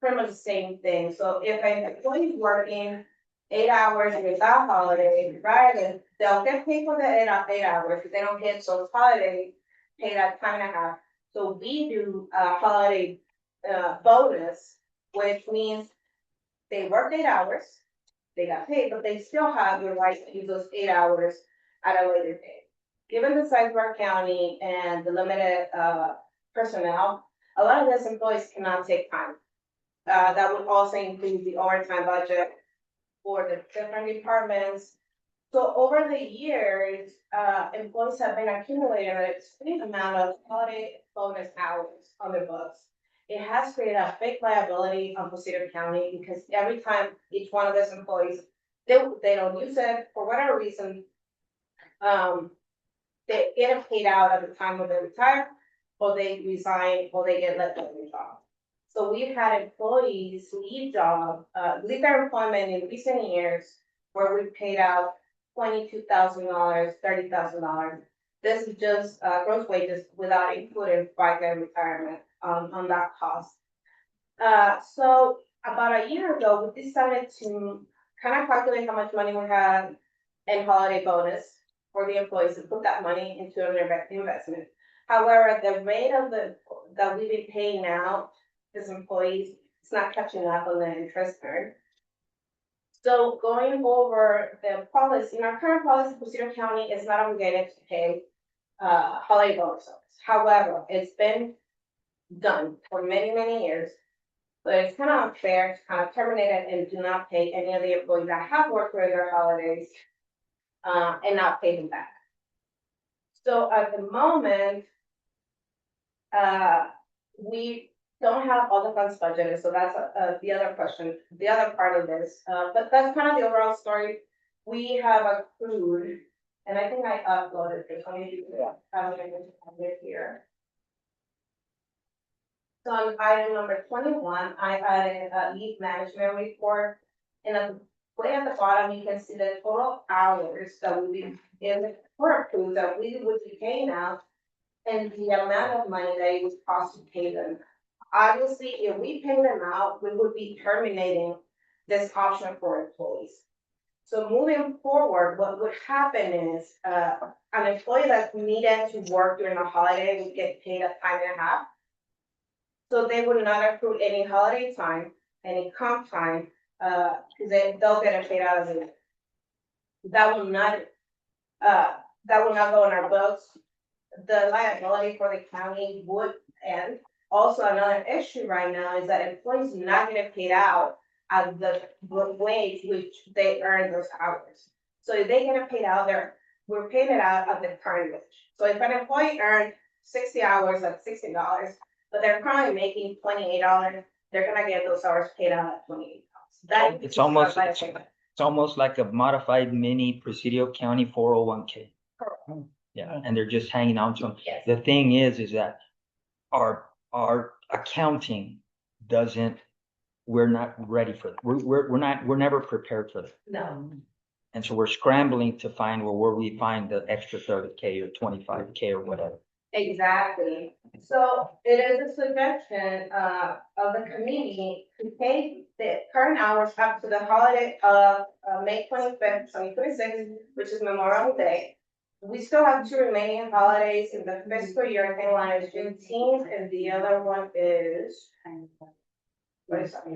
pretty much the same thing. So if an employee is working 8 hours without holiday, right, and they'll get paid for the 8 hours, because they don't get those holiday paid at time and a half. So we do a holiday bonus, which means they worked 8 hours, they got paid, but they still have the right to use those 8 hours at a later date. Given the size of our county and the limited personnel, a lot of these employees cannot take time. That would also include the overtime budget for the different departments. So over the years, employees have been accumulating an extreme amount of holiday bonus hours on their books. It has created a big liability on Cedar County, because every time each one of those employees, they don't use it for whatever reason, they get paid out at the time of their retire, or they resign, or they get let go of their job. So we've had employees leave their employment in recent years where we paid out $22,000, $30,000. This is just gross wages without including FICA retirement on that cost. So about a year ago, we decided to kind of calculate how much money we had in holiday bonus for the employees and put that money into an investment. However, the rate that we've been paying out as employees, it's not catching up on the interest earned. So going over the policy, in our current policy, Cedar County is not obligated to pay holiday bonuses. However, it's been done for many, many years. But it's kind of unfair to kind of terminate it and do not pay any of the employees that have worked for their holidays and not pay them back. So at the moment, we don't have all the funds budgeted, so that's the other question, the other part of this. But that's kind of the overall story. We have accrued, and I think I uploaded this. Let me have it here. So on item number 21, I added a leave management report, and way at the bottom, you can see the total hours that would be in the court approved that we would be paying out, and the amount of money that it would cost to pay them. Obviously, if we pay them out, we would be terminating this option for employees. So moving forward, what would happen is an employee that needed to work during a holiday would get paid a time and a half. So they would not accrue any holiday time, any comp time, because they'll get it paid out as a. That will not go in our books. The liability for the county would end. Also, another issue right now is that employees are not getting paid out at the wage which they earn those hours. So if they get paid out, we're paying it out at the current wage. So if an employee earned 60 hours at $60, but they're currently making $28, they're gonna get those hours paid out at $28. It's almost like a modified mini Presidio County 401k. Yeah, and they're just hanging on to them. Yes. The thing is that our accounting doesn't, we're not ready for it. We're never prepared for it. No. And so we're scrambling to find, well, where we find the extra 30K or 25K or whatever. Exactly. So it is a suggestion, of the committee to pay the current hours up to the holiday of, May 25th, 2026, which is Memorial Day. We still have two remaining holidays in the fiscal year. I think one is Juneteenth and the other one is. What is that?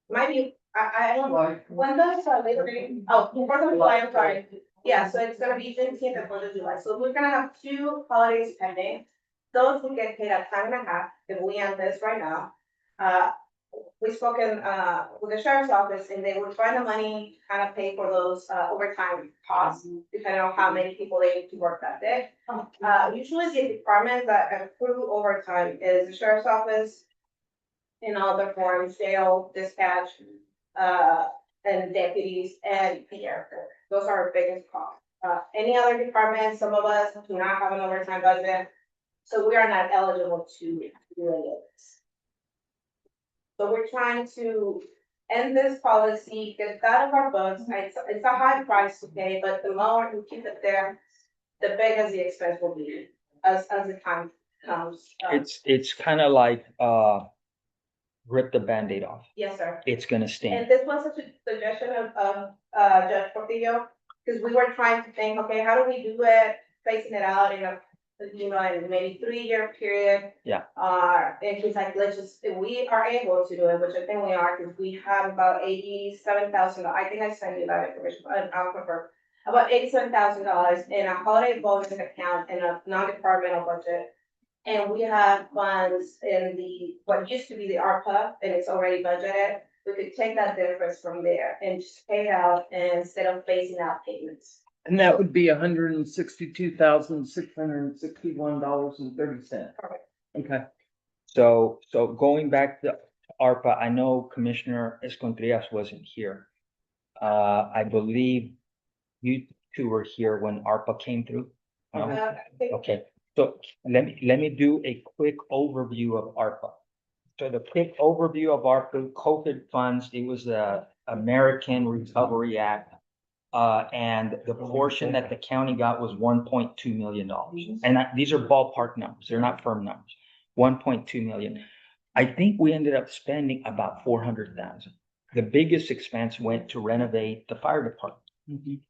Might be, I don't know. When does, Labor Day? Oh, Fourth of July, I'm sorry. Yeah, so it's gonna be Juneteenth and Fourth of July. So we're gonna have two holidays pending. Those will get paid at time and a half if we end this right now. We've spoken, with the sheriff's office and they would find the money to kind of pay for those, overtime costs, depending on how many people they need to work that day. Usually the departments that accrue overtime is the sheriff's office, in all the forms, jail, dispatch, and deputies and the airport. Those are our biggest costs. Any other departments, some of us do not have an overtime budget, so we are not eligible to do any of this. So we're trying to end this policy, get it out of our books. It's a high price to pay, but the more we keep it there, the bigger the expense will be as the time comes. It's kind of like, rip the Band-Aid off. Yes, sir. It's gonna sting. And this was a suggestion of Judge Portillo, because we were trying to think, okay, how do we do it, phasing it out in a, in maybe 3-year period? Yeah. And he's like, let's just, if we are able to do it, which I think we are, because we have about $87,000. I think I sent you that information, but I'll confirm. About $87,000 in a holiday bonus account in a non-departmental budget. And we have funds in what used to be the ARPA, and it's already budgeted. We could take that difference from there and just pay it out instead of phasing out payments. And that would be $162,661.30. Correct. Okay. So going back to ARPA, I know Commissioner Escondrias wasn't here. I believe you two were here when ARPA came through. Okay, so let me do a quick overview of ARPA. So the quick overview of ARPA, COVID funds, it was the American Recovery Act. And the portion that the county got was $1.2 million. And these are ballpark numbers, they're not firm numbers. 1.2 million. I think we ended up spending about 400,000. The biggest expense went to renovate the fire department.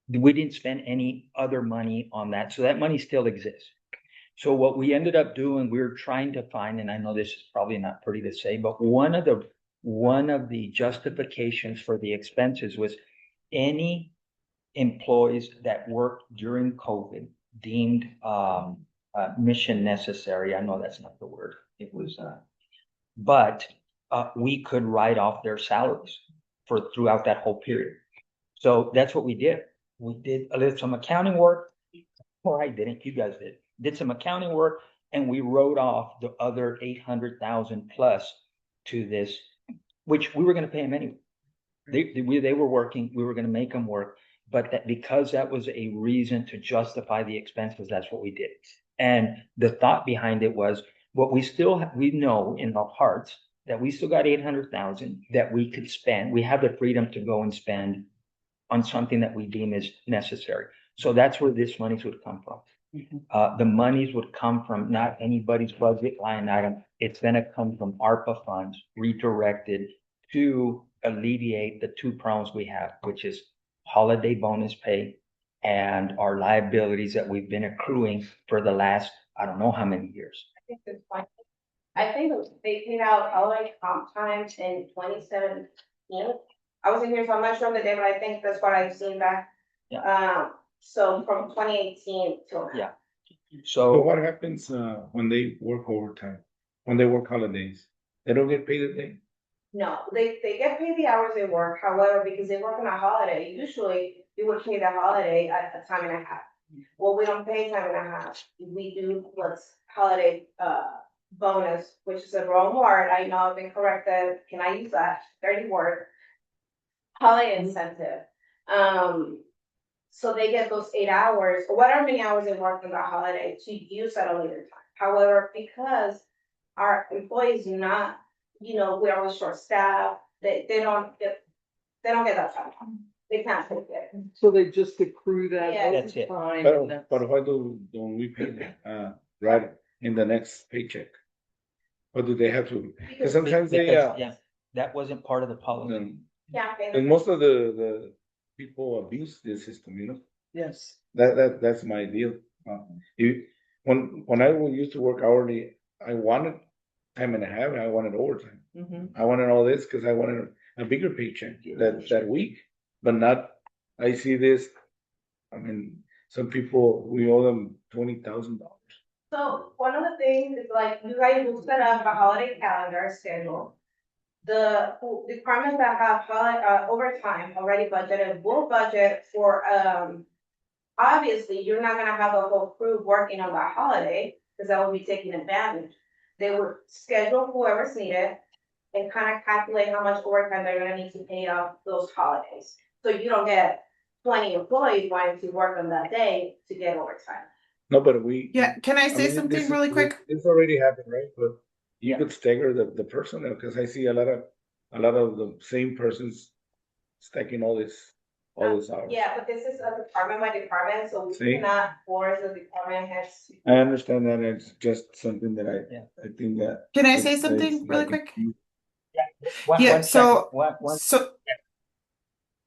We didn't spend any other money on that, so that money still exists. So what we ended up doing, we were trying to find, and I know this is probably not pretty to say, but one of the justifications for the expenses was any employees that worked during COVID deemed mission necessary. I know that's not the word. It was, but we could write off their salaries for throughout that whole period. So that's what we did. We did some accounting work. Or I didn't, you guys did some accounting work, and we wrote off the other 800,000 plus to this, which we were going to pay them anyway. They were working, we were going to make them work, but that because that was a reason to justify the expenses, that's what we did. And the thought behind it was, what we know in our hearts that we still got 800,000 that we could spend. We have the freedom to go and spend on something that we deem is necessary. So that's where this monies would come from. The monies would come from not anybody's budget line item. It's going to come from ARPA funds redirected to alleviate the two problems we have, which is holiday bonus pay and our liabilities that we've been accruing for the last, I don't know how many years. I think they paid out holiday comp times in 2017. I wasn't here, so I'm not sure of the day, but I think that's what I've seen back. Yeah. So from 2018 till now. Yeah. So what happens when they work overtime? When they work holidays? They don't get paid a day? No, they get paid the hours they work. However, because they work on a holiday, usually you would pay the holiday at a time and a half. Well, we don't pay time and a half. We do what's holiday bonus, which is a wrong word. I know I've been corrected. Can I use that dirty word? Holiday incentive. So they get those 8 hours, or whatever many hours they work on the holiday to use at a later time. However, because our employees do not, we're always short staffed, they don't get that time. They can't take it. So they just accrue that Yeah. That's it. overtime. and that's- But why don't we pay them, right, in the next paycheck? Or do they have to, because sometimes they, Because, yeah, that wasn't part of the policy. Yeah, okay. and most of the people abuse this system, you know? Yes. That's my deal. When I used to work hourly, I wanted time and a half, and I wanted overtime. Mhm. I wanted all this because I wanted a bigger paycheck that week, but not, I see this, I mean, some people, we owe them $20,000. So one of the things is like you guys will set up a holiday calendar schedule. The departments that have overtime already budgeted will budget for, obviously, you're not gonna have a whole crew working on that holiday, because that will be taking advantage. They would schedule whoever's needed and kind of calculate how much overtime they're gonna need to pay off those holidays. So you don't get 20 employees wanting to work on that day to get overtime. No, but we. Yeah, can I say mean, something this is- really quick? This already happened, right? But you Yeah. could stagger the personnel, because I see a lot of the same persons stacking all this hours. Yeah, but this is a department by department, so we See? cannot force the department heads. I understand that, it's just something that Yeah. I think that. Can I say it's something really like- quick? One Yeah, second. One-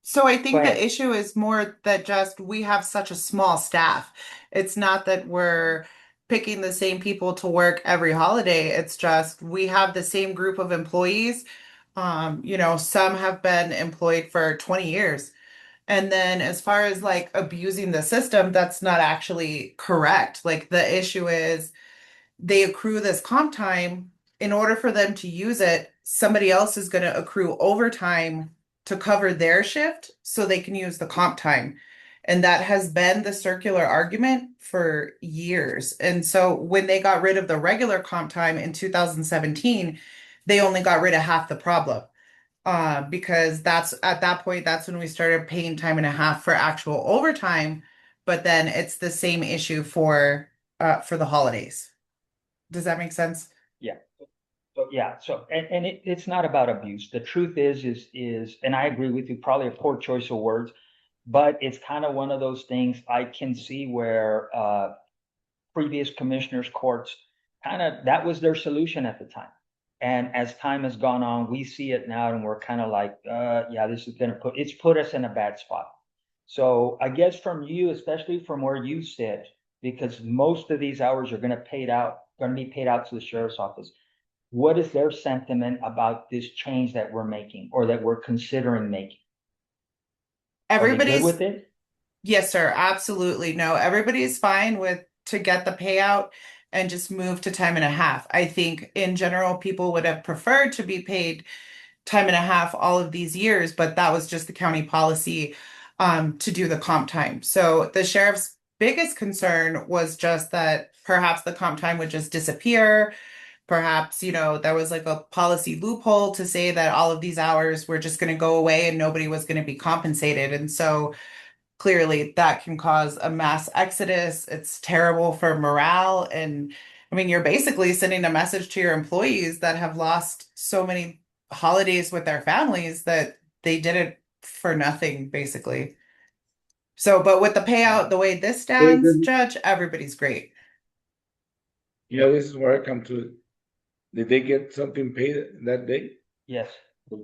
So I think Go ahead. the issue is more that just we have such a small staff. It's not that we're picking the same people to work every holiday. It's just we have the same group of employees. Some have been employed for 20 years. And then as far as like abusing the system, that's not actually correct. Like the issue is they accrue this comp time. In order for them to use it, somebody else is going to accrue overtime to cover their shift so they can use the comp time. And that has been the circular argument for years. And so when they got rid of the regular comp time in 2017, they only got rid of half the problem. Because that's at that point, that's when we started paying time and a half for actual overtime. But then it's the same issue for the holidays. Does that make sense? Yeah. So, yeah, so, and it's not about abuse. The truth is, and I agree with you, probably a poor choice of words, but it's kind of one of those things I can see where, previous commissioners courts, that was their solution at the time. And as time has gone on, we see it now and we're kind of like, yeah, this is it's put us in a bad spot. So I guess from you, especially from where you sit, because most of these hours are gonna be paid out to the sheriff's office. What is their sentiment about this change that we're making or that we're considering making? Are they good Everybody's with it? Yes, sir. Absolutely. No, everybody's fine to get the payout and just move to time and a half. I think in general, people would have preferred to be paid time and a half all of these years, but that was just the county policy to do the comp time. So the sheriff's biggest concern was just that perhaps the comp time would just disappear. Perhaps, there was like a policy loophole to say that all of these hours were just going to go away and nobody was going to be compensated. And so clearly that can cause a mass exodus. It's terrible for morale. And I mean, you're basically sending a message to your employees that have lost so many holidays with their families that they did it for nothing, basically. So, but with the payout, the way this stands, Judge, everybody's great. Yeah, this is where I come to. Did they get something paid that day? Yes.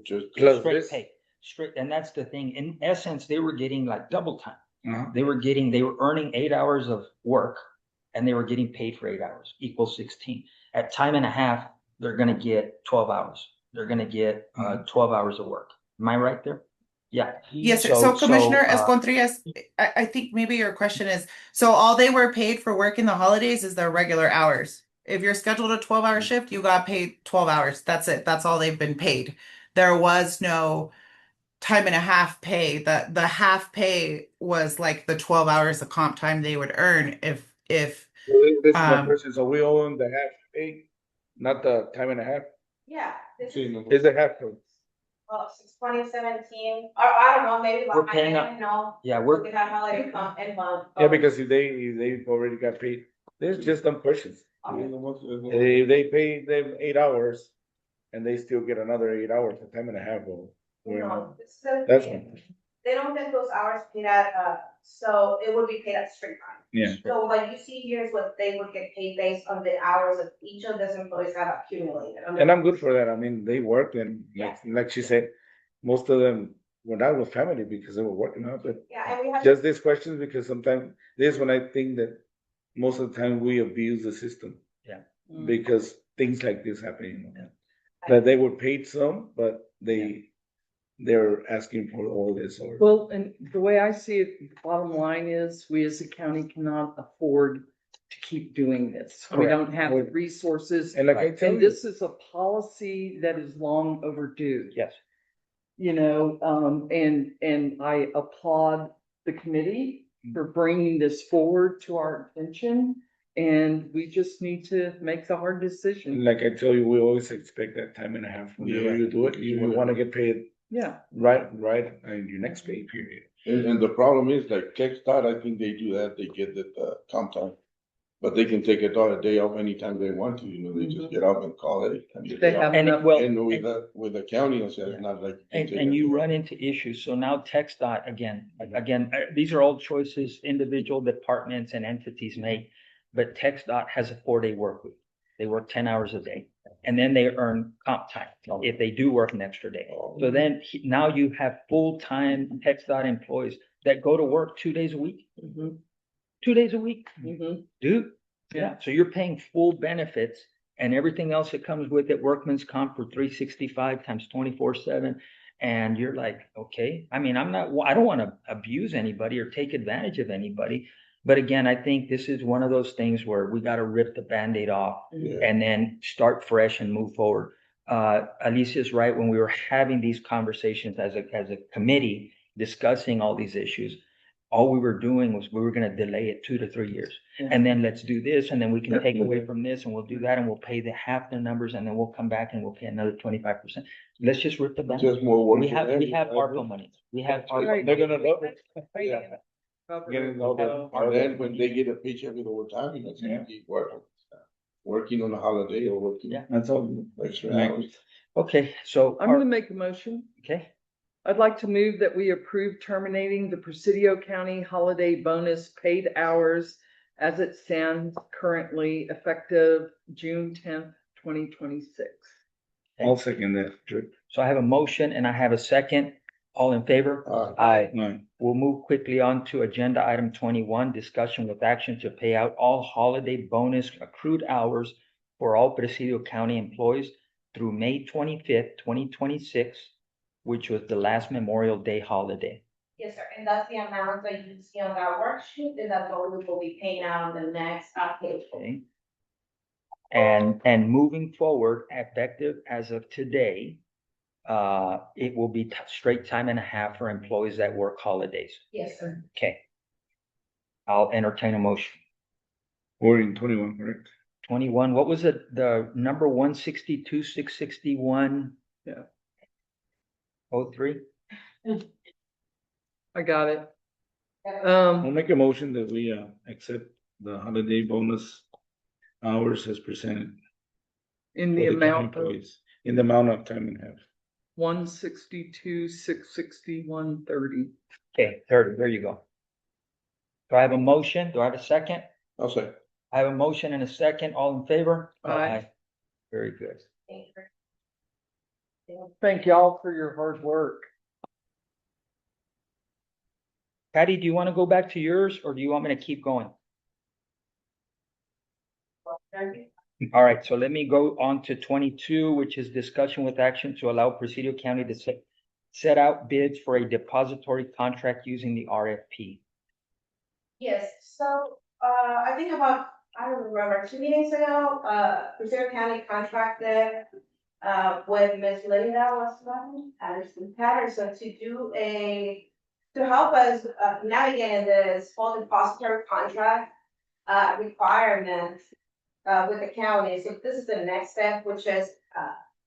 Just plus Straight this? pay, straight, and that's the thing. In essence, they were getting like double time. Uh-huh. They were earning 8 hours of work and they were getting paid for 8 hours, equals 16. At time and a half, they're gonna get 12 hours. They're gonna get 12 hours of work. Am I right there? Yeah. Yes, sir. So Commissioner Escontrias, I think maybe your question is, so all they were paid for working the holidays is their regular hours. If you're scheduled a 12-hour shift, you got paid 12 hours. That's it. That's all they've been paid. There was no time and a half pay. The half pay was like the 12 hours of comp time they would earn if This is my question. So we owe them the half pay, not the time and a half? Yeah. It's a half pay. since 2017, or I don't know, maybe. We're paying up. No. Yeah, We have holiday in month. Yeah, because if they've already got paid, there's just some questions. If they pay them 8 hours and they still get another 8 hours, a time and a half, or, No, so that's, they don't get those hours paid at, so it would be paid at straight time. yeah. So what you see here is what they would get paid based on the hours that each of those employees have accumulated. And I'm good for that. I mean, they work and like she said, most of them were not with family because they were working out, but Yeah, and we have. just these questions because sometimes this is when I think that most of the time we abuse the system. Yeah. Because things like this happen, you know. That they were paid some, but they're asking for all this or. Well, and the way I see it, the bottom line is, we as a county cannot afford to keep doing this. We Correct. don't have the resources. And like I tell And you, this is a policy that is long overdue. Yes. You know, and I applaud the committee for bringing this forward to our attention. And we just need to make the hard decision. like I tell you, we always expect that time and a half whenever you do it, you wanna get paid Yeah. right in your next pay period. And the problem is like TxDOT, I think they do that, they get the comp time. But they can take a day off anytime they want to, you know, they just get up and call it. They have And enough. well, And with the county, it's not like. and you run into issues. So now TxDOT, again, these are all choices individual departments and entities make. But TxDOT has a 4-day work week. They work 10 hours a day. And then they earn comp time if they do work an extra day. So then now you have full-time TxDOT employees that go to work 2 days a week. 2 days a week, dude. Yeah, so you're paying full benefits and everything else that comes with it, workman's comp for 365 times 24/7. And you're like, okay, I mean, I don't want to abuse anybody or take advantage of anybody. But again, I think this is one of those things where we got to rip the Band-Aid off and then start fresh and move forward. Alicia's right. When we were having these conversations as a committee discussing all these issues, all we were doing was we were going to delay it 2 to 3 years. And then let's do this, and then we can take away from this, and we'll do that, and we'll pay the half the numbers, and then we'll come back and we'll pay another 25%. Let's just rip the Band-Aid. Just more work. We have ARPA money. We have ARPA. They're gonna love it. Yeah. And then when they get a paycheck with overtime, you know, it's gonna keep working on a holiday or working. Yeah. That's all. Extra hours. Okay, so. I'm gonna make a motion. Okay. I'd like to move that we approve terminating the Presidio County holiday bonus paid hours as it stands currently effective June 10th, 2026. I'll second that. So I have a motion and I have a second. All in favor? Aye. Aye. We'll move quickly on to agenda item 21, discussion with action to pay out all holiday bonus accrued hours for all Presidio County employees through May 25th, 2026, which was the last Memorial Day holiday. Yes, sir, and that's the amount that you see on that worksheet, and that's what we will be paying out on the next page. Okay. And moving forward, effective as of today, it will be straight time and a half for employees that work holidays. Yes, sir. Okay. I'll entertain a motion. We're in 21, correct? 21, what was it? The number 162, 661? Yeah. 03? I got it. I'll make a motion that we accept the holiday bonus hours as presented. In for the county amount of employees, in the amount of time and a half. 162, 661, 30. Okay, 30, there you go. Do I have a motion? Do I have a second? I'll say. I have a motion and a second. All in favor? Aye. Very good. Thank you. Thank y'all for your hard work. Patty, do you want to go back to yours or do you want me to keep going? All right, so let me go on to 22, which is discussion with action to allow Presidio County to set out bids for a depository contract using the RFP. Yes, so, I think about, I don't remember, 2 meetings ago, Presidio County contracted, with Ms. Linda Patterson to help us, navigate in this full depository contract, requirements, with the county. So this is the next step, which is,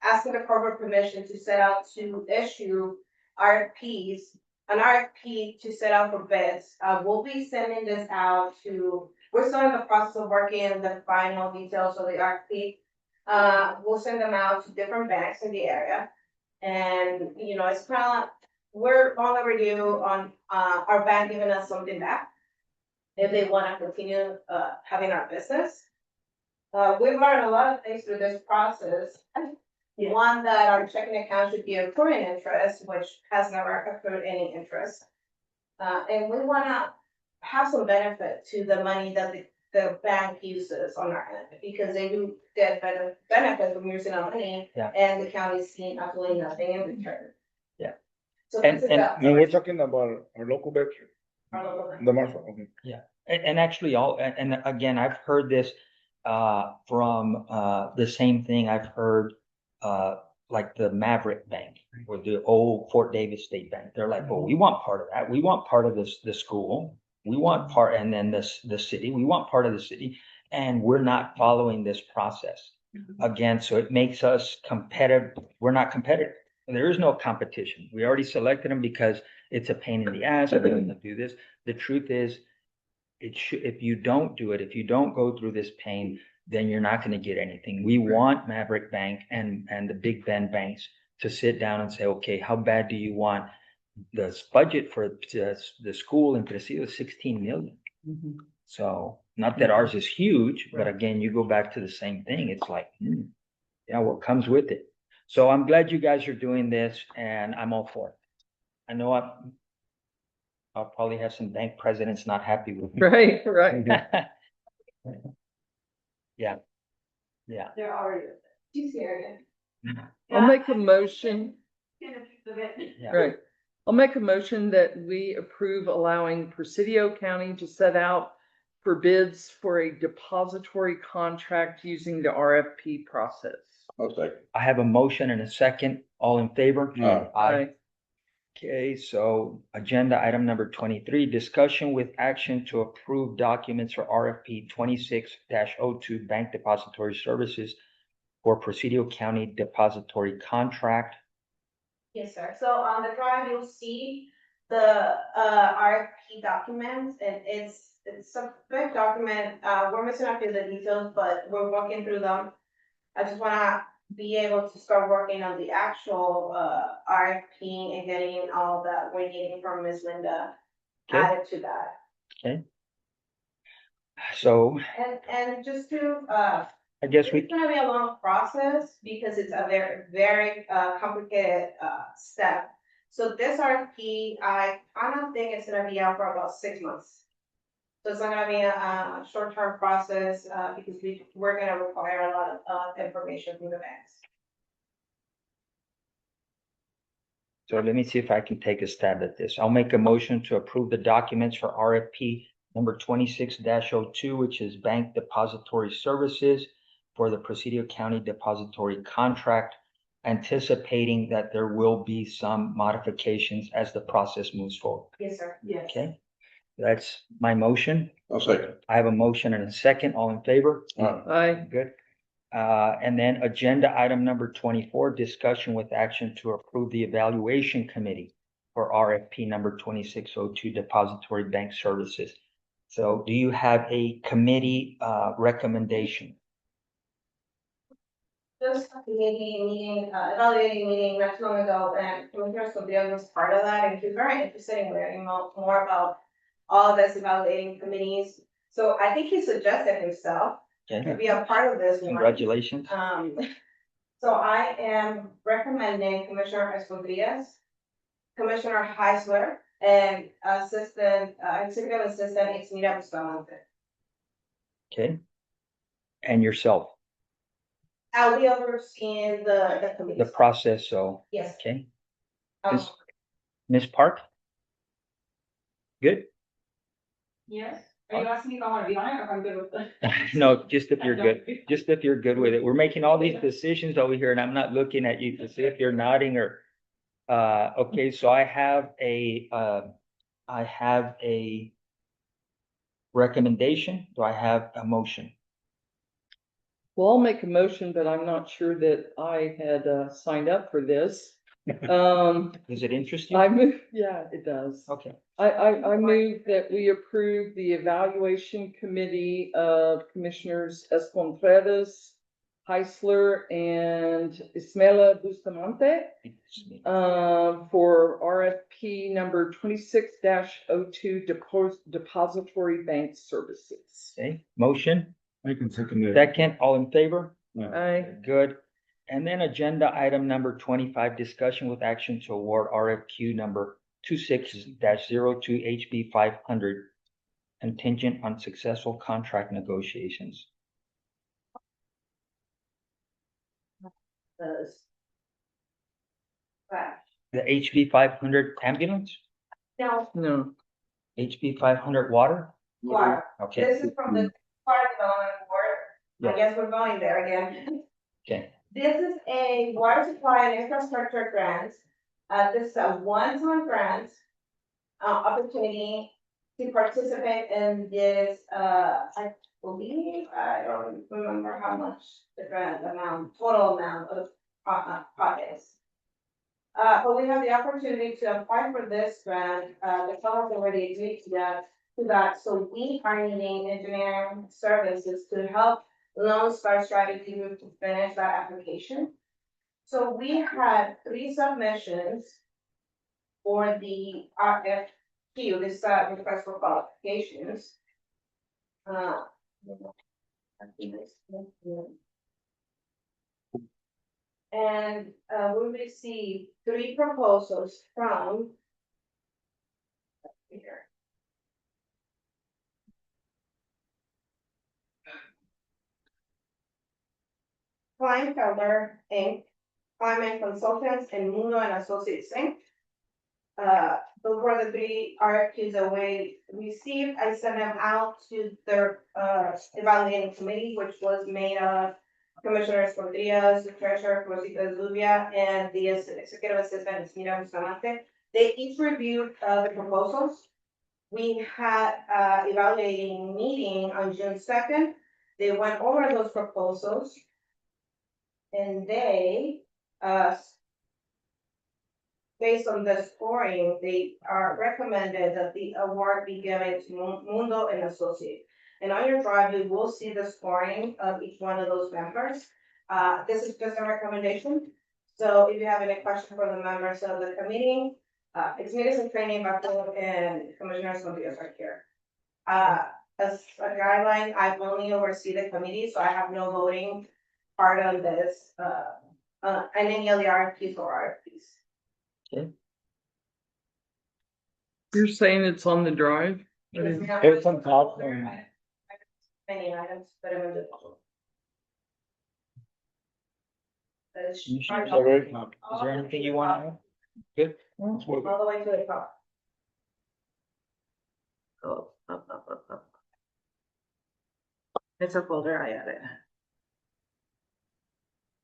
asking the corporate permission to set out to issue RFPs, an RFP to set out for bids. We'll be sending this out to, we're still in the process of working the final details of the RFP. We'll send them out to different banks in the area. And, you know, it's kind of, we're on overdue on, our bank giving us something back if they want to continue, having our business. We've learned a lot of things through this process. One, that our checking account should be accruing interest, which has never accrued any interest. And we wanna have some benefit to the money that the bank uses on our end, because they do get benefit from using our money. Yeah. And the county's seeing absolutely nothing in return. Yeah. So And- this is and- that. No, we're talking about our local bank, Our local bank. the Marfa, okay. Yeah, and actually and again, I've heard this from the same thing I've heard like the Maverick Bank or the old Fort Davis State Bank. They're like, well, we want part of that. We want part of this, the school. We want part, and then the city, we want part of the city, and we're not following this process. Again, so it makes us competitive. We're not competitive. There is no competition. We already selected them because it's a pain in the ass to do this. The truth is, it should, if you don't do it, if you don't go through this pain, then you're not going to get anything. We want Maverick Bank and the Big Bend banks to sit down and say, okay, how bad do you want this budget for the school in Presidio is 16 million. So not that ours is huge, but again, you go back to the same thing. It's like, yeah, what comes with it. So I'm glad you guys are doing this, and I'm all for it. I know I'll probably have some bank presidents not happy with me. Right. Yeah. Yeah. They're already. She's here again. I'll make a motion. Yeah. Right. I'll make a motion that we approve allowing Presidio County to set out for bids for a depository contract using the RFP process. Okay. I have a motion and a second. All in favor? Aye. Okay, so agenda item number 23, discussion with action to approve documents for RFP 26-02 Bank Depository Services for Presidio County Depository Contract. Yes, sir. So on the drive, you'll see the RFP documents, and it's a big document. We're missing a few of the details, but we're walking through them. I just wanna be able to start working on the actual RFP and getting all that we're needing from Ms. Linda Okay. added to that. Okay. So And just to I guess it's gonna be a long process because it's a very, very complicated step. So this RFP, I don't think it's gonna be out for about 6 months. So it's not gonna be a short-term process because we're gonna require a lot of information from the banks. So let me see if I can take a stab at this. I'll make a motion to approve the documents for RFP number 26-02, which is Bank Depository Services for the Presidio County Depository Contract, anticipating that there will be some modifications as the process moves forward. Yes, sir. Yes. Okay, that's my motion. I'll second. I have a motion and a second. All in favor? Aye. Good. And then agenda item number 24, discussion with action to approve the evaluation committee for RFP number 2602 Depository Bank Services. So do you have a committee recommendation? Just a meeting, evaluating meeting not too long ago, and Commissioner Sofia was part of that, and he's very interested in learning more about all of this evaluating committees. So I think he suggested himself to Okay, be a part of this one. congratulations. So I am recommending Commissioner Escudillas, Commissioner Heisler, and Executive Assistant Itzmira Bustamante. Okay. And yourself, I'll be overseeing the the committees. process, so, Yes. okay. Um, Ms. Park? Good? Yes. Are you asking me if I want to be on it or if I'm good with it? No, just if you're good, just if you're good with it. We're making all these decisions over here and I'm not looking at you to see if you're nodding or, okay, so I have a recommendation. Do I have a motion? Well, I'll make a motion, but I'm not sure that I had signed up for this. Does it interest you? I move, yeah, it does. Okay. I move that we approve the evaluation committee of Commissioners Escontreras, Heisler, and Ismaila Bustamante for RFP number 26-02 Depository Bank Services. Okay, motion, I can second that. second, all in favor? Aye. Good. And then agenda item number 25, discussion with action to award RFQ number 26-02 HB 500 contingent on successful contract negotiations. The HB 500 ambulance, No, No. HB 500 water? water. Okay, This is from the Water Development Board. Yeah. I guess we're going there again. okay. This is a water supply and infrastructure grant. This is a one-time grant opportunity to participate in this, I believe, I don't remember how much the grant amount, total amount of projects. But we have the opportunity to apply for this grant. The council already agreed to that. So we are needing engineering services to help Lone Star Strategy Group to finish that application. So we had 3 submissions for the RFQ, this request for qualifications. And we received 3 proposals from here. Kleinfelder Inc., Climate Consultants, and Mundo and Associates Inc. Those were the 3 RFQs that we received. I sent them out to their evaluating committee, which was made of Commissioner Escondrias, the Treasurer Rosita Zubia, and the Executive Assistant Esmira Bustamante. They each reviewed the proposals. We had evaluating meeting on June 2nd. They went over those proposals. And they, based on the scoring, they are recommended that the award be given to Mundo and Associates. And on your drive, you will see the scoring of each one of those members. This is just a recommendation. So if you have any questions for the members of the committee, it's meetings and training, Bato and Commissioner Escondido are here. As a guideline, I only oversee the committee, so I have no voting part of this, and any of the RFPs or RFPs. Okay. You're saying it's on the drive? It's on top. Many items, but I'm gonna do. Commissioner, is there anything you want to add? Good. All the way to the top. Oh, up. It's a folder, I added.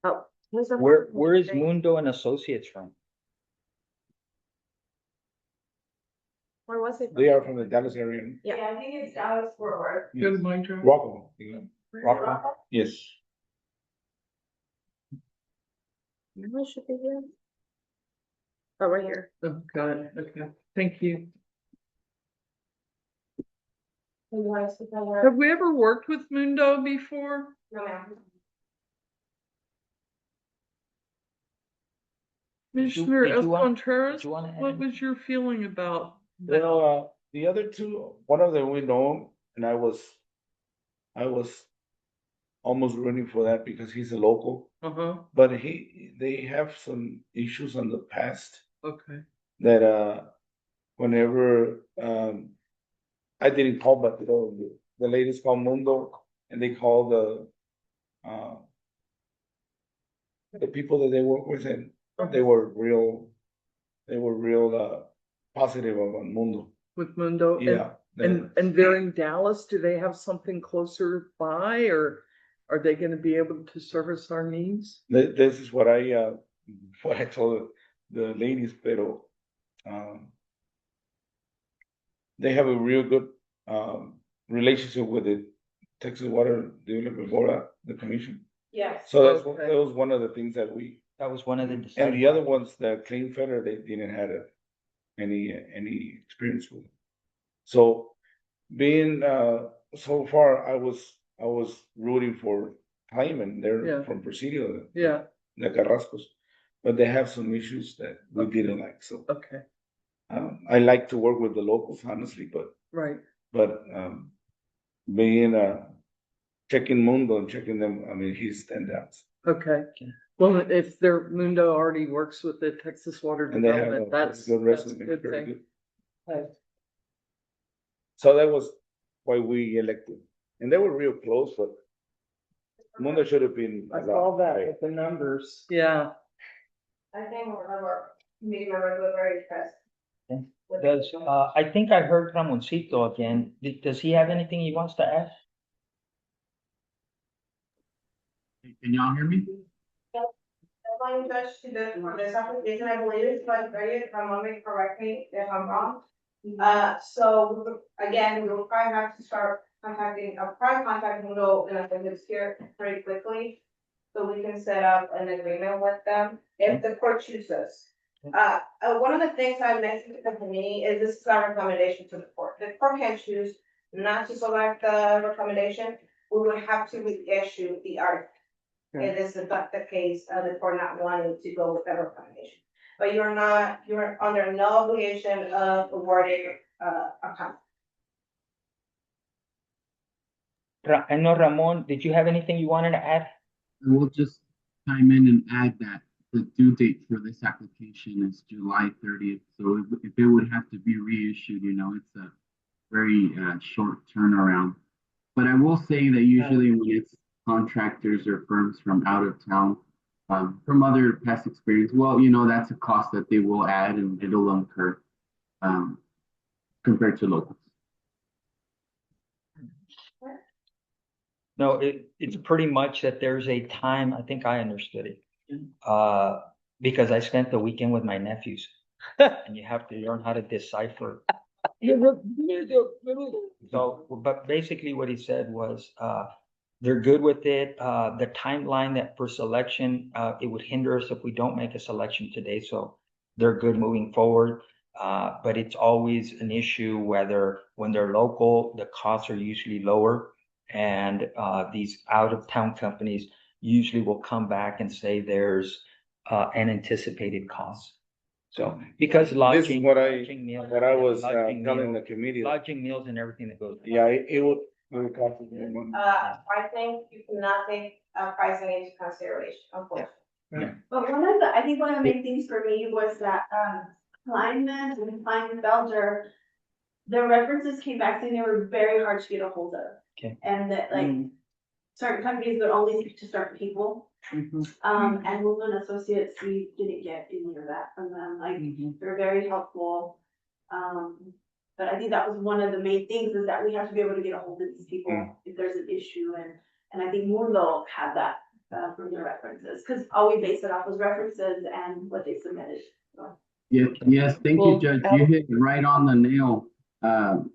Oh. Where is Mundo and Associates from? Where was it? They are from the Dallas area. Yeah, I think it's Dallas Fort Worth. Go to my drive. Rockwell. Rockwell? Yes. Where should be here? Oh, right here. Oh, got it. Okay. Thank you. Have we ever worked with Mundo before? No, ma'am. Commissioner did you want- Contreras, did you wanna add what was your feeling about that? You know, the other 2, one of them we know, and I was almost rooting for that because he's a local, but they have some issues on the past Okay. that, whenever, I didn't call, but the ladies called Mundo and they called the people that they work with, and they were real positive on Mundo. With Mundo? And- Yeah. And they're in Dallas, do they have something closer by, or are they gonna be able to service our needs? This is what I told the ladies, pero, they have a real good, relationship with Texas Water Development Board, the commission. Yes. So that Okay. was one of the things that That was one of the. and the other ones, the Clean Feather, they didn't have any experience with it. So being, so far, I was rooting for Hyman, Yeah. they're from Presidio, Yeah, the Carrascos, but they have some issues that we didn't like, so. okay, I like to work with the locals, honestly, right. but, being, checking Mundo and checking them, I mean, he stands out. Okay. Well, if their Mundo already works with the Texas Water And they have Development, a that's good a resume, good very thing. good. Okay. So that was why we elected, and they were real close, but Mundo should have been. I a saw lot that higher. with the numbers. Yeah. I think one of our committee members was very impressed. with Does, it. I think I heard Ramoncito again. Does he have anything he wants to add? Can y'all hear me? Deadline judge to for this application, I believe it's like very, if I'm not correct me if I'm wrong. So again, we will probably have to start contacting, Mundo and I think it's here pretty quickly. So we can set up an agreement with them if the court chooses. One of the things I mentioned to the committee is this is our recommendation to the court. The court can choose not to select the recommendation. We would have to reissue the article. If this is not the case, the court not wanting to go with that recommendation. But you're under no obligation of awarding, a contract. I know Ramon, did you have anything you wanted to add? I will just chime in and add that the due date for this application is July 30th. So if it would have to be reissued, it's a very short turnaround. But I will say that usually when it's contractors or firms from out of town, from other past experience, well, that's a cost that they will add and it'll incur compared to locals. No, it's pretty much that there's a time, I think I understood it. Because I spent the weekend with my nephews. And you have to learn how to decipher. So, but basically what he said was, they're good with it. The timeline that for selection, it would hinder us if we don't make a selection today, so they're good moving forward. But it's always an issue whether when they're local, the costs are usually lower. And these out-of-town companies usually will come back and say there's an anticipated cost. So, because This is what I was lodging telling the meals- committee. Lodging, meals and everything that goes. Yeah, it would cost us more money. I think you cannot take, pricing into consideration, unfortunately. But I think one of the main things for me was that, Kleinman and Kleinfelder, their references came back saying they were very hard to get a hold of. Okay. And that certain companies would only speak to certain people. And Woodland Associates, we didn't get any of that from them, they're very helpful. But I think that was one of the main things is that we have to be able to get a hold of these people if there's an issue and I think Mundo had that, from their references, cause all we base it off was references and what they submitted, so. Yes, thank you, Judge. You hit it right on the nail.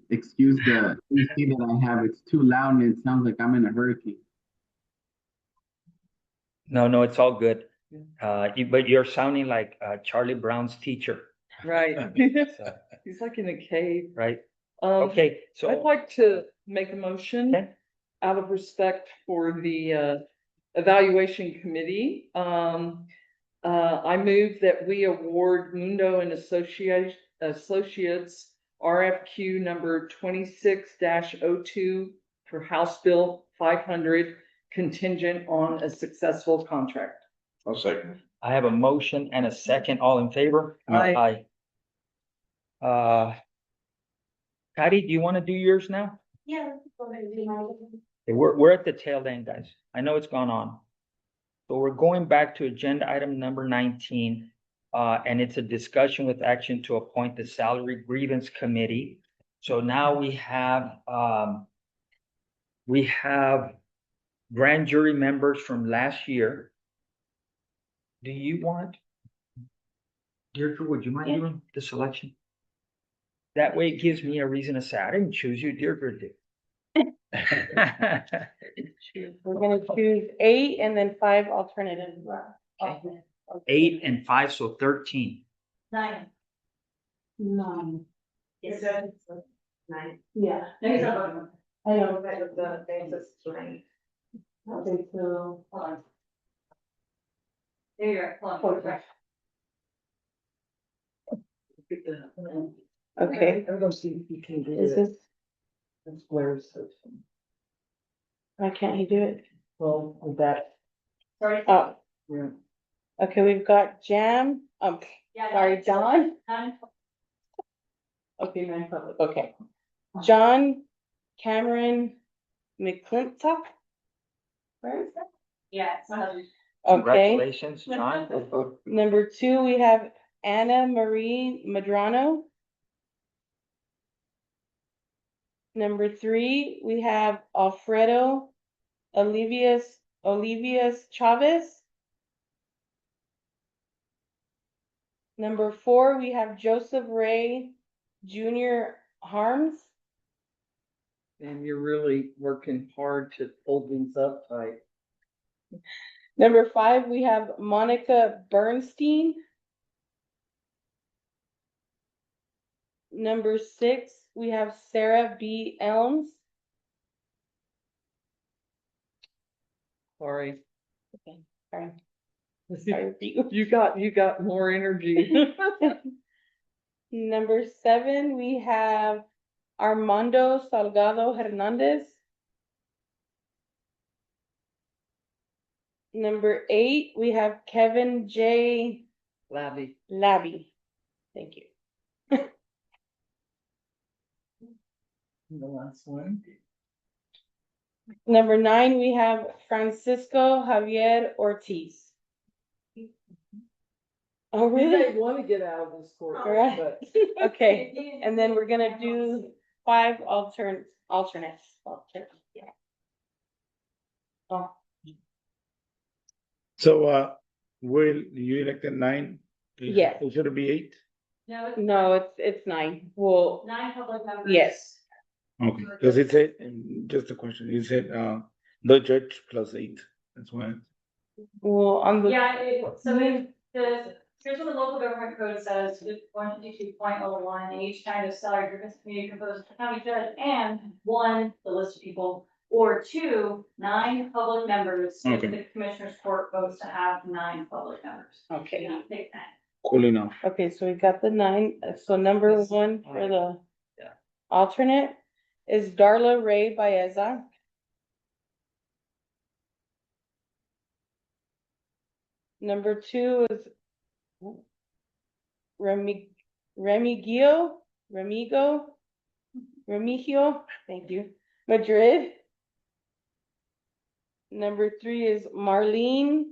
Excuse the AC that I have. It's too loud and it sounds like I'm in a hurricane. No, it's all good. But you're sounding like Charlie Brown's teacher, Right. So, He's like in a cave. right? Okay, Okay, so. I'd like to make a motion out of respect for the evaluation committee. I move that we award Mundo and Associates RFQ number 26-02 for House Bill 500 contingent on a successful contract. I'll second. I have a motion and a second. All in favor? Aye. Patty, do you want to do yours now? Yeah. Okay, we're at the tail end, guys. I know it's gone on. So we're going back to agenda item number 19. And it's a discussion with action to appoint the salary grievance committee. So now we have grand jury members from last year. Do you want? Deirdre, would you mind doing the selection? That way it gives me a reason to say, I didn't choose you, Deirdre did. We're gonna choose 8 and then 5 alternatives. 8 and 5, so 13. 9. 9. Is that nine? Yeah. Next up. I know. The things that's nine. Okay, so, Hold on. There you are. Hold on. Okay, I'm gonna see if you can do is it. this, Where's, why can't he do it? well, with that, Sorry. Oh, yeah. okay, we've got Jam, Yeah, sorry, John. 9. Okay, 9 public, okay. John Cameron McClintock. Where is that? Yeah, it's my husband. Okay, Congratulations, John. number 2, we have Anna Marie Madrano. Number 3, we have Alfredo Olivias Chavez. Number 4, we have Joseph Ray Junior Harms. And you're really working hard to hold these up tight. Number 5, we have Monica Bernstein. Number 6, we have Sarah B. Elms. Sorry. Okay, sorry. You got more energy. Number 7, we have Armando Salgado Hernandez. Number 8, we have Kevin J. Labby. Thank you. The last one. Number 9, we have Francisco Javier Ortiz. Oh, You really? may want to get out of this court, Right. but Okay, and then we're gonna do 5 alternates. Yeah. Oh, So, will you elected 9? Yes. Should it be 8? no, it's 9. Well, 9 public members. yes. Okay, because it said, just a question, you said, the judge plus 8, that's why. Well, on the. Yeah, here's what the local government code says, 152.01, each kind of salary grievance committee composed of the county judge and 1, the list of people, or 2, 9 public members. If Okay. the commissioner's court votes to have 9 public members. Okay. You don't pick 9. Cool enough. Okay, so we got the 9, so number 1 for the Yeah. alternate is Darla Ray Baeza. Number 2 is Remigio, thank you, Madrid. Number 3 is Marlene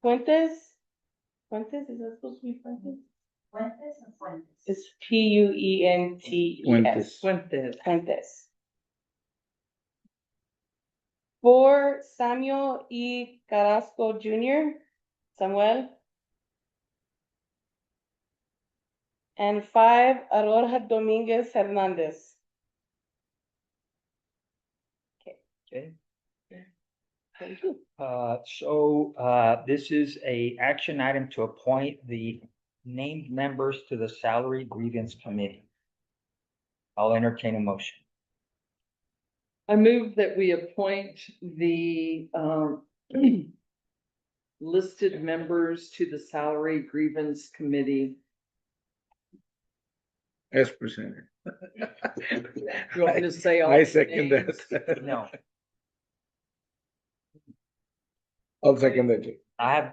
Fuentes. Fuentes, is that supposed to be Fuentes? Fuentes and Fuentes. It's Puentes. Fuentes. 4, Samuel E. Carrasco Jr., Samuel. And 5, Aurora Dominguez Hernandez. Okay. Thank you. This is a action item to appoint the named members to the Salary Grievance Committee. I'll entertain a motion. I move that we appoint the listed members to the Salary Grievance Committee. As presented. You want me to say all I the second names? that. No, I'll second that. I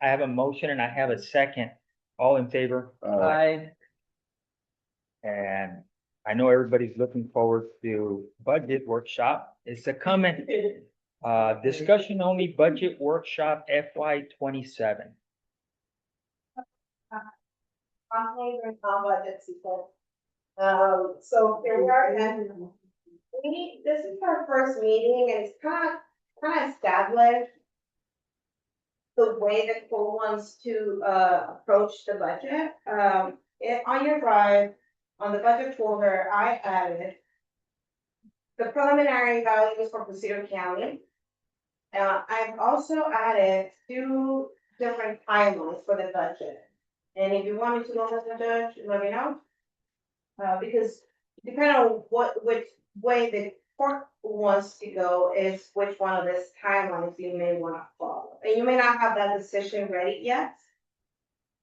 have a motion and I have a second. All in favor? Aye. And I know everybody's looking forward to budget workshop. It's a coming. Discussion only budget workshop FY 27. So here we are, and this is our first meeting, and it's kind of established the way that Cole wants to approach the budget. On your drive, on the budget folder, I added the preliminary values for Presidio County. I've also added two different timelines for the budget. And if you want me to go with the judge, let me know. Because depending on which way the court wants to go is which one of these timelines you may want to follow. And you may not have that decision ready yet.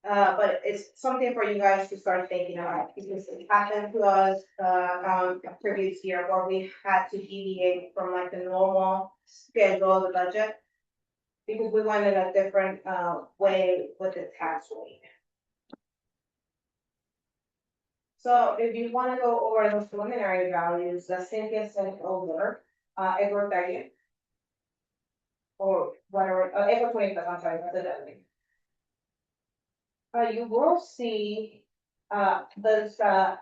But it's something for you guys to start thinking about, because it happened to us, a previous year where we had to deviate from like the normal schedule of the budget. Because we went in a different, way with the tax rate. So if you wanna go over those preliminary values that Cynthia sent over, April 30th. Or whatever, April 25th, I'm sorry, that's the deadline. You will see, there's, a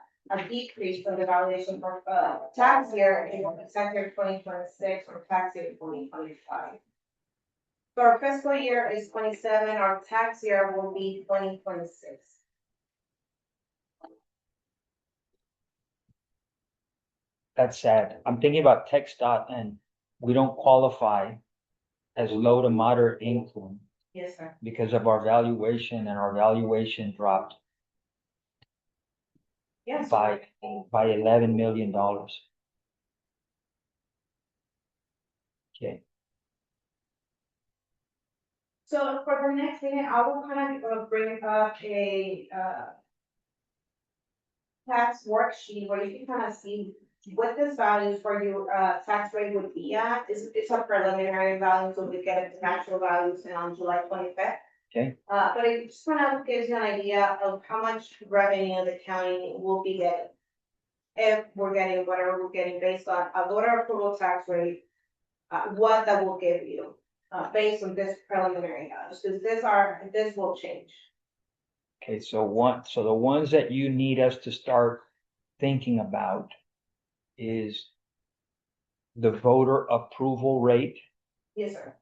decrease from the valuation for, tax year in tax year 2026 or tax year 2025. So our fiscal year is 27, our tax year will be 2026. That's sad. I'm thinking about TxDOT and we don't qualify as low to moderate income Yes, sir. because of our valuation, and our valuation dropped Yes. by $11 million. Okay. So for the next meeting, I will kind of bring up a, tax worksheet where you can kind of see what this values for your, tax rate would be at. It's a preliminary value, so we get the actual values on July 25th. Okay. But it just kind of gives you an idea of how much revenue the county will be getting. If we're getting whatever we're getting based on a voter approval tax rate, what that will give you, based on this preliminary values, because this will change. Okay, so the ones that you need us to start thinking about is the voter approval rate. Yes, sir.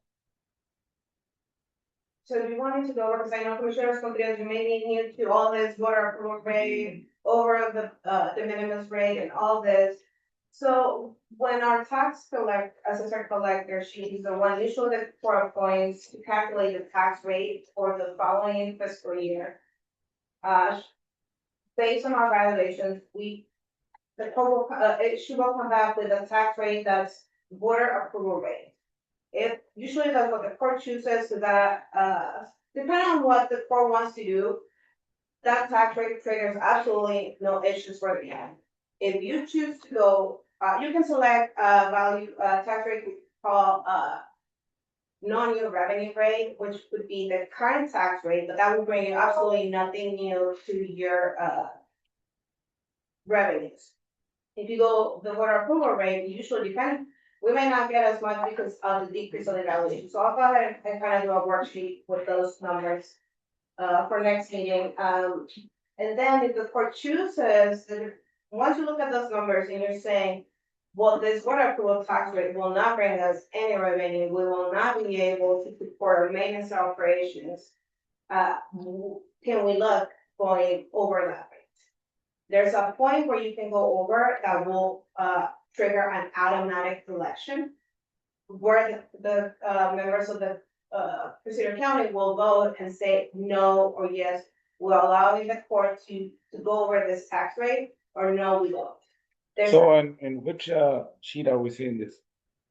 So if you wanted to go over, because I know Commissioner Contreras, you may be new to all this voter approval rate, over the minimum rate and all this. So when our assessor collector, she's the one usually the 4 points to calculate the tax rate for the following fiscal year. Based on our valuations, the total, she will come back with a tax rate that's voter approval rate. If usually that's what the court chooses, so that, depending on what the court wants to do, that tax rate triggers absolutely no issues for the county. If you choose to go, you can select tax rate called, non-new revenue rate, which would be the current tax rate, but that will bring you absolutely nothing new to your, revenues. If you go the voter approval rate, usually depend, we may not get as much because of the decrease of the valuation. So I'll go ahead and kind of do a worksheet with those numbers, for next meeting. And then if the court chooses, once you look at those numbers and you're saying, well, this voter approval tax rate will not bring us any revenue, we will not be able to support our maintenance operations, can we look going over that rate? There's a point where you can go over that will trigger an automatic election, where the members of the Presidio County will vote and say no or yes, we're allowing the court to go over this tax rate, or no, we don't. So in which sheet are we seeing this?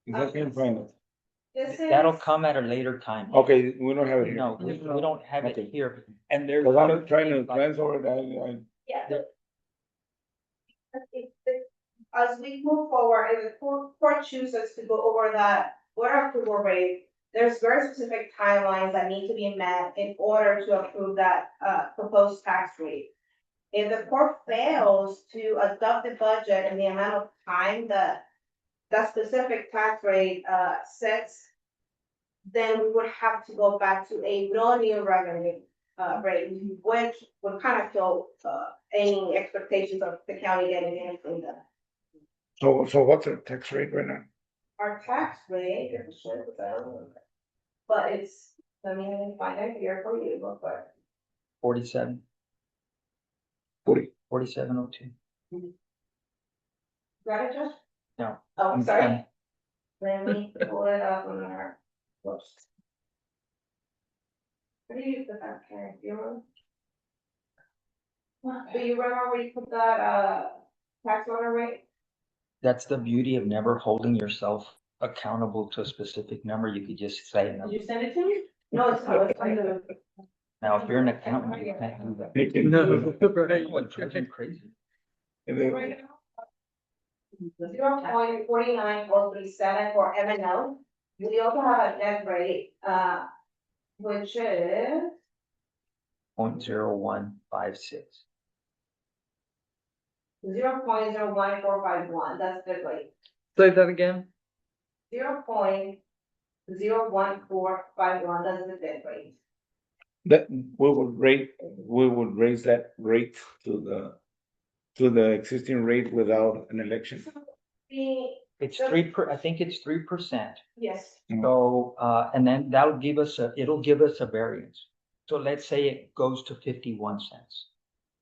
Is that in front of us? That'll come at a later time. Okay, we don't have it here. No, we don't have it Okay. here. And there's. Cause I'm trying to glance over that. Yeah. As we move forward, if the court chooses to go over that voter approval rate, there's very specific timelines that need to be met in order to approve that proposed tax rate. If the court fails to adopt the budget in the amount of time that specific tax rate sets, then we would have to go back to a non-new revenue rate, which would kind of kill any expectations of the county getting anything done. So what's our tax rate right now? Our tax rate, but it's, let me find it here for you real quick. 47. 40. 4702. Got it, Josh? No. Oh, I'm- sorry. I'm- Let me pull it up on our, whoops. Where do you put that, Karen? Do you remember? Do you remember where you put that, tax owner rate? That's the beauty of never holding yourself accountable to a specific number. You could just say a Did number. you send it to me? No, it's not, it's on the. Now, if you're an accountant, you can't do that. What drives me crazy? Right now, 0.49437 for M and L. We also have a net rate, which is 0.0156. 0.01451, that's the rate. Say that again. 0.01451, that's the debt rate. That, we would raise that rate to the existing rate without an election. It's I think it's 3%. Yes. So, and then it'll give us a variance. So let's say it goes to 51 cents.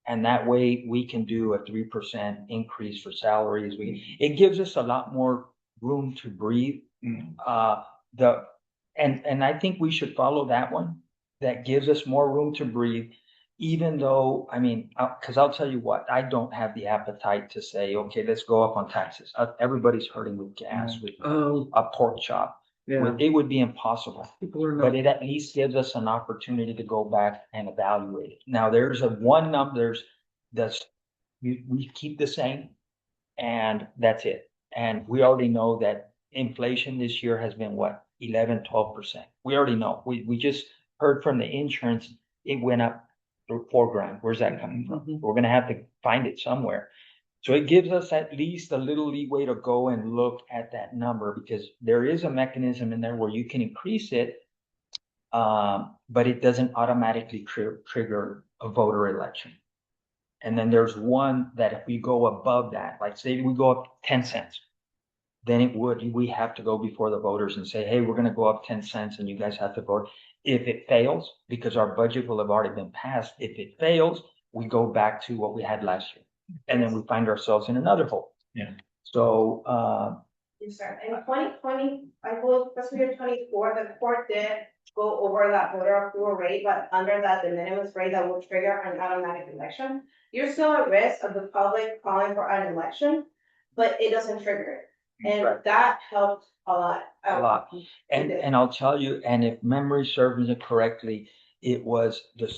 And that way we can do a 3% increase for salaries. It gives us a lot more room to breathe. And I think we should follow that one. That gives us more room to breathe, even though, I mean, cause I'll tell you what, I don't have the appetite to say, okay, let's go up on taxes. Everybody's hurting with gas, with a pork chop. It would be impossible. But it at least gives us an opportunity to go back and evaluate it. Now, there's one number, we keep the same, and that's it. And we already know that inflation this year has been what, 11, 12%. We already know. We just heard from the insurance, it went up $4,000. Where's that coming from? We're gonna have to find it somewhere. So it gives us at least a little leeway to go and look at that number, because there is a mechanism in there where you can increase it, but it doesn't automatically trigger a voter election. And then there's one that if we go above that, like say we go up 10 cents, then we have to go before the voters and say, hey, we're gonna go up 10 cents and you guys have to vote. If it fails, because our budget will have already been passed, if it fails, we go back to what we had last year. And then we find ourselves in another hole. Yeah. So, Yes, sir. In 2020, I believe fiscal year 24, the court did go over that voter approval rate, but under that de minimis rate that will trigger an automatic election. You're still at risk of the public calling for an election, but it doesn't trigger it. And that helped a lot. a lot. And I'll tell you, and if memory serves me correctly, it was the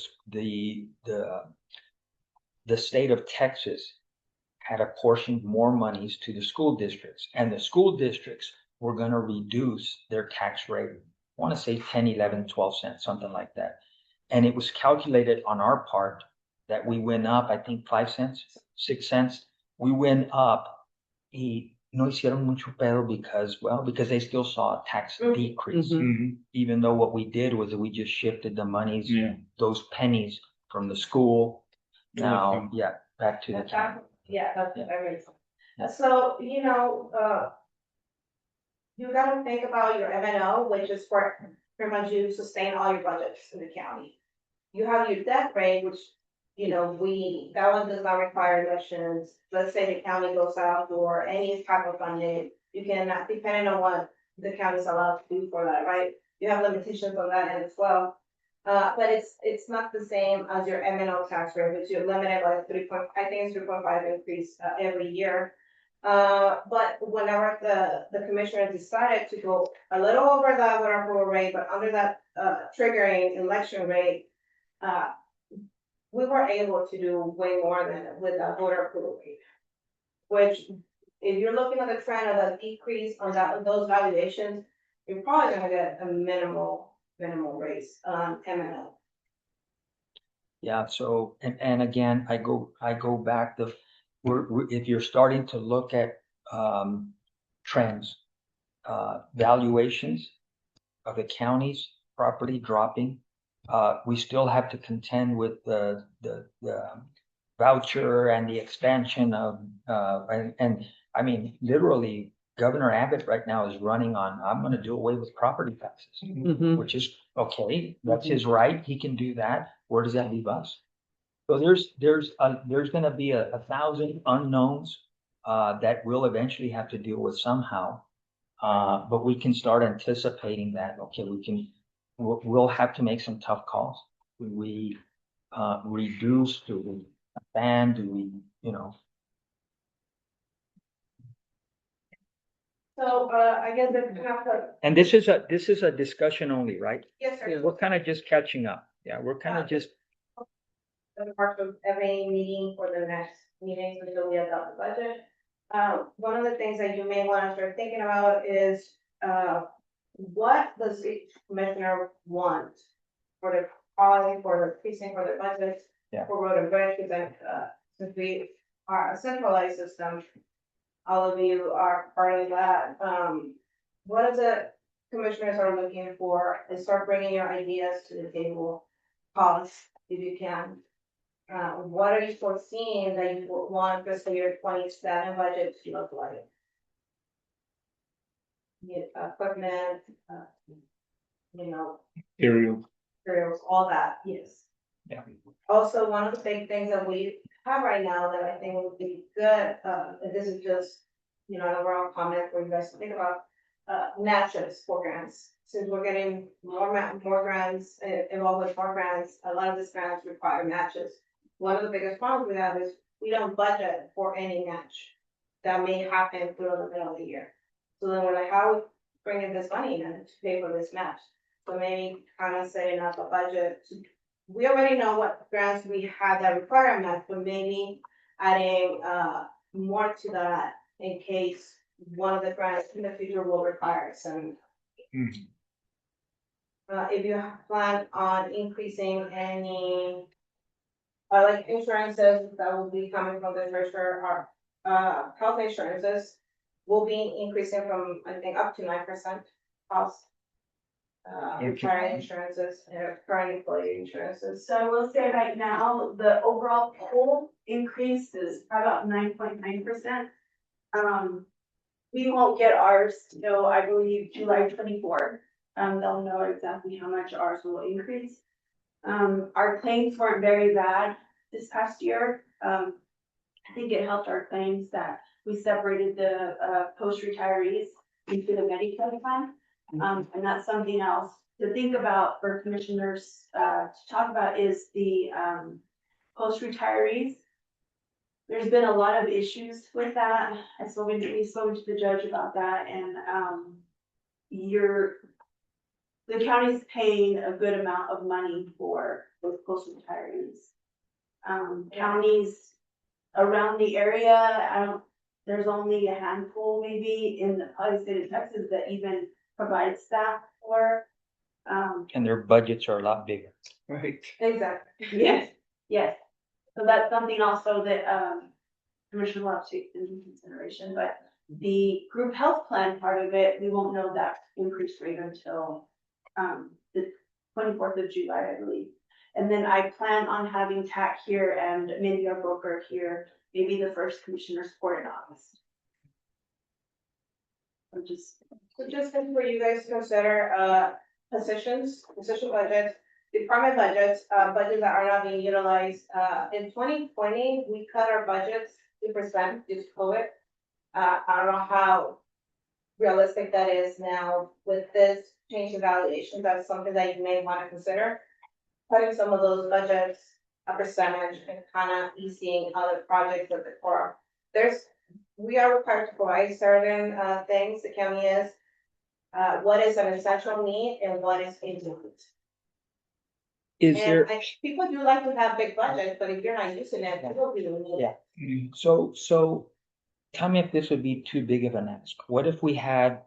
state of Texas had apportioned more monies to the school districts, and the school districts were gonna reduce their tax rate. I wanna say 10, 11, 12 cents, something like that. And it was calculated on our part that we went up, I think 5 cents, 6 cents. We went up, no hicieron mucho pedo because they still saw a tax decrease. Even though what we did was that we just shifted the monies, those pennies from the school. Now, back to the town. Yeah, that's very. So, you gotta think about your MNO, which is for pretty much you sustain all your budgets in the county. You have your debt rate, which, that one does not require elections. Let's say the county goes out for any type of funding, you cannot, depending on what the county is allowed to do for that, right? You have limitations on that end as well. But it's not the same as your MNO tax rate, which you're limited by 3.5 increase every year. But whenever the commissioner decided to go a little over that voter approval rate, but under that triggering election rate, we were able to do way more than with that voter approval rate. Which, if you're looking at the trend of a decrease on those valuations, you're probably gonna get a minimal raise on MNO. Yeah, so, and again, I go back if you're starting to look at, trends, valuations of the county's property dropping, we still have to contend with the voucher and the expansion of, and I mean, literally, Governor Abbott right now is running on, I'm gonna do away with property taxes, which is okay, that's his right, he can do that. Where does that leave us? So there's gonna be a thousand unknowns that we'll eventually have to deal with somehow. But we can start anticipating that, okay, we'll have to make some tough calls. We reduce, do we ban, do we, you know? So, I guess if you have to, And this is a discussion only, right? yes, sir. We're kind of just catching up. Yeah, we're kind of just, As part of every meeting for the next meetings until we adopt the budget. One of the things that you may want to start thinking about is, what does each commissioner want for their calling, for their precinct, for their budgets, Yeah. for road and bridge, because since we are a centralized system, all of you are part of that. What is it commissioners are looking for, and start bringing your ideas to the table, costs, if you can. What are you foreseeing that you would want fiscal year 27 budget to look like? Equipment, you know, Ariel. materials, all that, yes. yeah. Also, one of the big things that we have right now that I think would be good, and this is just, you know, an overall comment for you guys to think about, matches for grants. Since we're getting more grants, involved with more grants, a lot of these grants require matches. One of the biggest problems we have is we don't budget for any match that may happen through the middle of the year. So then we're like, how are we bringing this money in to pay for this match? So maybe kind of setting up a budget. We already know what grants we have that require a match, but maybe adding more to that in case one of the grants in the future will require some. If you plan on increasing any like insurances that will be coming from the treasurer, our health insurances will be increasing from, I think, up to 9% cost. Current insurances, current employee insurances. So I will say right now, the overall pool increase is about 9.9%. We won't get ours till, I believe, July 24. They'll know exactly how much ours will increase. Our claims weren't very bad this past year. I think it helped our claims that we separated the post-retirees into the Medicare plan. And that's something else to think about for commissioners to talk about is the post-retirees. There's been a lot of issues with that. We spoke to the judge about that, and the county's paying a good amount of money for those post-retirees. Counties around the area, there's only a handful maybe in the state of Texas that even provides staff for. And their budgets are a lot bigger. Right. Exactly. Yes. So that's something also that Commissioner will have to take into consideration, but the group health plan part of it, we won't know that increase rate until the 24th of July, I believe. And then I plan on having TAC here and maybe our broker here, maybe the first commissioner's court in August. So just for you guys to consider, position budgets, department budgets, budgets that are not being utilized. In 2020, we cut our budgets 2% due to COVID. I don't know how realistic that is now with this change in valuation. That's something that you may want to consider. Cutting some of those budgets, a percentage, and kind of easing other projects at the core. We are required to provide certain things, the county is. What is an essential need and what is a need? People do like to have big budgets, but if you're not using it, people do need it. Yeah. So tell me if this would be too big of an ask. What if we had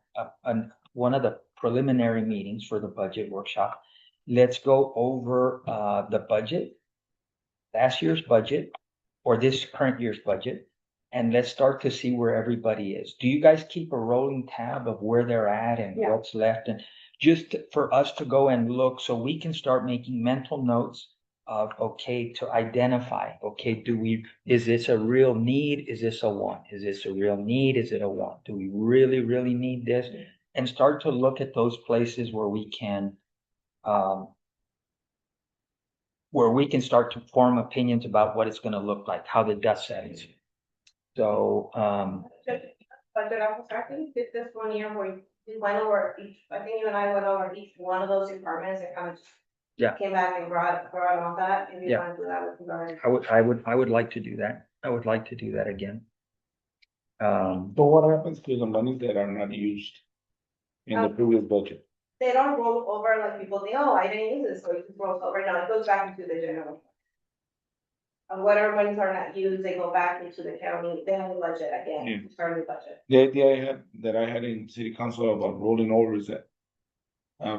one of the preliminary meetings for the budget workshop? Let's go over the budget, last year's budget, or this current year's budget, and let's start to see where everybody is. Do you guys keep a rolling tab of where they're at and what's left? And just for us to go and look so we can start making mental notes of, okay, to identify, okay, is this a real need? Is this a want? Is this a real need? Is it a want? Do we really, really need this? And start to look at those places where we can start to form opinions about what it's going to look like, how the dust settles. So, Budget officer, I think did this one year where we went over each, I think you and I went over each one of those departments and kind of just yeah, came back and brought all that, if you Yeah. want to do that with regard. I would like to do that. I would like to do that again. So what happens to the monies that are not used in the previous budget? They don't roll over like people think, oh, I didn't use this, so it just rolls over, no, it goes back into the general. And whatever monies are not used, they go back into the county, they have a budget Yeah. again, start a new budget. The idea I had in city council about rolling over is that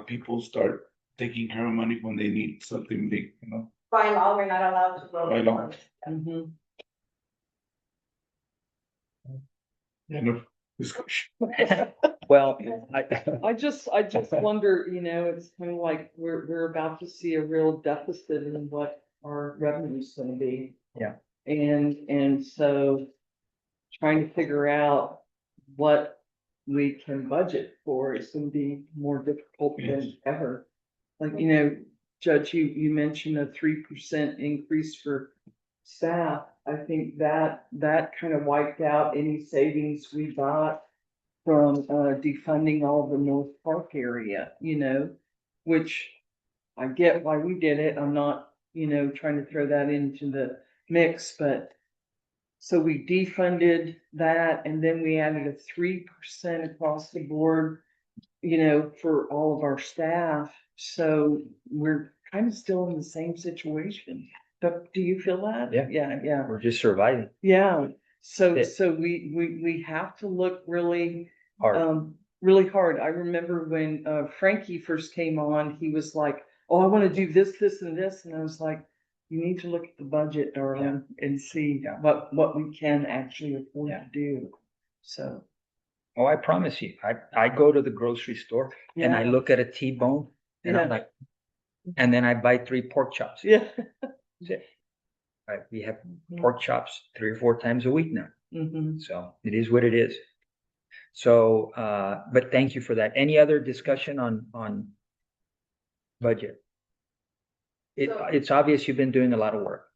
people start taking care of money when they need something big, you know? By law, we're not allowed to roll. By law. Mhm. End of discussion. Well, I just wonder, it's kind of like we're about to see a real deficit in what our revenue is gonna be. Yeah. And so trying to figure out what we can budget for is gonna be more difficult Yes. than ever. Like, Judge, you mentioned a 3% increase for staff. I think that kind of wiped out any savings we got from defunding all the North Park area, which I get why we did it. I'm not, trying to throw that into the mix, but so we defunded that and then we added a 3% across the board, for all of our staff. So we're kind of still in the same situation. Do you feel that? Yeah. Yeah. we're just surviving Yeah, so, It- so we have to look really, hard. really hard. I remember when, Frankie first came on, he was like, oh, I wanna do this, this and this, and I was like, you need to look at the budget, darling, and see Yeah. what we can actually afford Yeah. to do. So, Oh, I promise you, I go to the grocery store and I Yeah. look at a T-bone and I'm Yeah. like, and then I buy 3 pork chops. yeah. That's it. Right, we have pork chops 3 or 4 times a week now. Mhm. So it is what it is. So, but thank you for that. Any other discussion on budget? It's obvious you've been doing a lot of work.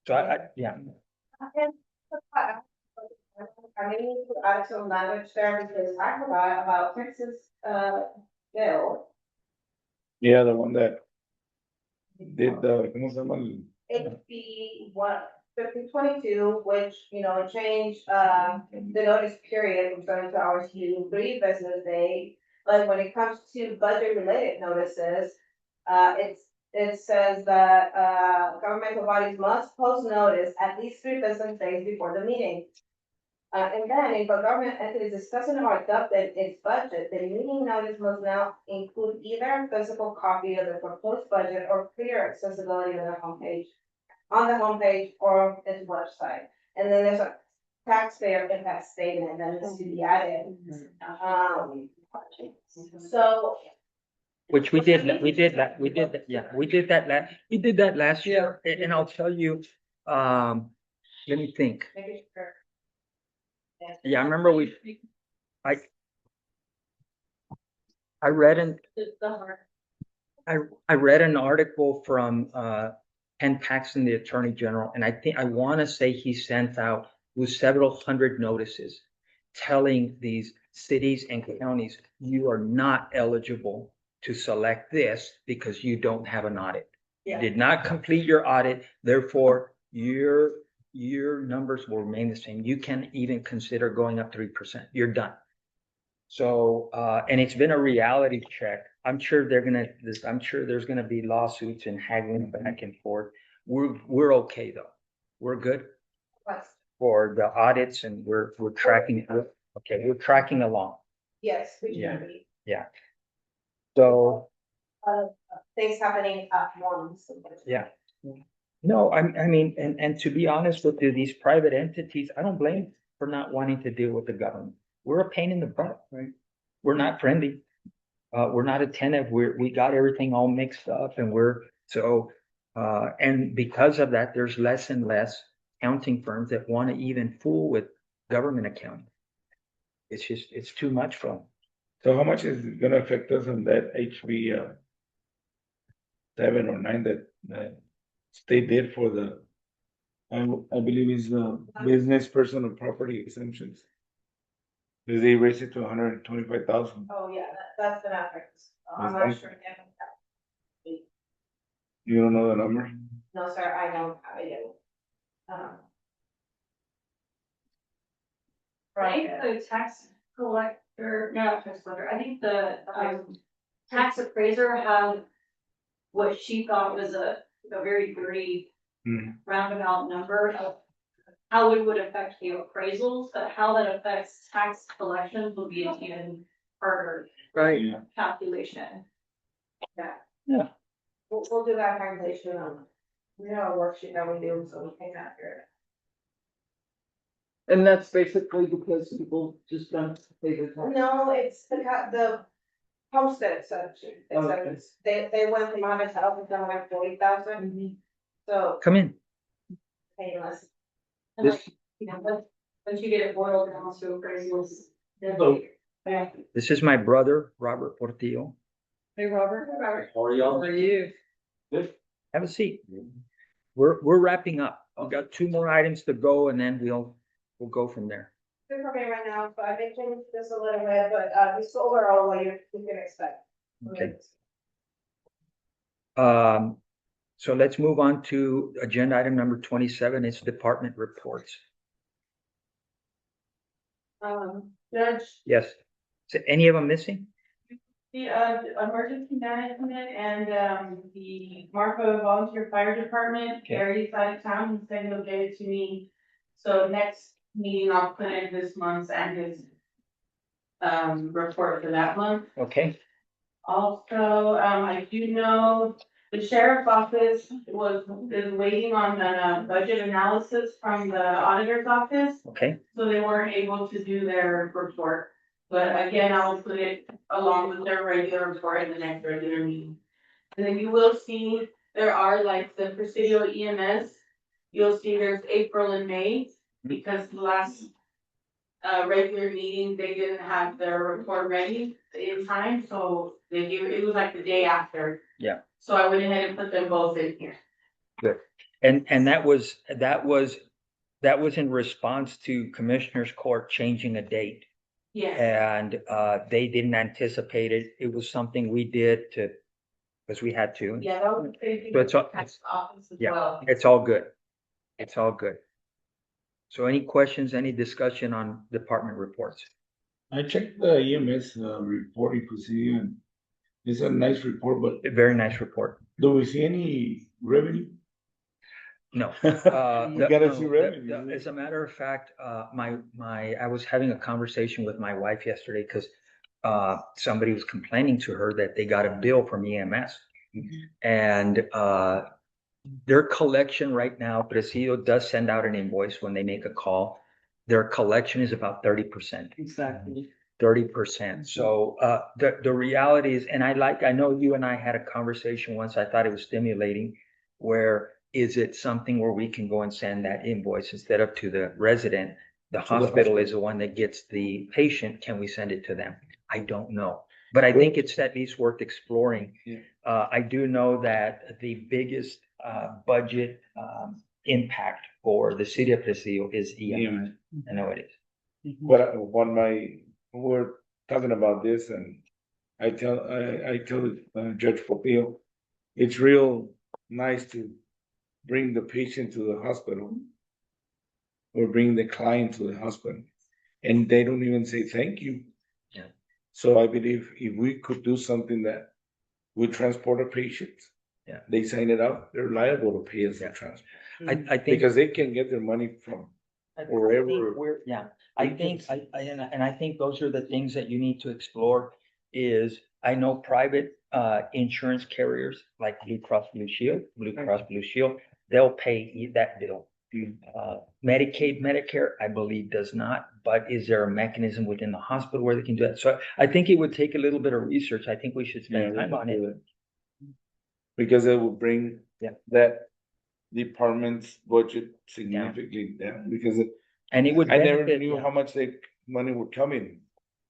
So yeah, I may need to add some language there because I forgot about Texas, bill. Yeah, the one that did the, ¿cómo se llama? HB 1522, which, it changed, the notice period from 72 hours to 3 business day. But when it comes to budget related notices, it says that, governmental bodies must post notice at least 3 business days before the meeting. And then if a government entity is discussing or adopting its budget, the meeting notice must now include either a physical copy of the proposed budget or clear accessibility on the homepage or its website. And then there's a taxpayer impact statement that needs to be added. So. which we did that, yeah, we did that last year. And I'll tell you, let me think. Yeah, I remember I read an article from Ken Paxton, the Attorney General, and I want to say he sent out with several hundred notices telling these cities and counties, you are not eligible to select this because you don't have an audit. You did not complete your audit, therefore your numbers will remain the same. You can't even consider going up 3%. You're done. So, and it's been a reality check. I'm sure there's gonna be lawsuits and haggling back and forth. We're okay though. We're good for the audits and we're tracking. Okay, we're tracking along. Yes. Yeah. Yeah. So. Things happening at once. Yeah. No, I mean, and to be honest with you, these private entities, I don't blame them for not wanting to deal with the government. We're a pain in the butt, right? We're not friendly. We're not attentive. We got everything all mixed up and and because of that, there's less and less accounting firms that want to even fool with government accounting. It's too much for them. So how much is it gonna affect us on that HB 7 or 9 that state did for the I believe is business person or property exemptions. Cause they raised it to 125,000. Oh, yeah, that's the matrix. I'm That's not sure. You don't know the number? No, sir, I don't have it. I think the tax collector, no, not tax collector, I think the, tax appraiser had what she thought was a very dirty roundabout number of how it would affect the appraisals, but how that affects tax collections will be an even harder Right. calculation. Yeah. Yeah. We'll do that calculation we have a worksheet that we do, so we can accurate. And that's basically because people just don't pay their taxes. No, it's the homestead section. Okay. They went from 100,000 to 140,000. So Come in. pay less. And This- like, you know, once you get it boiled down to appraisals. then- Hello. Yeah. This is my brother, Robert Portillo. Hey, Robert. Robert. How are How are you? Good. Have a seat. We're wrapping up. We've got 2 more items to go and then we'll go from there. Good for me right now, but I may change this a little bit, but it's overall what you can expect. Okay. So let's move on to agenda item number 27. It's department reports. Judge, Yes. Is any of them missing? the, emergency management and, the Marfa Volunteer Fire Department, Okay. Gary's out of town, he said he'll get it to me. So next meeting, I'll put in this month's and his, report for that month. Okay. Also, I do know the sheriff's office is waiting on the budget analysis from the auditor's office. Okay. So they weren't able to do their report. But again, I will put it along with their regular report in the next regular meeting. And then you will see, there are like the Presidio EMS. You'll see there's April and May, because the last regular meeting, they didn't have their report ready in time, so it was like the day after. Yeah. So I went ahead and put them both in here. Good. And that was in response to Commissioners Court changing a date. Yes. And they didn't anticipate it. It was something we did because we had to. Yeah, that was the same thing So with it's the all- tax office as Yeah, well. it's all good. It's all good. So any questions, any discussion on department reports? I checked the EMS reporting procedure and it's a nice report, but A very nice report. do we see any revenue? No. We gotta see revenue. As a matter of fact, I was having a conversation with my wife yesterday because somebody was complaining to her that they got a bill from EMS. And their collection right now, Presidio does send out an invoice when they make a call. Their collection is about 30%. Exactly. 30%. So the reality is, and I know you and I had a conversation once, I thought it was stimulating, where is it something where we can go and send that invoice instead of to the resident? The hospital is the one that gets the patient. Can we send it to them? I don't know. But I think it's at least worth exploring. I do know that the biggest budget impact for the city of Presidio is EMS. I know it is. But we're talking about this and I tell Judge Popio, it's real nice to bring the patient to the hospital or bring the client to the hospital and they don't even say thank you. Yeah. So I believe if we could do something that would transport a patient, yeah, they sign it up, they're liable to pay us the transport. I think Because they can get their money from wherever. I think those are the things that you need to explore is I know private insurance carriers like Blue Cross Blue Shield, they'll pay that bill. Medicaid, Medicare, I believe does not, but is there a mechanism within the hospital where they can do that? So I think it would take a little bit of research. I think we should spend time on it. Because it will bring that department's budget significantly down because and it would I never benefit, knew how much money would come in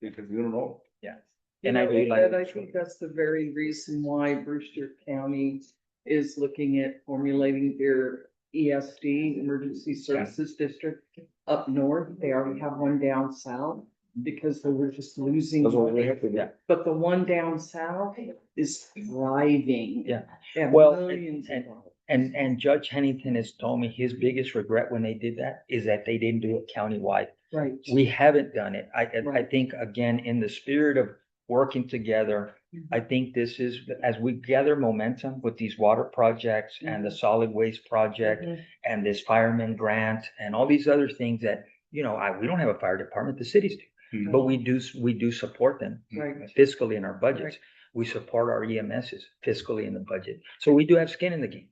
because you don't know. Yeah. And And I think that's the very reason why Brewster County is looking at formulating their ESD, Emergency Services District up north. They already have one down south because they were just losing. That's what we money. have to do. Yeah. But the one down south is thriving. Yeah. They have Well, millions of and- dollars. And Judge Hennington has told me his biggest regret when they did that is that they didn't do it countywide. Right. We haven't done it. I Right. think, again, in the spirit of working together, I think this is, as we gather momentum with these water projects and the solid waste project Mhm. and this fireman grant and all these other things that, we don't have a fire department, the cities do. But we do support them Right. fiscally in our budgets. We support our EMSs fiscally in the budget. So we do have skin in the game.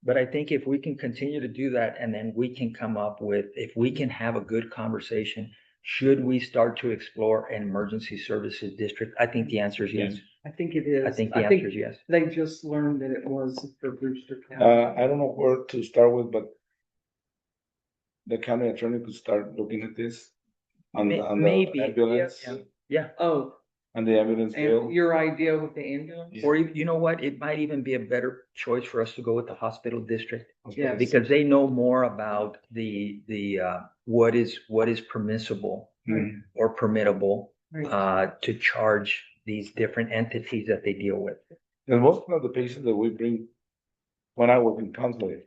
But I think if we can continue to do that, and then we can come up with, if we can have a good conversation, should we start to explore an emergency services district? I think the answer is yes. I think it is. I think the answer is yes. They just learned that it was for Brewster County. I don't know where to start with, but the county attorney could start looking at this on the Maybe, ambulance, Yeah. Oh, on the ambulance bill. and your idea with the ambulance? Or you know what? It might even be a better choice for us to go with the hospital district. Yes. Because they know more about the what is permissible Mhm. or permittable Right. to charge these different entities that they deal with. And most of the patients that we bring, when I was in consulate,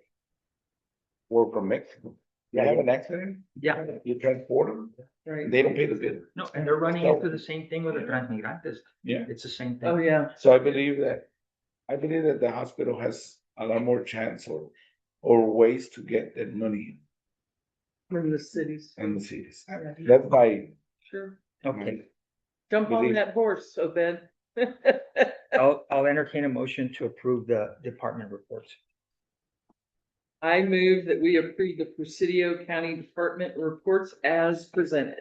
were from Mexico. They have an accident, Yeah. you transport them, Right. they don't pay the bill. No, and they're running into the same thing with the transmigrantes. Yeah. It's the same Oh, thing. yeah. So I believe that the hospital has a lot more chance or ways to get that money From the cities. in the cities. Yeah. That's my. Sure. Okay. Jump on Believe- that horse, Obed. I'll entertain a motion to approve the department reports. I move that we approve the Presidio County Department reports as presented.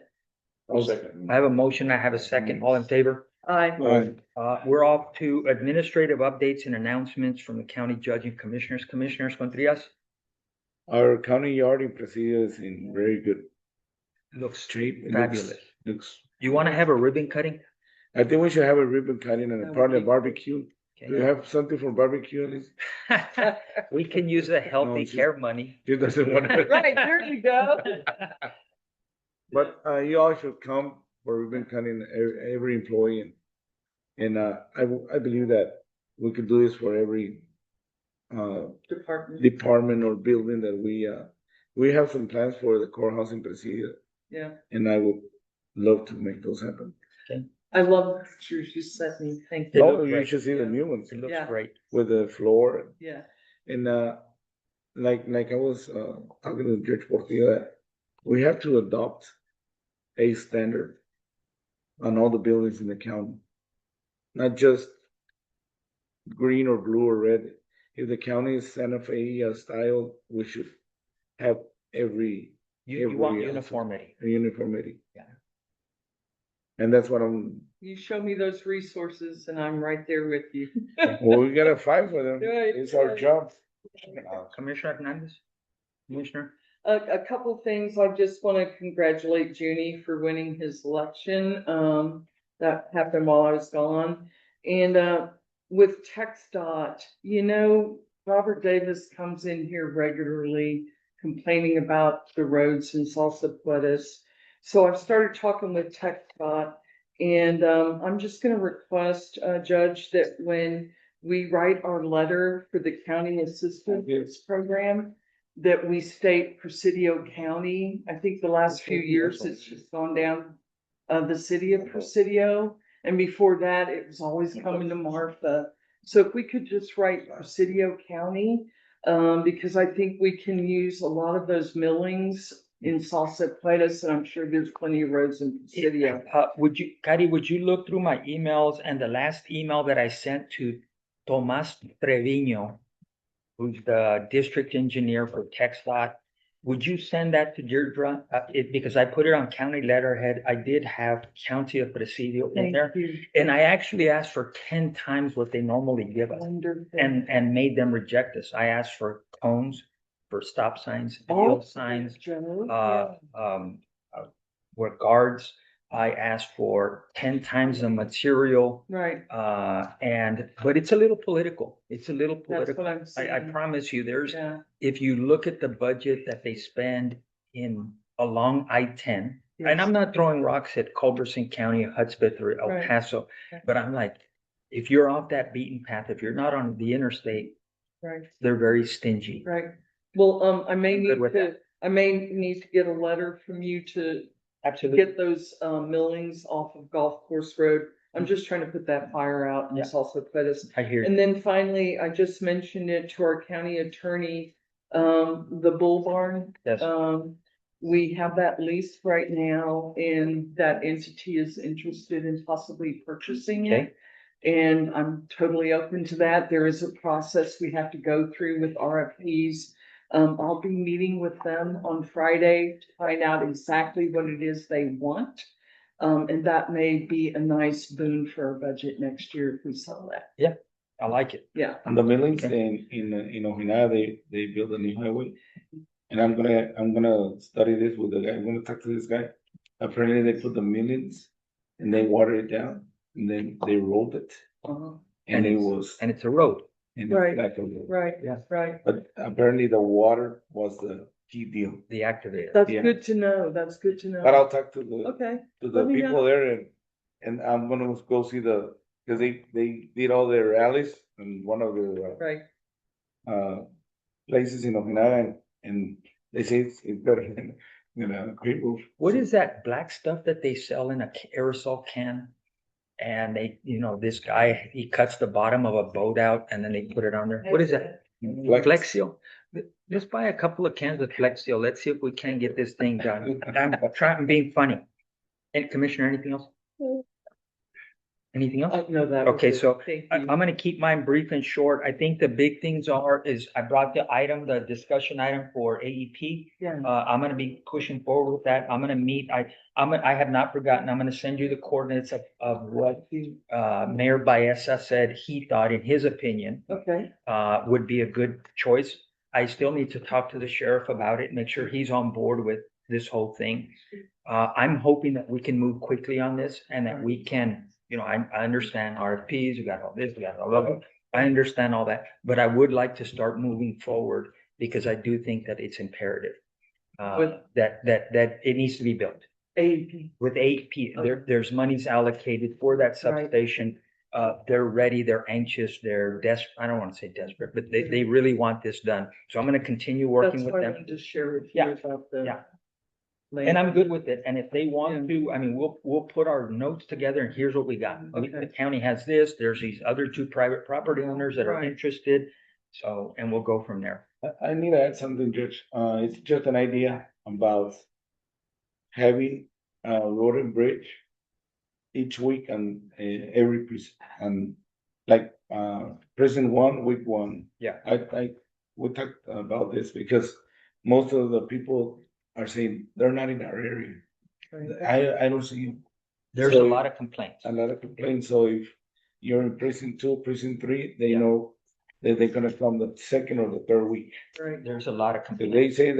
I'll second. I have a motion, I have a second. All in favor? Aye. We're off to administrative updates and announcements from the county judge and commissioners. Commissioners Contreras, Our county yard in Presidio is in very good looks shape. It fabulous. Looks, You want to have a ribbon cutting? I think we should have a ribbon cutting and That part would of be- barbecue. Do you Okay. have something for barbecue at least? We can use the healthy she's- care money. He doesn't want it. Right, there you go. But you all should come for ribbon cutting, every employee, and I believe that we could do this for every Department, department or building that we have some plans for the courthouse in Presidio, yeah. and I would love to make those happen. I love the pictures you sent me. Thank They you. look Oh, you great. should see the new ones It looks Yeah. great. with the floor, Yeah. and like I was talking to Judge Portillo, that we have to adopt a standard on all the buildings in the county, not just green or blue or red. If the county is Santa Fe style, we should have every You want Every- uniformity. uniformity. Yeah. And that's what I'm, You show me those resources and I'm right there with you. well, we gotta fight for them. Right, It's our right. job. Commissioner Hernandez? Commissioner? A couple things, I just want to congratulate Junie for winning his election. That happened while I was gone. And, with TxDOT, Robert Davis comes in here regularly complaining about the roads in Salsa Puedes. So I've started talking with TxDOT, and, I'm just gonna request, Judge, that when we write our letter for the county assistance program, that we state Presidio County. I think the last few years, it's just gone down, the city of Presidio. And before that, it was always coming to Martha. So if we could just write Presidio County, because I think we can use a lot of those millings in Salsa Puedes, and I'm sure there's plenty of roads in Presidio. Cady, would you look through my emails and the last email that I sent to Tomas Trevino, who's the district engineer for TxDOT? Would you send that to Deirdre? Because I put it on county letterhead. I did have County of Presidio in Thank there. you. And I actually asked for 10 times what they normally give us Wonderful. and made them reject us. I asked for cones, for stop signs, Oh, yield signs, Joe, were guards. I asked for 10 times the material. Right. But it's a little political. It's a little That's political. what I'm I saying. promise you, Yeah. if you look at the budget that they spend along I-10, and I'm not throwing rocks at Culberson County, Hudspeth, or El Right. Paso, Right. but I'm like, if you're off that beaten path, if you're not on the interstate, Right. they're very stingy. Right. Well, I may need Good with to, I may need to get a letter from you to Absolutely. get those millings off of Golf Course Road. I'm just trying to put that fire out in Salsa Pettis. I hear you. And then finally, I just mentioned it to our county attorney, the Bull Barn. Yes. We have that leased right now and that entity is interested in possibly purchasing it. And I'm totally open to that. There is a process we have to go through with RFPs. I'll be meeting with them on Friday to find out exactly what it is they want. And that may be a nice boon for our budget next year if we sell that. Yeah, I like it. Yeah. And the millings in Ojinaga, they built a new highway. And I'm gonna study this with the guy, I'm gonna talk to this guy. Apparently they put the millings and they watered it down and then they rolled it. And it's a road. And Right. like a road. Right. Yeah. Right. But apparently the water was the key deal. The activator. That's Yeah. good to know. That's good to know. But I'll talk to Okay. the Let me people know. there and I'm gonna go see cause they did all their rallies and one of the Right. places in Ojinaga and they say it's better than, Great Roof. What is that black stuff that they sell in a aerosol can? And they, this guy, he cuts the bottom of a boat out and then they put it on there. What is that? Flex Seal. Just buy a couple of cans of Flex Seal. Let's see if we can get this thing done. I'm being funny. And Commissioner, anything else? Anything else? No, that. Okay, so Thank you. I'm gonna keep mine brief and short. I think the big things is I brought the discussion item for AEP. Yeah. I'm gonna be pushing forward with that. I'm gonna meet, I have not forgotten, I'm gonna send you the coordinates of what Mayor Baeza said he thought, in his opinion, Okay. would be a good choice. I still need to talk to the sheriff about it, make sure he's on board with this whole thing. I'm hoping that we can move quickly on this and that we can, I understand RFPs, we got all this, we got all that. I understand all that, but I would like to start moving forward because I do think that it's imperative. That it needs to be built. AEP. With AEP, there's monies allocated for that substation. They're ready, they're anxious, they're desperate. I don't want to say desperate, but they really want this done. So I'm gonna continue working That's with why I them. wanted to share with you Yeah. about the. Yeah. land. And I'm good with it. And if they want to, I mean, we'll put our notes together and here's what we got. The county has this, there's these other two private property owners that are Right. interested. So, and we'll go from there. I need to add something, Judge. It's just an idea about having road and bridge each week and every piece and like prison 1, week 1. Yeah. We talked about this because most of the people are saying they're not in our area. I don't see them. There's So a lot of complaints. A lot of complaints. So if you're in prison 2, prison 3, they know that they're gonna come the second or the third week. Right. There's a lot of So complaints. they say in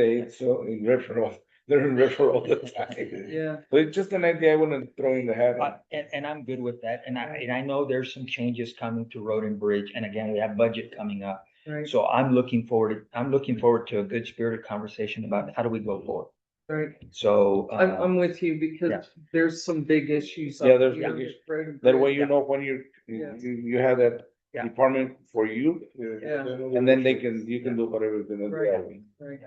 referral, they're in referral all the time. Yeah. So it's just an idea I wanna throw in the hat. And I'm good with that. And I know there's some changes coming to road and bridge. And again, we have budget coming up. Right. So I'm looking forward to a good spirited conversation about how do we go forward. Right. So. I'm with you because there's some big issues. Yeah, up there's here big with issues. road and That way bridge. you know when you have that department for you. Yeah. And then you can do whatever you're gonna do. Right.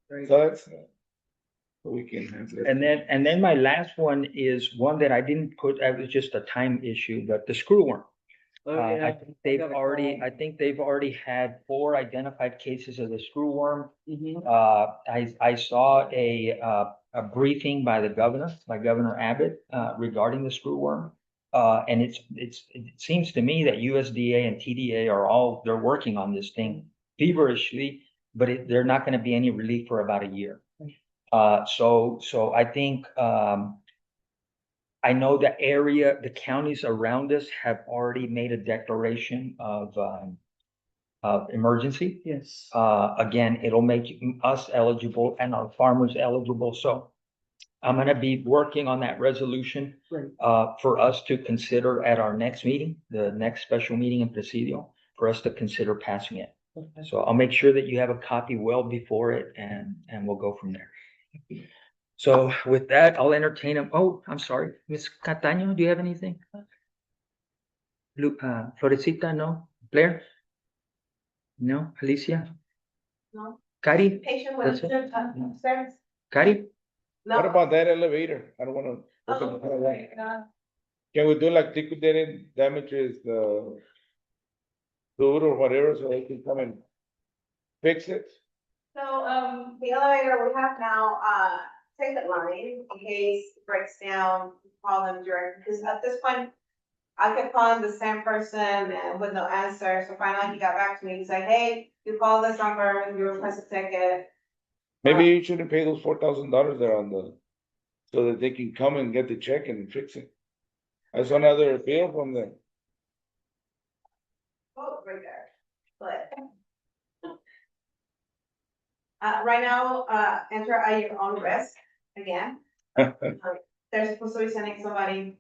Right. So that's, so we can handle it. And then my last one is one that I didn't put, it was just a time issue, but the screw worm. Oh, yeah. I think they've already had 4 identified cases of the screw worm. Mhm. I saw a briefing by Governor Abbott, regarding the screw worm. And it seems to me that USDA and TDA they're working on this thing feverishly, but they're not gonna be any relief for about a year. So I think, I know the counties around us have already made a declaration of emergency. Yes. Again, it'll make us eligible and our farmers eligible. So I'm gonna be working on that resolution Great. for us to consider at our next meeting, the next special meeting in Presidio, for us to consider passing it. So I'll make sure that you have a copy well before it and we'll go from there. So with that, I'll entertain them. Oh, I'm sorry, Ms. Cataño, do you have anything? Florecita, no? Blair? No? Alicia? No. Cari? Patient That's with it? upstairs? Cari? What about that elevator? I don't wanna. open the door. Can we do like liquidated damages, food or whatever, so they can come and fix it? So, the elevator we have now, ticket line, in case it breaks down, call them direct, because at this point, I kept calling the same person and with no answer, so finally he got back to me, he's like, hey, you call this number, you request a ticket. Maybe you shouldn't pay those $4,000 there on the, so that they can come and get the check and fix it. I saw another bill from them. Oh, right there, but. Right now, enter at your own risk, again. They're supposed to be sending somebody,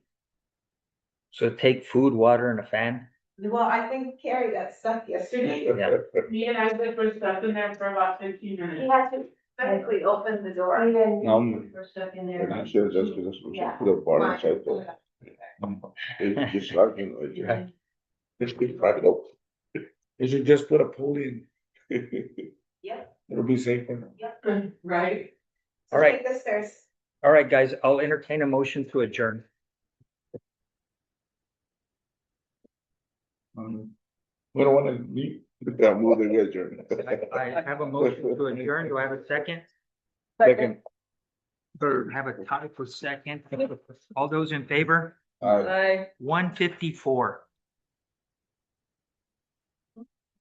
So take food, water, and a fan? well, I think Carrie got stuck yesterday. Yeah. Me and Isaac were stuck in there for about 15 He minutes. had to physically open the door. We're stuck in there. I'm sure that's because we Yeah. should put a bar inside there. It's just like, you know, Yeah. it's pretty private open. You should just put a pull in. Yep. It'll be safer. Yep. Right? So All right. take the stairs. All right, guys, I'll entertain a motion to adjourn. We don't wanna meet. Yeah, move the adjourn. I have a motion to adjourn. Do I have a second? Second. Third. Have a tie for second. All those in favor? Aye. 154.